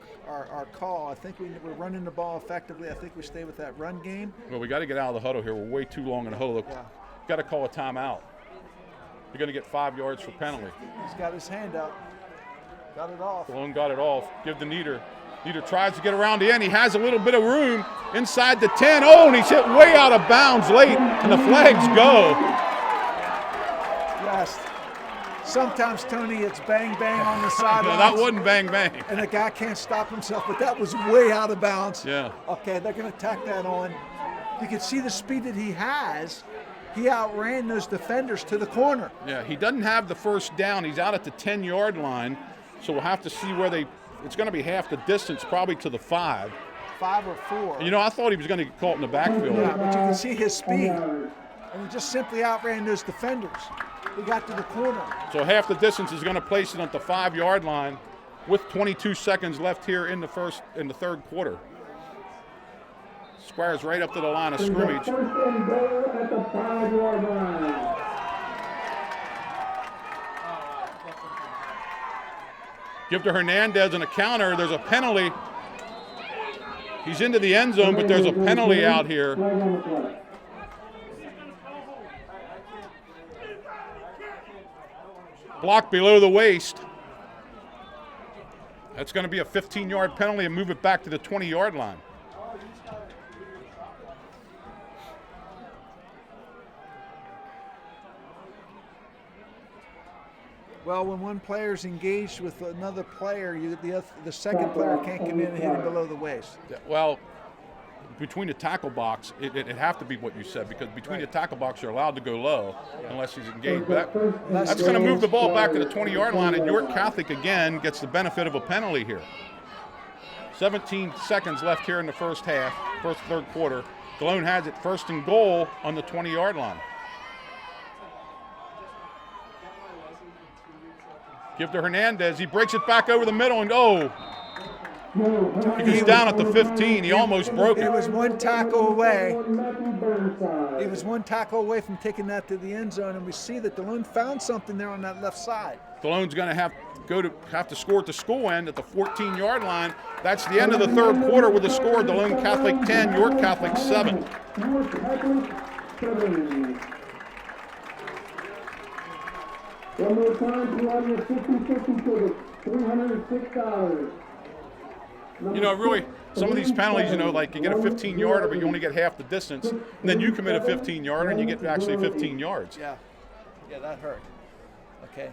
call. I think we're running the ball effectively. I think we stay with that run game. Well, we got to get out of the huddle here. We're way too long in the huddle. Yeah. Got to call a timeout. You're going to get 5 yards for penalty. He's got his hand up. Got it off. DeLone got it off. Give to Nieder. Nieder tries to get around the end. He has a little bit of room inside the 10. Oh, and he's hit way out of bounds late, and the flags go. Yes. Sometimes, Tony, it's bang, bang on the sideline. No, that wasn't bang, bang. And the guy can't stop himself, but that was way out of bounds. Yeah. Okay, they're going to tack that on. you can see the speed that he has. He outran those defenders to the corner. Yeah, he doesn't have the first down. He's out at the 10-yard line, so we'll have to see where it's going to be half the distance, probably to the 5. 5 or 4. You know, I thought he was going to get caught in the backfield. Yeah, but you can see his speed. And he just simply outran those defenders. He got to the corner. So half the distance is going to place it at the 5-yard line with 22 seconds left here in the third quarter. Squires right up to the line of scrimmage. First and goal at the 5-yard line. Give to Hernandez and a counter. There's a penalty. He's into the end zone, but there's a penalty out here. Flag on the play. Blocked below the waist. That's going to be a 15-yard penalty and move it back to the 20-yard line. Well, when one player's engaged with another player, the second player can't come in and hit him below the waist. Well, between the tackle box, it'd have to be what you said, because between the tackle box, you're allowed to go low unless he's engaged. But that's going to move the ball back to the 20-yard line, and York Catholic again gets the benefit of a penalty here. 17 seconds left here in the third quarter. Cologne has it first and goal on the 20-yard line. Give to Hernandez. He breaks it back over the middle, and he was down at the 15. He almost broke it. He was one tackle away. He was one tackle away from taking that to the end zone, and we see that Delone found something there on that left side. Delone's going to have to score at the school end at the 14-yard line. That's the end of the third quarter with a score: Delone Catholic 10, York Catholic 7. York Catholic 7. One more time, to audience 50-50 tickets, $306. You know, really, some of these penalties, you know, like you get a 15-yarder, but you only get half the distance, and then you commit a 15-yarder and you get actually 15 yards. Yeah, that hurt. Okay.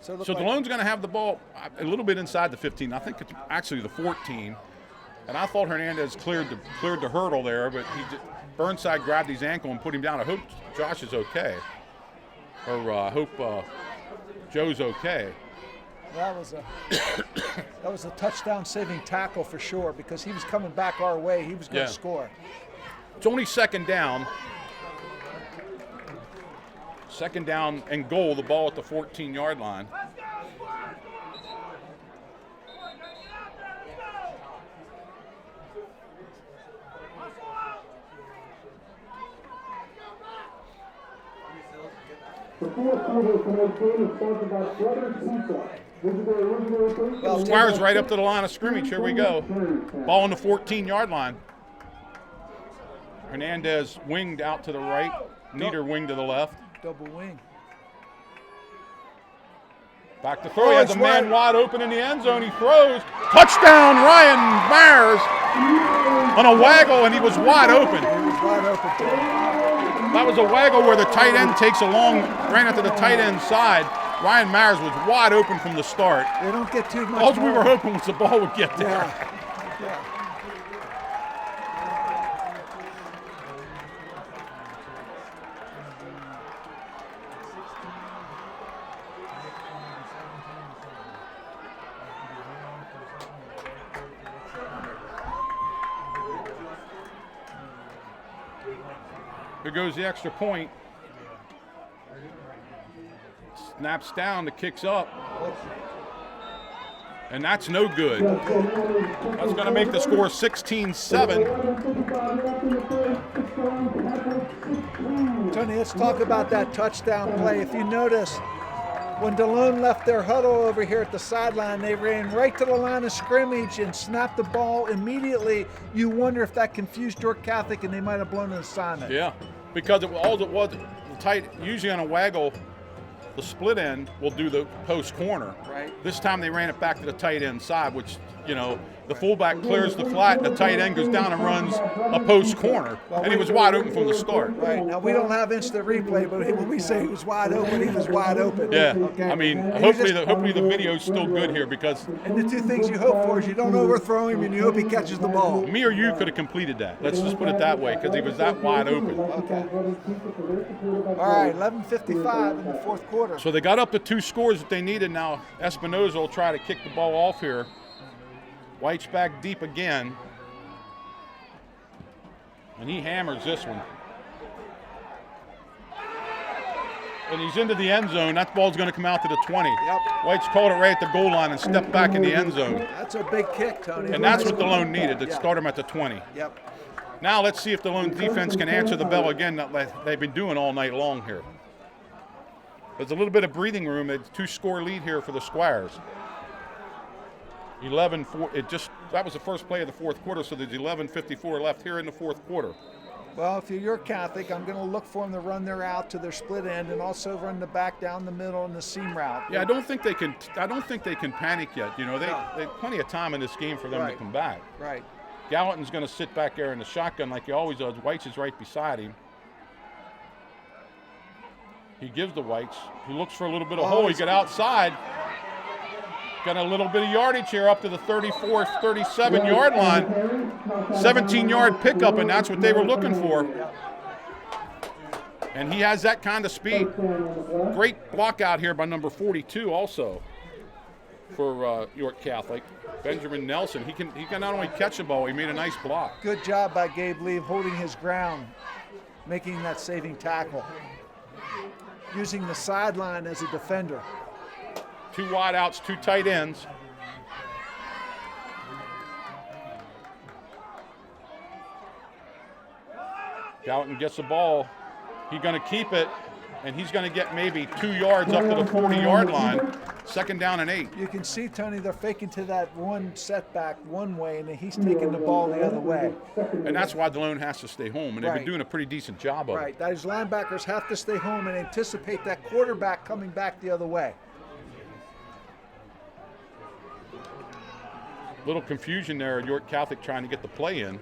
So Delone's going to have the ball a little bit inside the 15. I think it's actually the 14. And I thought Hernandez cleared the hurdle there, but Burnside grabbed his ankle and put him down. I hope Josh is okay. Or I hope Joe's okay. That was a touchdown-saving tackle for sure, because he was coming back our way. He was going to score. It's only second down. Second down and goal. The ball at the 14-yard line. The fourth quarter of tonight's game is sponsored by Brothers Pizza. Visit their original location. Squires right up to the line of scrimmage. Here we go. Ball on the 14-yard line. Hernandez winged out to the right. Nieder winged to the left. Double wing. Back to throw. He has a man wide open in the end zone. He throws. Touchdown, Ryan Myers on a waggle, and he was wide open. He was wide open. That was a waggle where the tight end takes a long, ran into the tight end side. Ryan Myers was wide open from the start. They don't get too much. All we were hoping was the ball would get there. Yeah. Here goes the extra point. Snaps down, the kick's up. And that's no good. That's going to make the score 16-7. Tony, let's talk about that touchdown play. If you notice, when Delone left their huddle over here at the sideline, they ran right to the line of scrimmage and snapped the ball immediately. You wonder if that confused York Catholic and they might have blown an assignment. Yeah, because all it was, the tight, usually on a waggle, the split end will do the post corner. Right. This time they ran it back to the tight end side, which, you know, The fullback clears the flat, and the tight end goes down and runs a post corner, and he was wide open from the start. Right. Now, we don't have instant replay, but when we say he was wide open, he was wide open. Yeah, Okay. I mean, And hopefully the video's still good here, because And the two things you hope for is you don't overthrow him and you hope he catches the ball. me or you could have completed that. Let's just put it that way, because he was that wide open. Okay. All right, 11:55 in the fourth quarter. So they got up to 2 scores that they needed. Now Espinoza will try to kick the ball off here. White's back deep again, and he hammers this one. And he's into the end zone. That ball's going to come out to the 20. Yep. White's caught it right at the goal line and stepped back in the end zone. That's a big kick, Tony. And that's what DeLone needed, to Yeah. start him at the 20. Yep. Now let's see if DeLone defense can answer the bell again that they've been doing all night long here. There's a little bit of breathing room. It's a 2-score lead here for the Squires. 11-4. That was the first play of the fourth quarter, so there's 11:54 left here in the fourth quarter. Well, if you're Catholic, I'm going to look for them to run their out to their split end and also run the back down the middle and the seam route. Yeah, I don't think they can panic yet. You know, they No. have plenty of time in this game for them to Right. come back. Right. Gallatin's going to sit back there in the shotgun like he always does. Whites is right beside him. He gives the Whites. He looks for a little bit of hole. He got outside. Got a little bit of yardage here up to the 34, 37-yard line. 17-yard pickup, and that's what they were looking for. And he has that kind of speed. Great block out here by number 42 also for York Catholic. Benjamin Nelson. He can not only catch the ball, he made a nice block. Good job by Gabe Lee holding his ground, making that saving tackle, using the sideline as a defender. 2 wide outs, 2 tight ends. Gallatin gets the ball. He's going to keep it, and he's going to get maybe 2 yards up to the 40-yard line. 2nd down and 8. You can see, Tony, they're faking to that one setback one way, and then he's taking the ball the other way. And that's why DeLone has to stay home, and they've been Right. doing a pretty decent job of Right. it. Those linebackers have to stay home and anticipate that quarterback coming back the other way. Little confusion there at York Catholic trying to get the play in.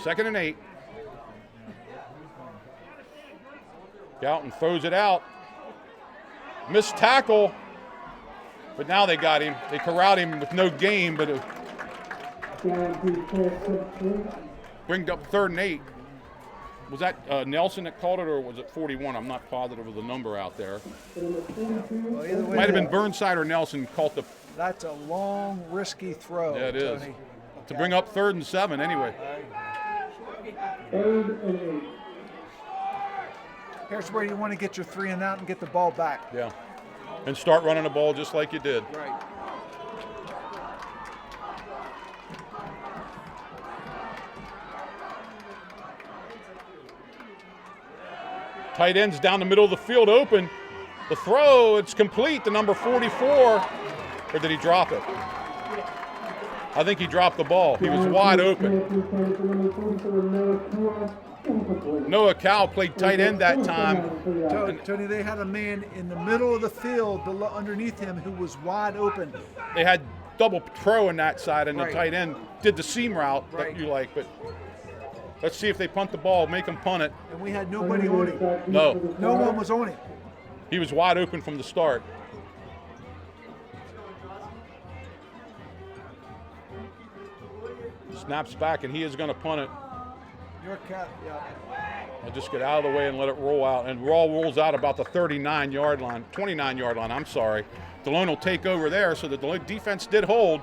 Second and 8. Gallatin throws it out. Missed tackle. But now they got him. They corralled him with no gain, but it bringed up 3rd and 8. Was that Nelson that called it, or was it 41? I'm not positive of the number out there. Well, either way, Might have been Burnside or Nelson caught the. That's a long, risky throw. Yeah, it is. Tony. To bring up 3rd and 7 anyway. 3rd and 8. Here's where you want to get your 3 and out and get the ball back. Yeah. And start running the ball just like you did. Right. Tight ends down the middle of the field open. The throw, it's complete to number 44. Or did he drop it? I think he dropped the ball. He was wide open. Noah Cowell played tight end that time. Tony, they had a man in the middle of the field underneath him who was wide open. They had double pro in that side, and the Right. tight end did the seam route Right. that you like. But let's see if they punt the ball, make them punt it. And we had nobody on him. No, No one was on him. he was wide open from the start. Snaps back, and he is going to punt it. Your cat, yeah. I'll just get out of the way and let it roll out. And rolls out about the 39-yard line, 29-yard line, I'm sorry. DeLone will take over there, so the DeLone defense did hold.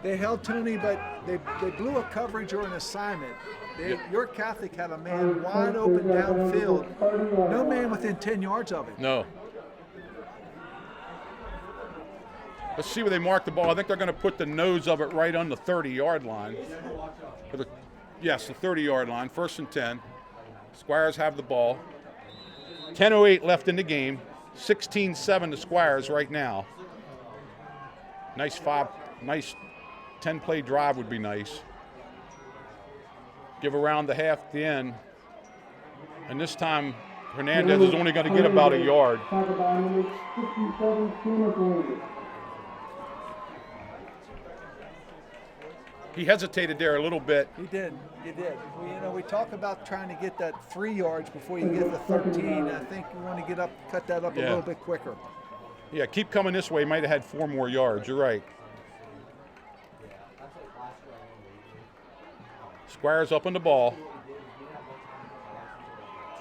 They held Tony, but they blew a coverage or an assignment. Your Catholic had a man wide open downfield. No man within 10 yards of him. No. Let's see where they mark the ball. I think they're going to put the nose of it right on the 30-yard line. Yes, the 30-yard line, 1st and 10. Squires have the ball. 10:08 left in the game. 16-7 to Squires right now. Nice 10-play drive would be nice. Give around the half at the end. And this time, Hernandez is only going to get about a yard. Tackle by number 67, Seamus Landis. He hesitated there a little bit. He did. We talk about trying to get that 3 yards before you get to 13. I think we want to cut that up a little bit quicker. Yeah, keep coming this way. Might have had 4 more yards. You're right. Squires up on the ball.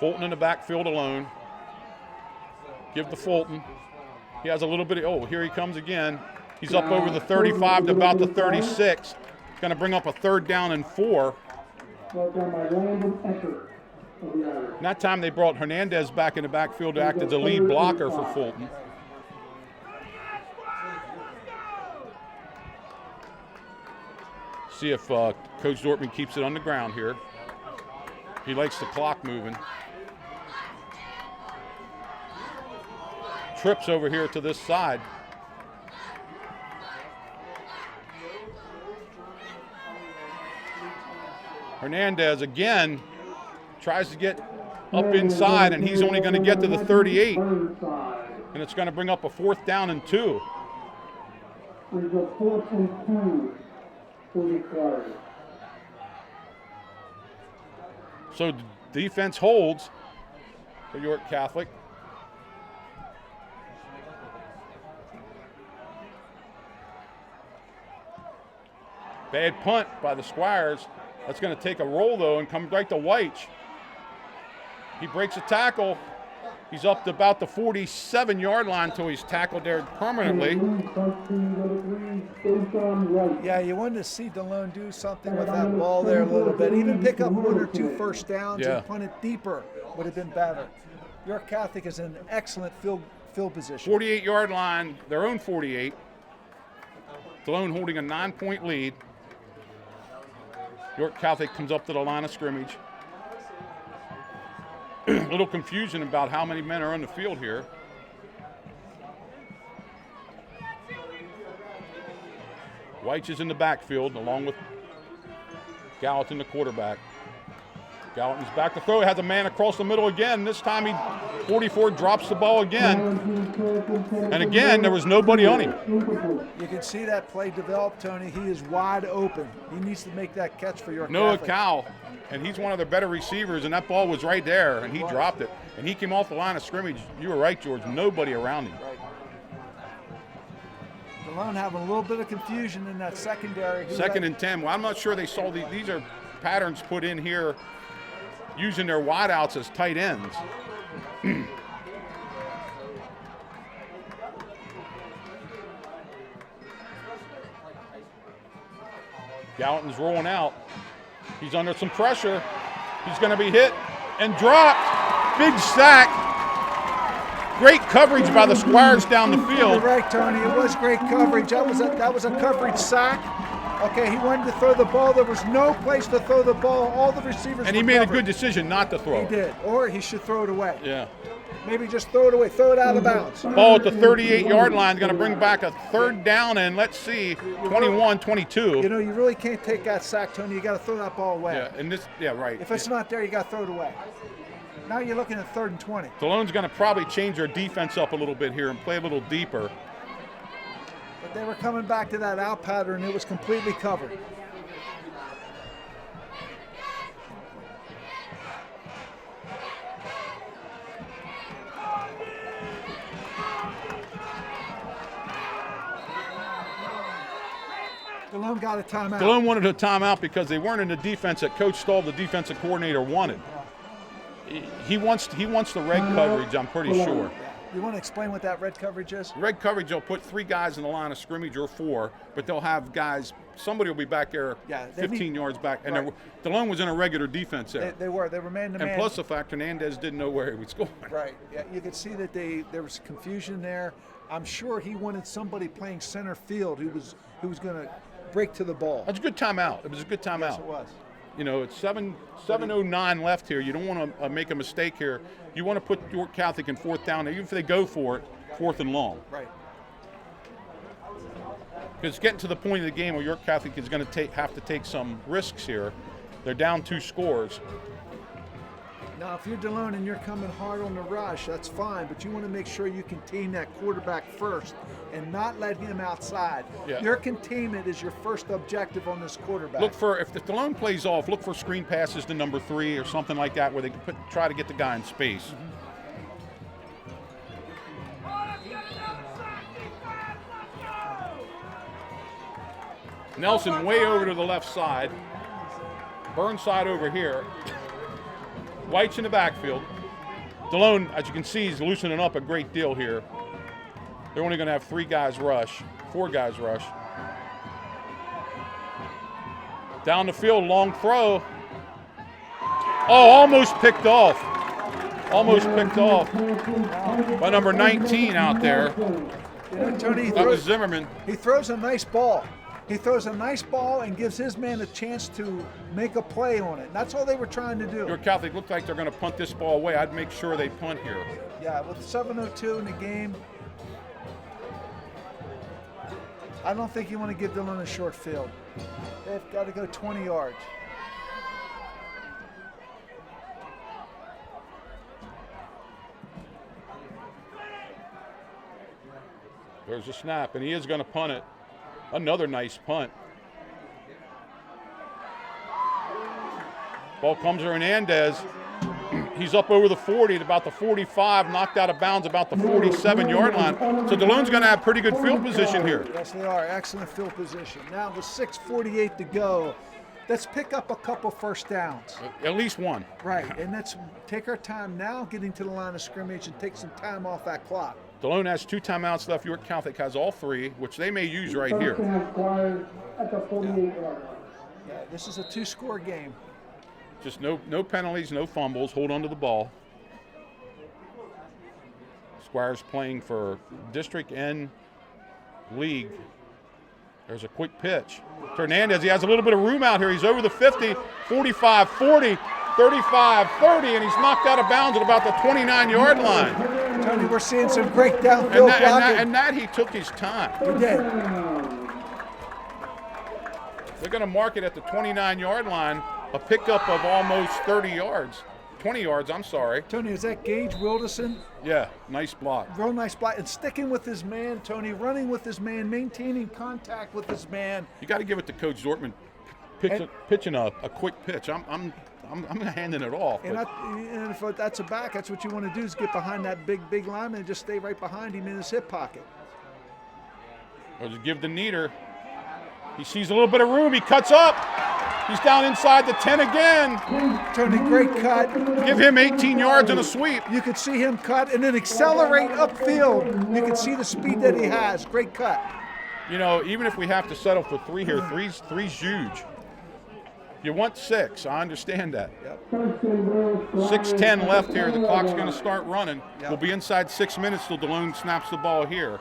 Fulton in the backfield alone. Give to Fulton. He has a little bit of, here he comes again. He's up over the 35 to about the 36. Going to bring up a 3rd down and 4. And that time they brought Hernandez back in the backfield to act as a lead blocker for Fulton. See if Coach Dortmund keeps it on the ground here. He likes the clock moving. Trips over here to this side. Hernandez again tries to get up inside, and he's only going to get to the 38. And it's going to bring up a 4th down and 2. There's a 4th and 2 for the Squires. So defense holds for York Catholic. Bad punt by the Squires. That's going to take a roll, though, and come right to Weich. He breaks a tackle. He's up to about the 47-yard line until he's tackled there permanently. Yeah, you wanted to see DeLone do something with that ball there a little bit. Even pick up 1 or 2 first downs and punt it deeper would have been better. York Catholic is in excellent field position. 48-yard line, their own 48. DeLone holding a 9-point lead. York Catholic comes up to the line of scrimmage. A little confusion about how many men are on the field here. Weich is in the backfield along with Gallatin, the quarterback. Gallatin's back to throw. Has a man across the middle again. This time 44 drops the ball again. And again, there was nobody on him. You can see that play develop, Tony. He is wide open. He needs to make that catch for York Noah Catholic. Cowell, and he's one of their better receivers, and that ball was right there, and he dropped it. And he came off the line of scrimmage. You were right, George. Nobody around him. Right. DeLone having a little bit of confusion in that secondary. 2nd and 10. Well, I'm not sure they saw these are patterns put in here using their wideouts as tight ends. Gallatin's rolling out. He's under some pressure. He's going to be hit and dropped. Big sack. Great coverage by the Squires down the field. You're right, Tony. It was great coverage. That was a coverage sack. Okay, he wanted to throw the ball. There was no place to throw the ball. All the receivers And he made a good decision not to throw. He did. Or he should throw it away. Yeah. Maybe just throw it away. Throw it out of bounds. Ball at the 38-yard line is going to bring back a 3rd down and, let's see, 21, 22. You know, you really can't take that sack, Tony. You got to throw that ball away. Yeah, and this, right. If it's not there, you got to throw it away. Now you're looking at 3rd and 20. DeLone's going to probably change their defense up a little bit here and play a little deeper. But they were coming back to that out pattern. It was completely covered. DeLone got a timeout. DeLone wanted a timeout because they weren't in the defense that Coach Stahl, the defensive coordinator, wanted. He wants the red coverage, I'm pretty sure. You want to explain what that red coverage is? Red coverage, they'll put 3 guys in the line of scrimmage or 4, but they'll have guys, somebody will be back there 15 yards back. And right. DeLone was in a regular defense there. They were man-to-man. And plus the fact Hernandez didn't know where he was going. Right. Yeah, you could see that there was confusion there. I'm sure he wanted somebody playing center field who was going to break to the ball. That's a good timeout. It was a good timeout. Yes, it was. You know, it's 7:09 left here. You don't want to make a mistake here. You want to put York Catholic in 4th down, even if they go for it, 4th and long. Right. Because it's getting to the point of the game where York Catholic is going to have to take some risks here. They're down 2 scores. Now, if you're DeLone and you're coming hard on the rush, that's fine, but you want to make sure you contain that quarterback first and not let him outside. Yeah. Your containment is your first objective on this quarterback. Look for, if the DeLone plays off, look for screen passes to number 3 or something like that where they can try to get the guy in space. Nelson way over to the left side. Burnside over here. White's in the backfield. DeLone, as you can see, is loosening up a great deal here. They're only going to have 4 guys rush. Down the field, long throw. Oh, almost picked off. By number 19 out there. You know, Tony, That was Zimmerman. he throws a nice ball. He throws a nice ball and gives his man a chance to make a play on it. And that's all they were trying to do. York Catholic looked like they're going to punt this ball away. I'd make sure they punt here. Yeah, with 7:02 in the game, I don't think you want to give Dillon a short field. They've got to go 20 yards. There's a snap, and he is going to punt it. Another nice punt. Ball comes to Hernandez. He's up over the 40 at about the 45, knocked out of bounds about the 47-yard line. So DeLone's going to have pretty good field position here. Yes, they are. Excellent field position. Now with 6:48 to go, let's pick up a couple first downs. At least one. Right, and let's take our time now getting to the line of scrimmage and take some time off that clock. DeLone has 2 timeouts left. York Catholic has all 3, which they may use right here. First down Squires at the 48-yard line. Yeah, this is a 2-score game. Just no penalties, no fumbles. Hold on to the ball. Squires playing for district and league. There's a quick pitch to Hernandez. He has a little bit of room out here. He's over the 50, 45, 40, 35, 30, and he's knocked out of bounds at about the 29-yard line. Tony, we're seeing some great downfield blocking. And that he took his time. We did. They're going to mark it at the 29-yard line, a pickup of almost 30 yards. 20 yards, I'm sorry. Tony, is that Gage Wilderson? Yeah, nice block. Real nice block. And sticking with his man, Tony, running with his man, maintaining contact with his man. You got to give it to Coach Zortman pitching a quick pitch. I'm handing it off. And if that's a back, that's what you want to do is get behind that big lineman and just stay right behind him in his hip pocket. Or just give the Nieder. He sees a little bit of room. He cuts up. He's down inside the 10 again. Tony, great cut. Give him 18 yards and a sweep. You could see him cut and then accelerate upfield. You can see the speed that he has. Great cut. You know, even if we have to settle for 3 here, three's huge. You want 6. I understand that. Yep. 6:10 left here. The clock's going to start running. Yep. We'll be inside 6 minutes till DeLone snaps the ball here.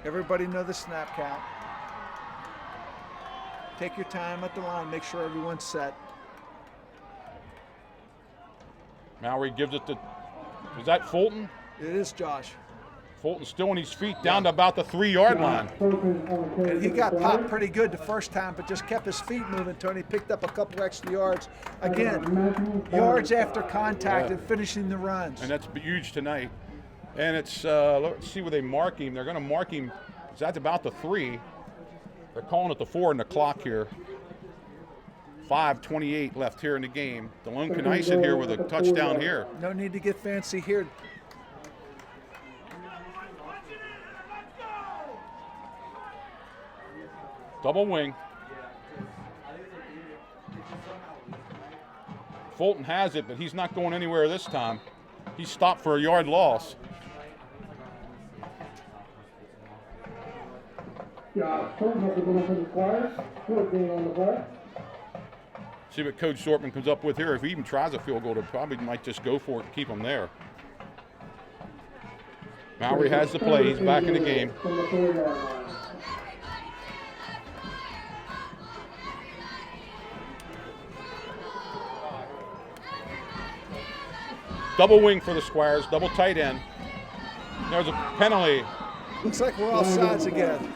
Everybody know the snap count. Take your time at the line. Make sure everyone's set. Mowry gives it to, is that Fulton? It is Josh. Fulton's still on his feet down to about the 3-yard line. And he got popped pretty good the first time, but just kept his feet moving, Tony. Picked up a couple extra yards. Again, yards after contact and finishing the runs. And that's huge tonight. And it's, let's see where they mark him. They're going to mark him, that's about the 3. They're calling it the 4 in the clock here. 5:28 left here in the game. DeLone can ice it here with a touchdown here. No need to get fancy here. Double wing. Fulton has it, but he's not going anywhere this time. He's stopped for a yard loss. Yeah, Fulton has the ball for the Squires. Short gain on the play. See what Coach Zortman comes up with here. If he even tries a field goal, they probably might just go for it and keep him there. Mowry has the play. He's back in the game. From the 4-yard line. Double wing for the Squires, double tight end. There's a penalty. Looks like we're off sides again.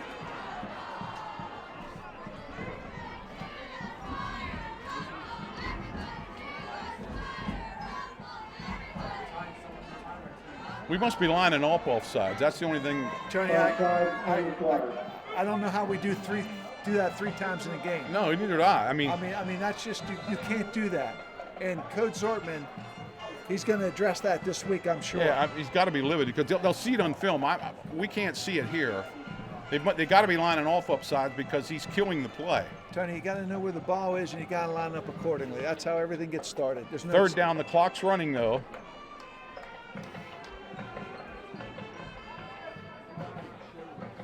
We must be lining up offsides. That's the only thing. Tony, I don't know how we do that 3 times in a game. No, neither do I. I mean, that's just you can't do that. And Coach Zortman, he's going to address that this week, I'm sure. yeah, he's got to be livid because they'll see it on film. We can't see it here. They got to be lining off upsides because he's killing the play. Tony, you got to know where the ball is and you got to line up accordingly. That's how everything gets started. There's no Third down, the clock's running though.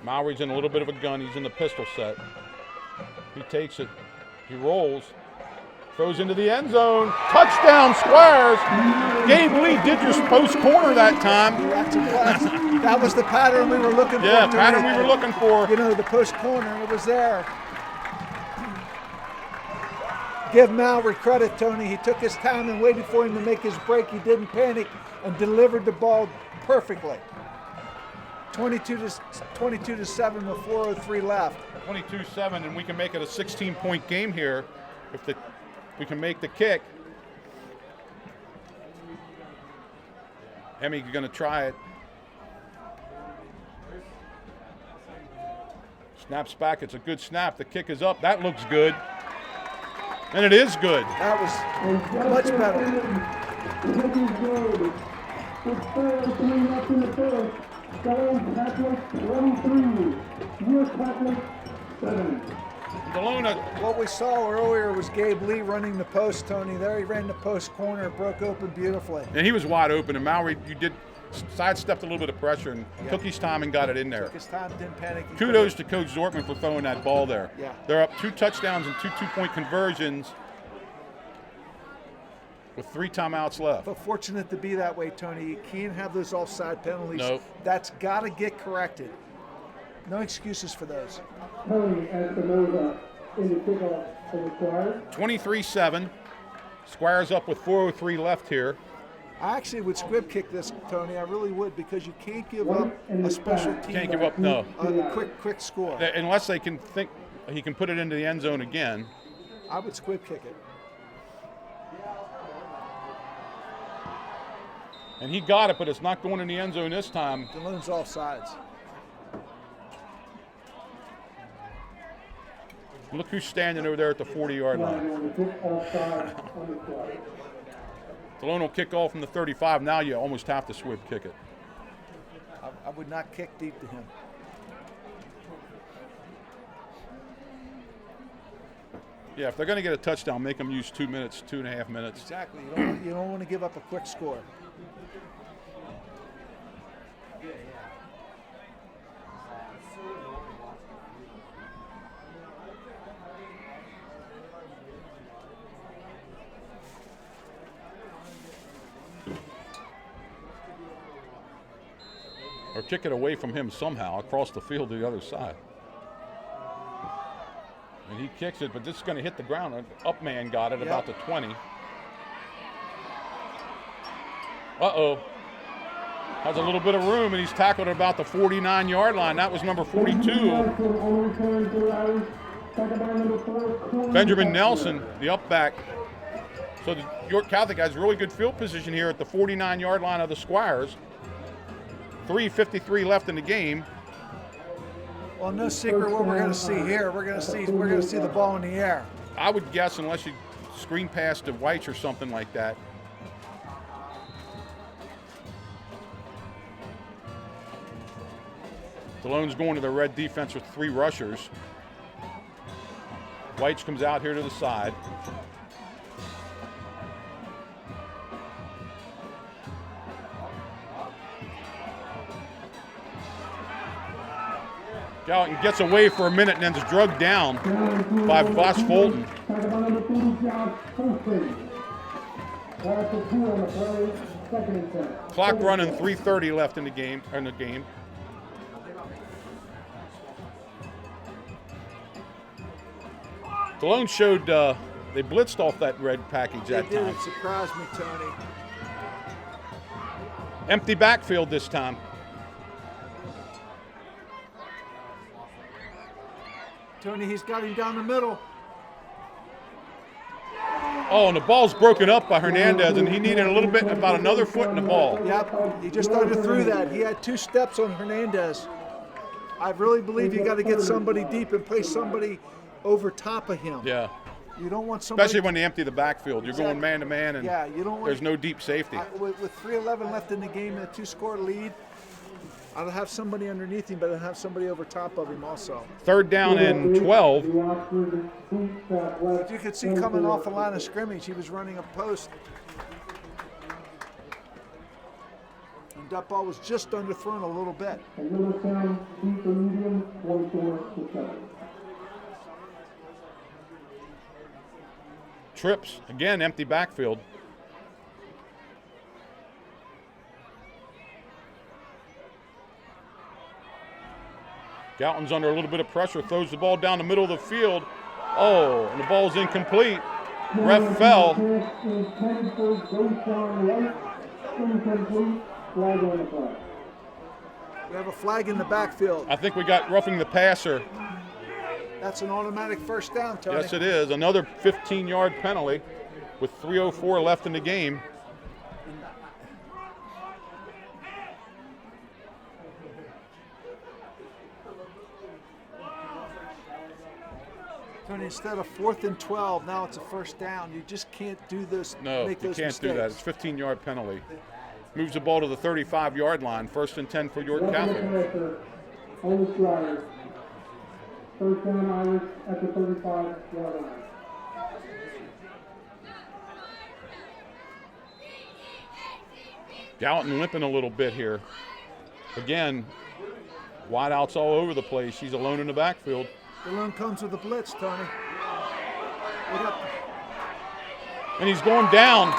Mowry's in a little bit of a gun. He's in the pistol set. He takes it. He rolls. Throws into the end zone. Touchdown, Squires. Gabe Lee did your post corner that time. That was the pattern we were looking for. Yeah, pattern we were looking for. You know, the post corner, it was there. Give Mowry credit, Tony. He took his time and waited for him to make his break. He didn't panic and delivered the ball perfectly. 22 to 7 with 4:03 left. 22-7, and we can make it a 16-point game here if we can make the kick. Hemmy's going to try it. Snaps back. It's a good snap. The kick is up. That looks good. And it is good. That was much better. What we saw earlier was Gabe Lee running the post, Tony. There he ran the post corner, broke open beautifully. And he was wide open. And Mowry, you did sidestepped a little bit of pressure and took his time and got it in there. Took his time, didn't panic. Kudos to Coach Zortman for throwing that ball there. Yeah. They're up 2 touchdowns and 2 two-point conversions with 3 timeouts left. But fortunate to be that way, Tony. You can't have those offside penalties. Nope. That's got to get corrected. No excuses for those. Tony Espinoza in the kickoff for the Squires. 23-7. Squires up with 4:03 left here. I actually would squib kick this, Tony. I really would, because you can't give up a special team. Can't give up, no. A quick score. Unless they can think he can put it into the end zone again. I would squib kick it. And he got it, but it's not going in the end zone this time. DeLone's off sides. Look who's standing over there at the 40-yard line. DeLone will kick off from the 35. Now you almost have to squib kick it. I would not kick deep to him. Yeah, if they're going to get a touchdown, make them use 2 minutes, 2.5 minutes. Exactly. You don't want to give up a quick score. Or kick it away from him somehow across the field to the other side. And he kicks it, but this is going to hit the ground. An up man got it about the 20. Uh-oh. Has a little bit of room, and he's tackled at about the 49-yard line. That was number 42. Benjamin Nelson, the up back. So the York Catholic has really good field position here at the 49-yard line of the Squires. 3:53 left in the game. Well, no secret what we're going to see here. We're going to see the ball in the air. I would guess, unless you screen pass to Whites or something like that. DeLone's going to the red defense with 3 rushers. Whites comes out here to the side. Gallatin gets away for a minute and then is drugged down by Voss Fulton. Clock running, 3:30 left in the game. DeLone showed they blitzed off that red package that They did. time. It surprised me, Tony. Empty backfield this time. Tony, he's got him down the middle. Oh, and the ball's broken up by Hernandez, and he needed a little bit, about another foot in the ball. Yep, he just underthrew that. He had 2 steps on Hernandez. I really believe you got to get somebody deep and play somebody over top of him. Yeah. You don't want somebody. Especially when they empty the backfield. You're going man to man, and yeah, you don't want, there's no deep safety. With 3:11 left in the game and a 2-score lead, I'd have somebody underneath him, but I'd have somebody over top of him also. 3rd down and 12. If you could see coming off the line of scrimmage, he was running a post. And that ball was just underthrown a little bit. Trips, again, empty backfield. Gouton's under a little bit of pressure, throws the ball down the middle of the field. Oh, and the ball's incomplete. Ref fell. We have a flag in the backfield. I think we got roughing the passer. That's an automatic first down, Tony. Yes, it is. Another 15-yard penalty with 3:04 left in the game. Tony, instead of 4th and 12, now it's a first down. You just can't do this. No, make you those can't mistakes. do that. It's 15-yard penalty. Moves the ball to the 35-yard line. 1st and 10 for York Catholic. First down Irish at the 35-yard line. Gouton limping a little bit here. Again, wideouts all over the place. He's alone in the backfield. DeLone comes with a blitz, Tony. Look up. And he's going down.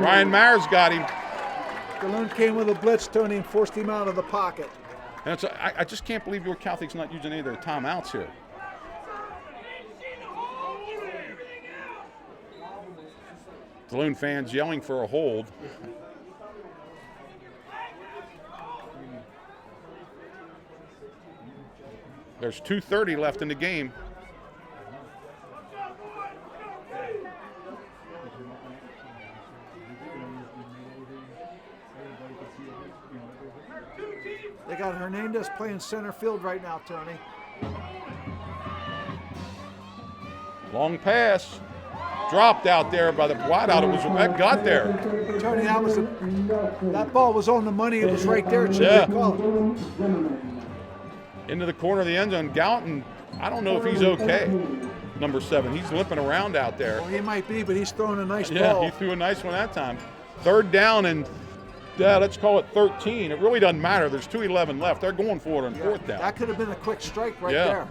Ryan Myers got him. DeLone came with a blitz, Tony, and forced him out of the pocket. And I just can't believe York Catholic's not using any of their timeouts here. DeLone fans yelling for a hold. There's 2:30 left in the game. They got Hernandez playing center field right now, Tony. Long pass. Dropped out there by the wideout. That got there. Tony, that ball was on the money. It was right there. It should Yeah. be called. Into the corner of the end zone. Gouton, I don't know if he's okay. Number 7. He's limping around out there. Well, he might be, but he's throwing a nice Yeah, ball. he threw a nice one that time. 3rd down and let's call it 13. It really doesn't matter. There's 2:11 left. They're going for it on 4th down. That could have been a quick strike right Yeah. there.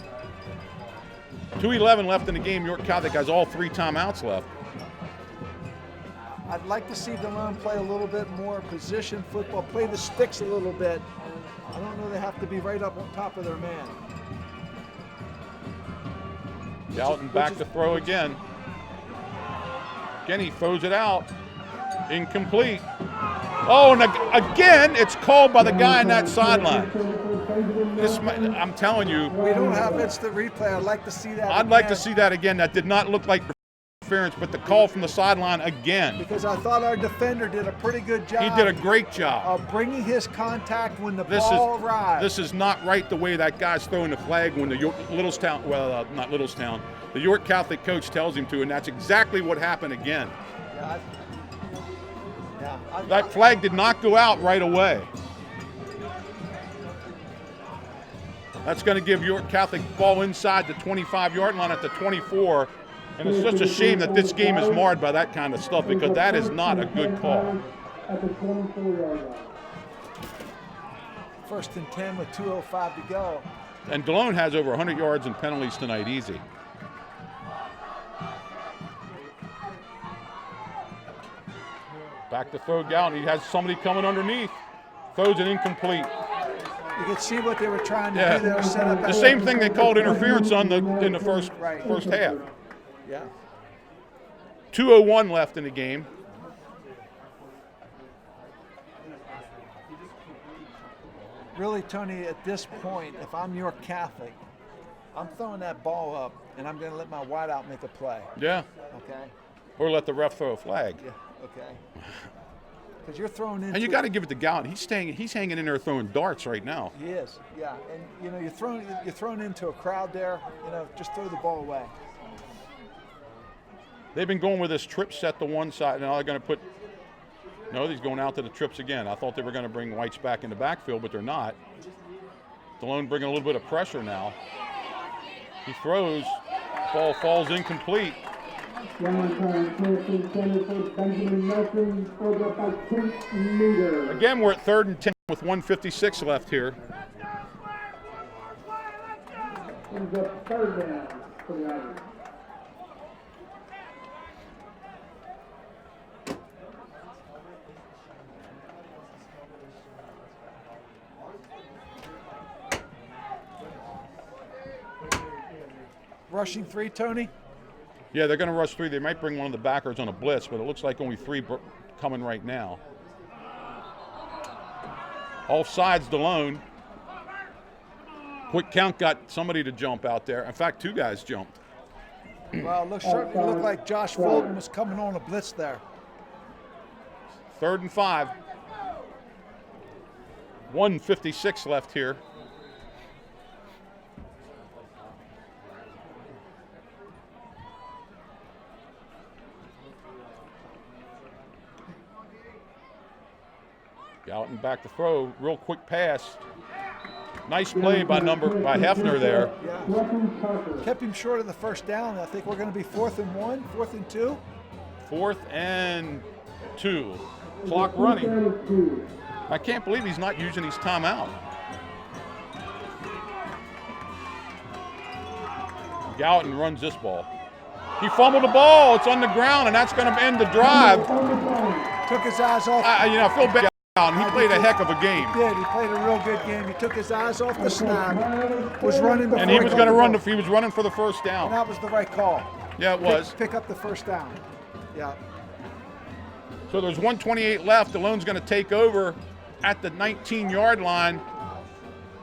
2:11 left in the game. York Catholic has all 3 timeouts left. I'd like to see DeLone play a little bit more position football, play the sticks a little bit. I don't know they have to be right up on top of their man. Gouton back to throw again. Again, he throws it out. Incomplete. Oh, and again, it's called by the guy in that sideline. I'm telling you. We don't have instant replay. I'd like to see that I'd like to again. see that again. That did not look like interference, but the call from the sideline again. Because I thought our defender did a pretty good job. He did a great job. Of bringing his contact when the ball arrived. This is not right the way that guy's throwing the flag when the not Littlestown, the York Catholic coach tells him to, and that's exactly what happened again. That flag did not go out right away. That's going to give York Catholic ball inside the 25-yard line at the 24. And it's such a shame that this game is marred by that kind of stuff, because that is not a good call. At the 24-yard line. 1st and 10 with 2:05 to go. And DeLone has over 100 yards in penalties tonight, easy. Back to throw down. He has somebody coming underneath. Throws it incomplete. You could see what they were trying to do there. Set up The same thing they called interference on in the first half. Yeah. 2:01 left in the game. Really, Tony, at this point, if I'm York Catholic, I'm throwing that ball up, and I'm going to let my wideout make a play. Yeah. Okay? Or let the ref throw a flag. Yeah, okay. Because you're throwing into. And you got to give it to Gallant. He's hanging in there throwing darts right now. He is, yeah. And you know, you're throwing into a crowd there. You know, just throw the ball away. They've been going with this trip set to one side. Now they're going to put. No, he's going out to the trips again. I thought they were going to bring Whites back in the backfield, but they're not. Delone bringing a little bit of pressure now. He throws. Ball falls incomplete. Again, we're at 3rd and 10 with 1:56 left here. Ends up 3rd down for the Irish. Rushing 3, Tony? Yeah, they're going to rush 3. They might bring one of the backers on a blitz, but it looks like only 3 coming right now. Offsides, Delone. Quick count got somebody to jump out there. In fact, 2 guys jumped. Well, it certainly looked like Josh Fulton was coming on a blitz there. 3rd and 5. 1:56 left here. Gallatin back to throw, real quick pass. Nice play by Hefner there. Yeah. Kept him short of the first down. I think we're going to be 4th and 1, 4th and 2. 4th and 2. Clock running. I can't believe he's not using his timeout. Gallatin runs this ball. He fumbled the ball. It's on the ground, and that's going to end the drive. Took his eyes off. I feel bad. He played a heck of a game. He did. He played a real good game. He took his eyes off the snap. Was running before. And he was going to run. He was running for the first down. And that was the right call. Yeah, it was. Pick up the first down. Yeah. So there's 1:28 left. Dalone's going to take over at the 19-yard line.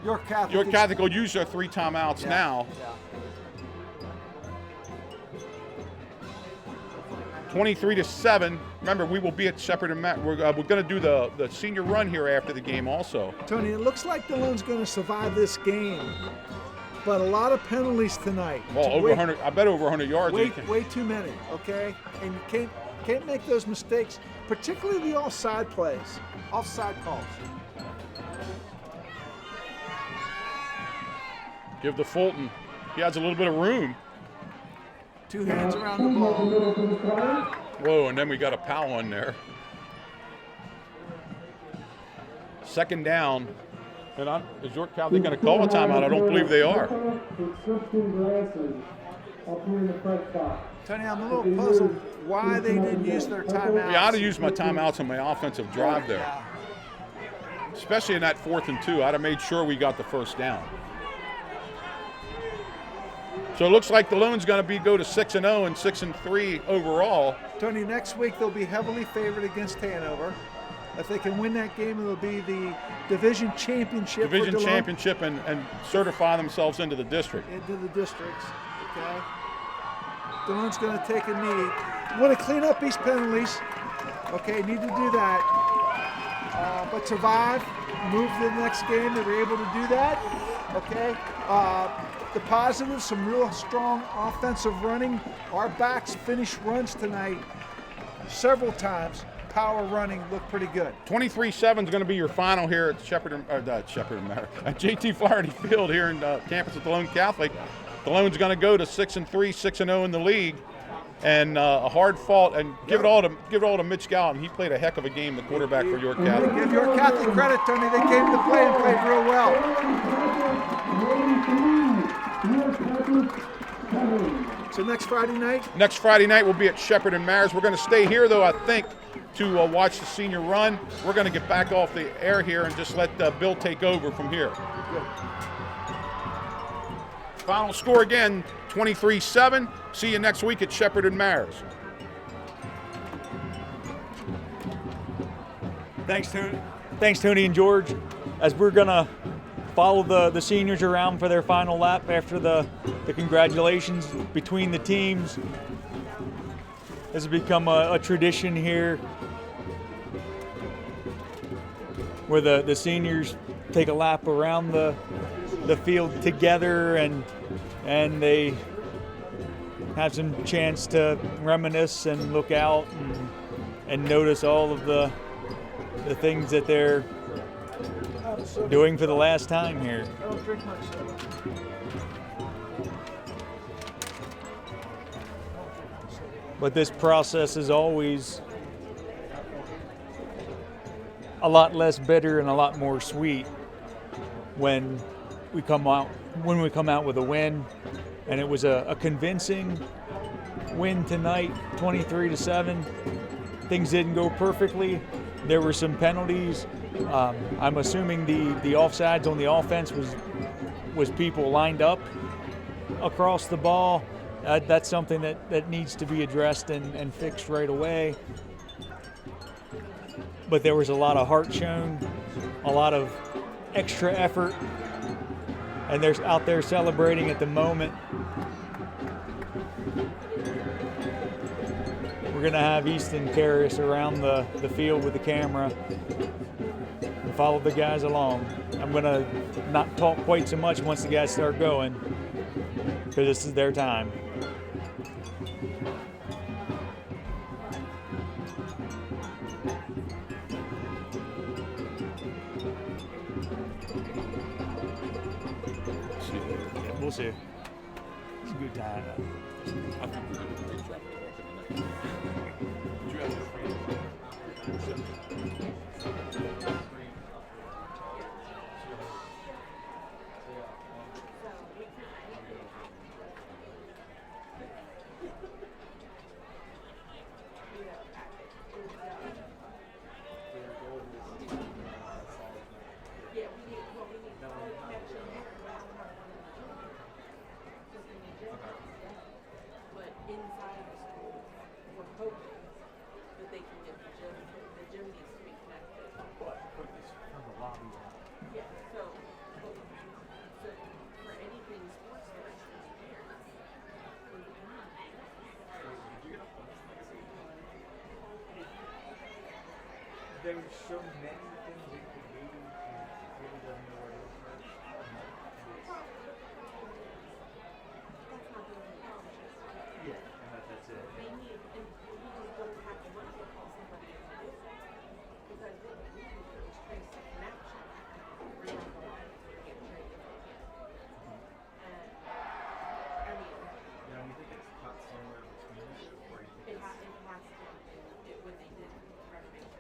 York Catholic will use their 3 timeouts now. Yeah. 23-7. Remember, we will be at Shepherd and Matt. We're going to do the senior run here after the game also. Tony, it looks like Dalone's going to survive this game, but a lot of penalties tonight. Well, over 100. I bet over 100 yards. Way too many. Okay, and you can't make those mistakes, particularly the offside plays, offside calls. Give to Fulton. He has a little bit of room. 2 hands around the ball. Whoa, and then we got a foul on there. 2nd down. And is York Catholic going to call a timeout? I don't believe they are. Tony, I'm a little puzzled why they didn't use their timeouts. Yeah, I'd have used my timeouts on my offensive drive there. Yeah. Especially in that 4th and 2. I'd have made sure we got the first down. So it looks like Dalone's going to go to 6-0 and 6-3 overall. Tony, next week they'll be heavily favored against Hanover. If they can win that game, it'll be the division championship. Division championship and certify themselves into the district. Into the districts, okay. Dalone's going to take a knee. Want to clean up these penalties. Okay, need to do that. But survive, move to the next game. They were able to do that. Okay. The positives, some real strong offensive running. Our backs finished runs tonight several times. Power running looked pretty good. 23-7 is going to be your final here at at JT Flaherty Field here in campus at Delone Catholic. Dalone's going to go to 6-3, 6-0 in the league, and a hard fought. And give it all to Mitch Gallatin. He played a heck of a game, the quarterback for York Catholic. Give York Catholic credit, Tony. They came to play and played real well. So next Friday night? Next Friday night we'll be at Shepherd and Mares. We're going to stay here, though, I think, to watch the senior run. We're going to get back off the air here and just let Bill take over from here. Good. Final score again, 23-7. See you next week at Shepherd and Mares. Thanks, Tony and George. As we're going to follow the seniors around for their final lap after the congratulations between the teams. This has become a tradition here where the seniors take a lap around the field together and they have some chance to reminisce and look out and notice all of the things that they're doing for the last time here. But this process is always a lot less bitter and a lot more sweet when we come out with a win. And it was a convincing win tonight, 23-7. Things didn't go perfectly. There were some penalties. I'm assuming the offsides on the offense was people lined up across the ball. That's something that needs to be addressed and fixed right away. But there was a lot of heart shown, a lot of extra effort, and they're out there celebrating at the moment. We're going to have Easton carry us around the field with the camera and follow the guys along. I'm going to not talk quite so much once the guys start going, because this is their time. We'll see. It's a good time. There were so many things we could do, and really doesn't know where to look first. Yeah, and that's it. They need, and you just don't have to look at all somebody in the because what we need to do is trace the connection. We're not going to get traced. And, I mean, yeah, you think it's cut somewhere between the two, or you think it has to, when they did renovation.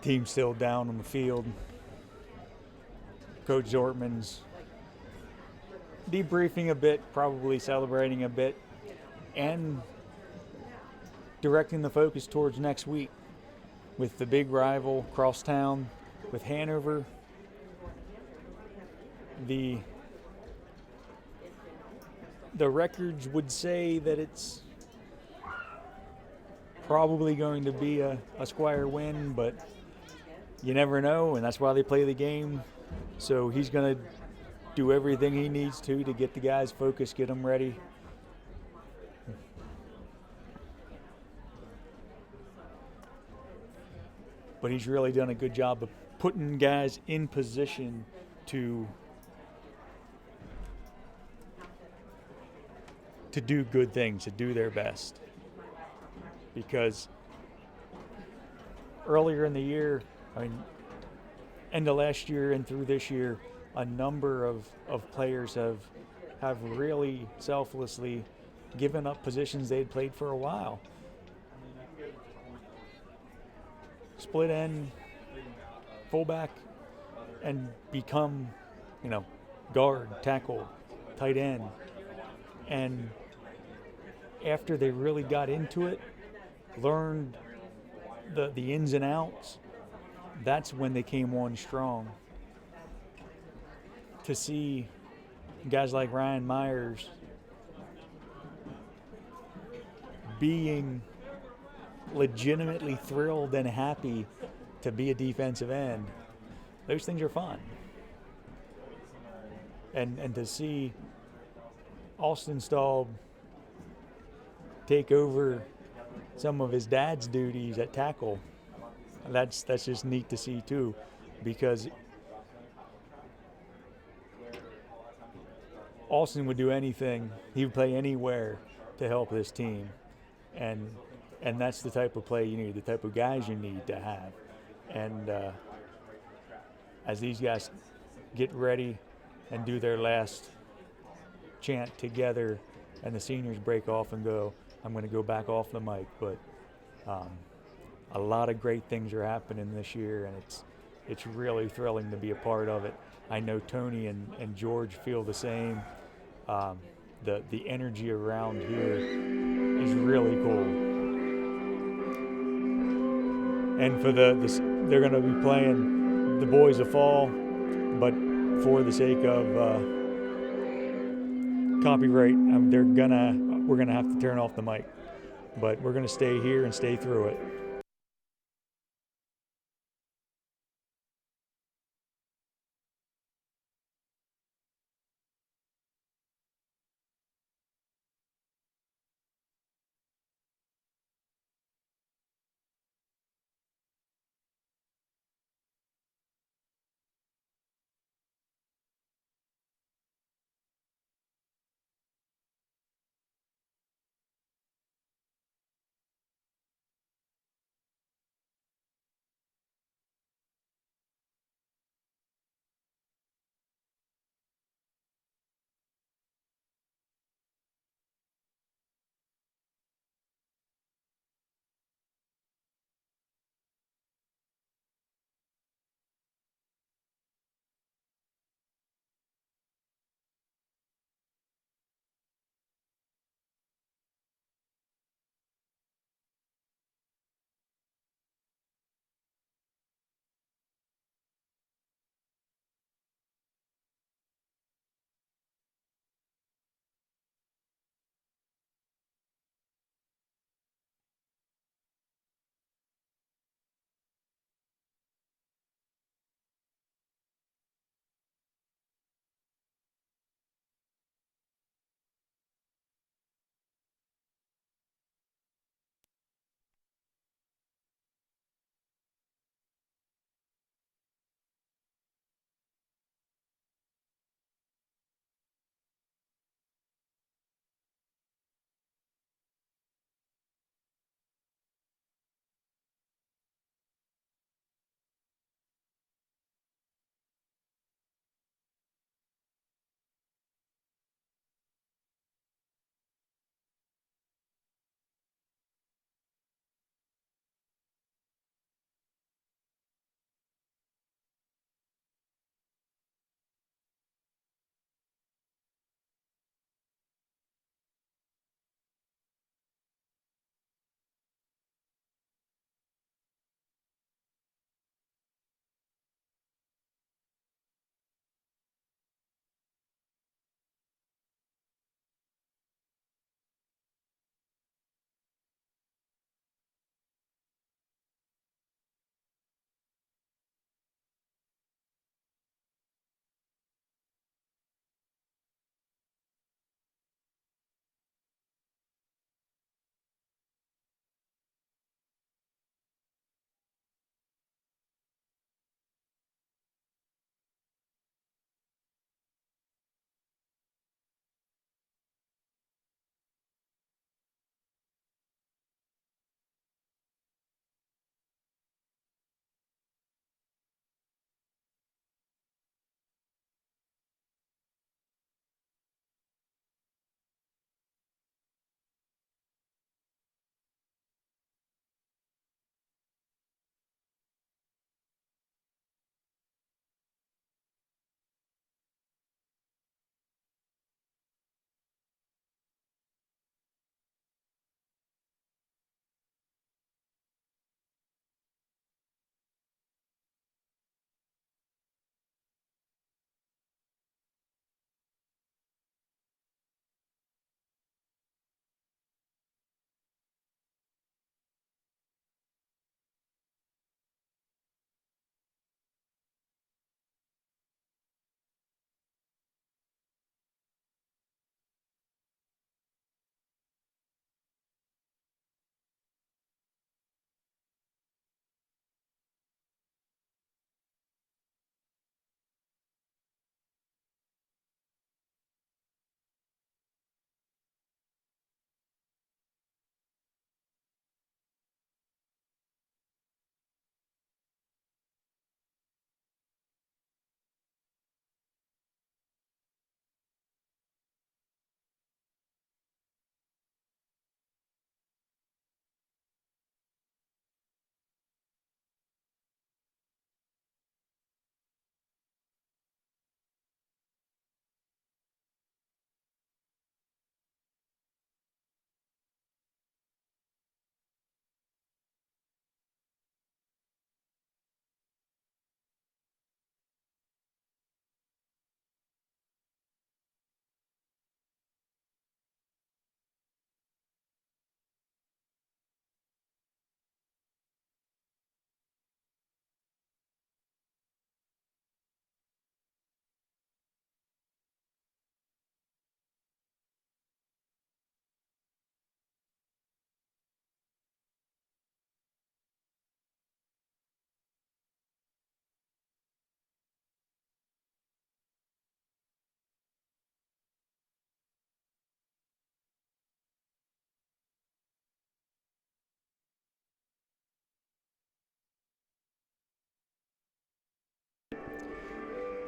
Team still down on the field. Coach Zortman's debriefing a bit, probably celebrating a bit, and directing the focus towards next week with the big rival crosstown with Hanover. the records would say that it's probably going to be a Squire win, but you never know, and that's why they play the game. So he's going to do everything he needs to get the guys focused, get them ready. But he's really done a good job of putting guys in position to do good things, to do their best. Because earlier in the year, I mean, end of last year and through this year, a number of players have really selflessly given up positions they'd played for a while. Split end, fullback, and become, guard, tackle, tight end. And after they really got into it, learned the ins and outs, that's when they came on strong. To see guys like Ryan Myers being legitimately thrilled and happy to be a defensive end, those things are fun. And to see Austin Staub take over some of his dad's duties at tackle, that's just neat to see too, because Austin would do anything, he would play anywhere to help this team, and that's the type of play you need, the type of guys you need to have. And as these guys get ready and do their last chant together, and the seniors break off and go, I'm going to go back off the mic, but a lot of great things are happening this year, and it's really thrilling to be a part of it. I know Tony and George feel the same. The energy around here is really cool. And for they're going to be playing the Boys of Fall, but for the sake of copyright, we're gonna have to turn off the mic. But we're gonna stay here and stay through it.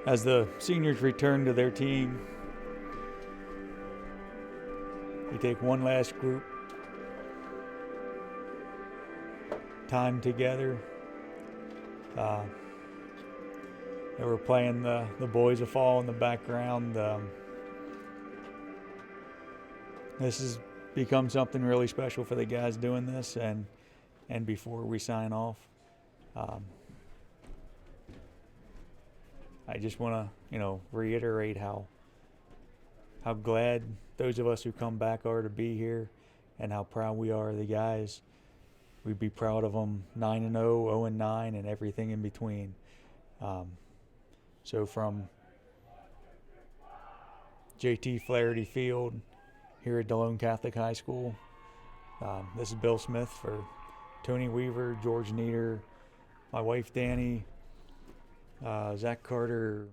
As the seniors return to their team, we take one last group time together. They were playing the Boys of Fall in the background. This has become something really special for the guys doing this. And before we sign off, I just want to, reiterate how glad those of us who come back are to be here, and how proud we are of the guys. We'd be proud of them 9-0, 0-9, and everything in between. So from JT Flaherty Field here at DeLone Catholic High School, this is Bill Smith for Tony Weaver, George Nieder, my wife Danny, Zach Carter.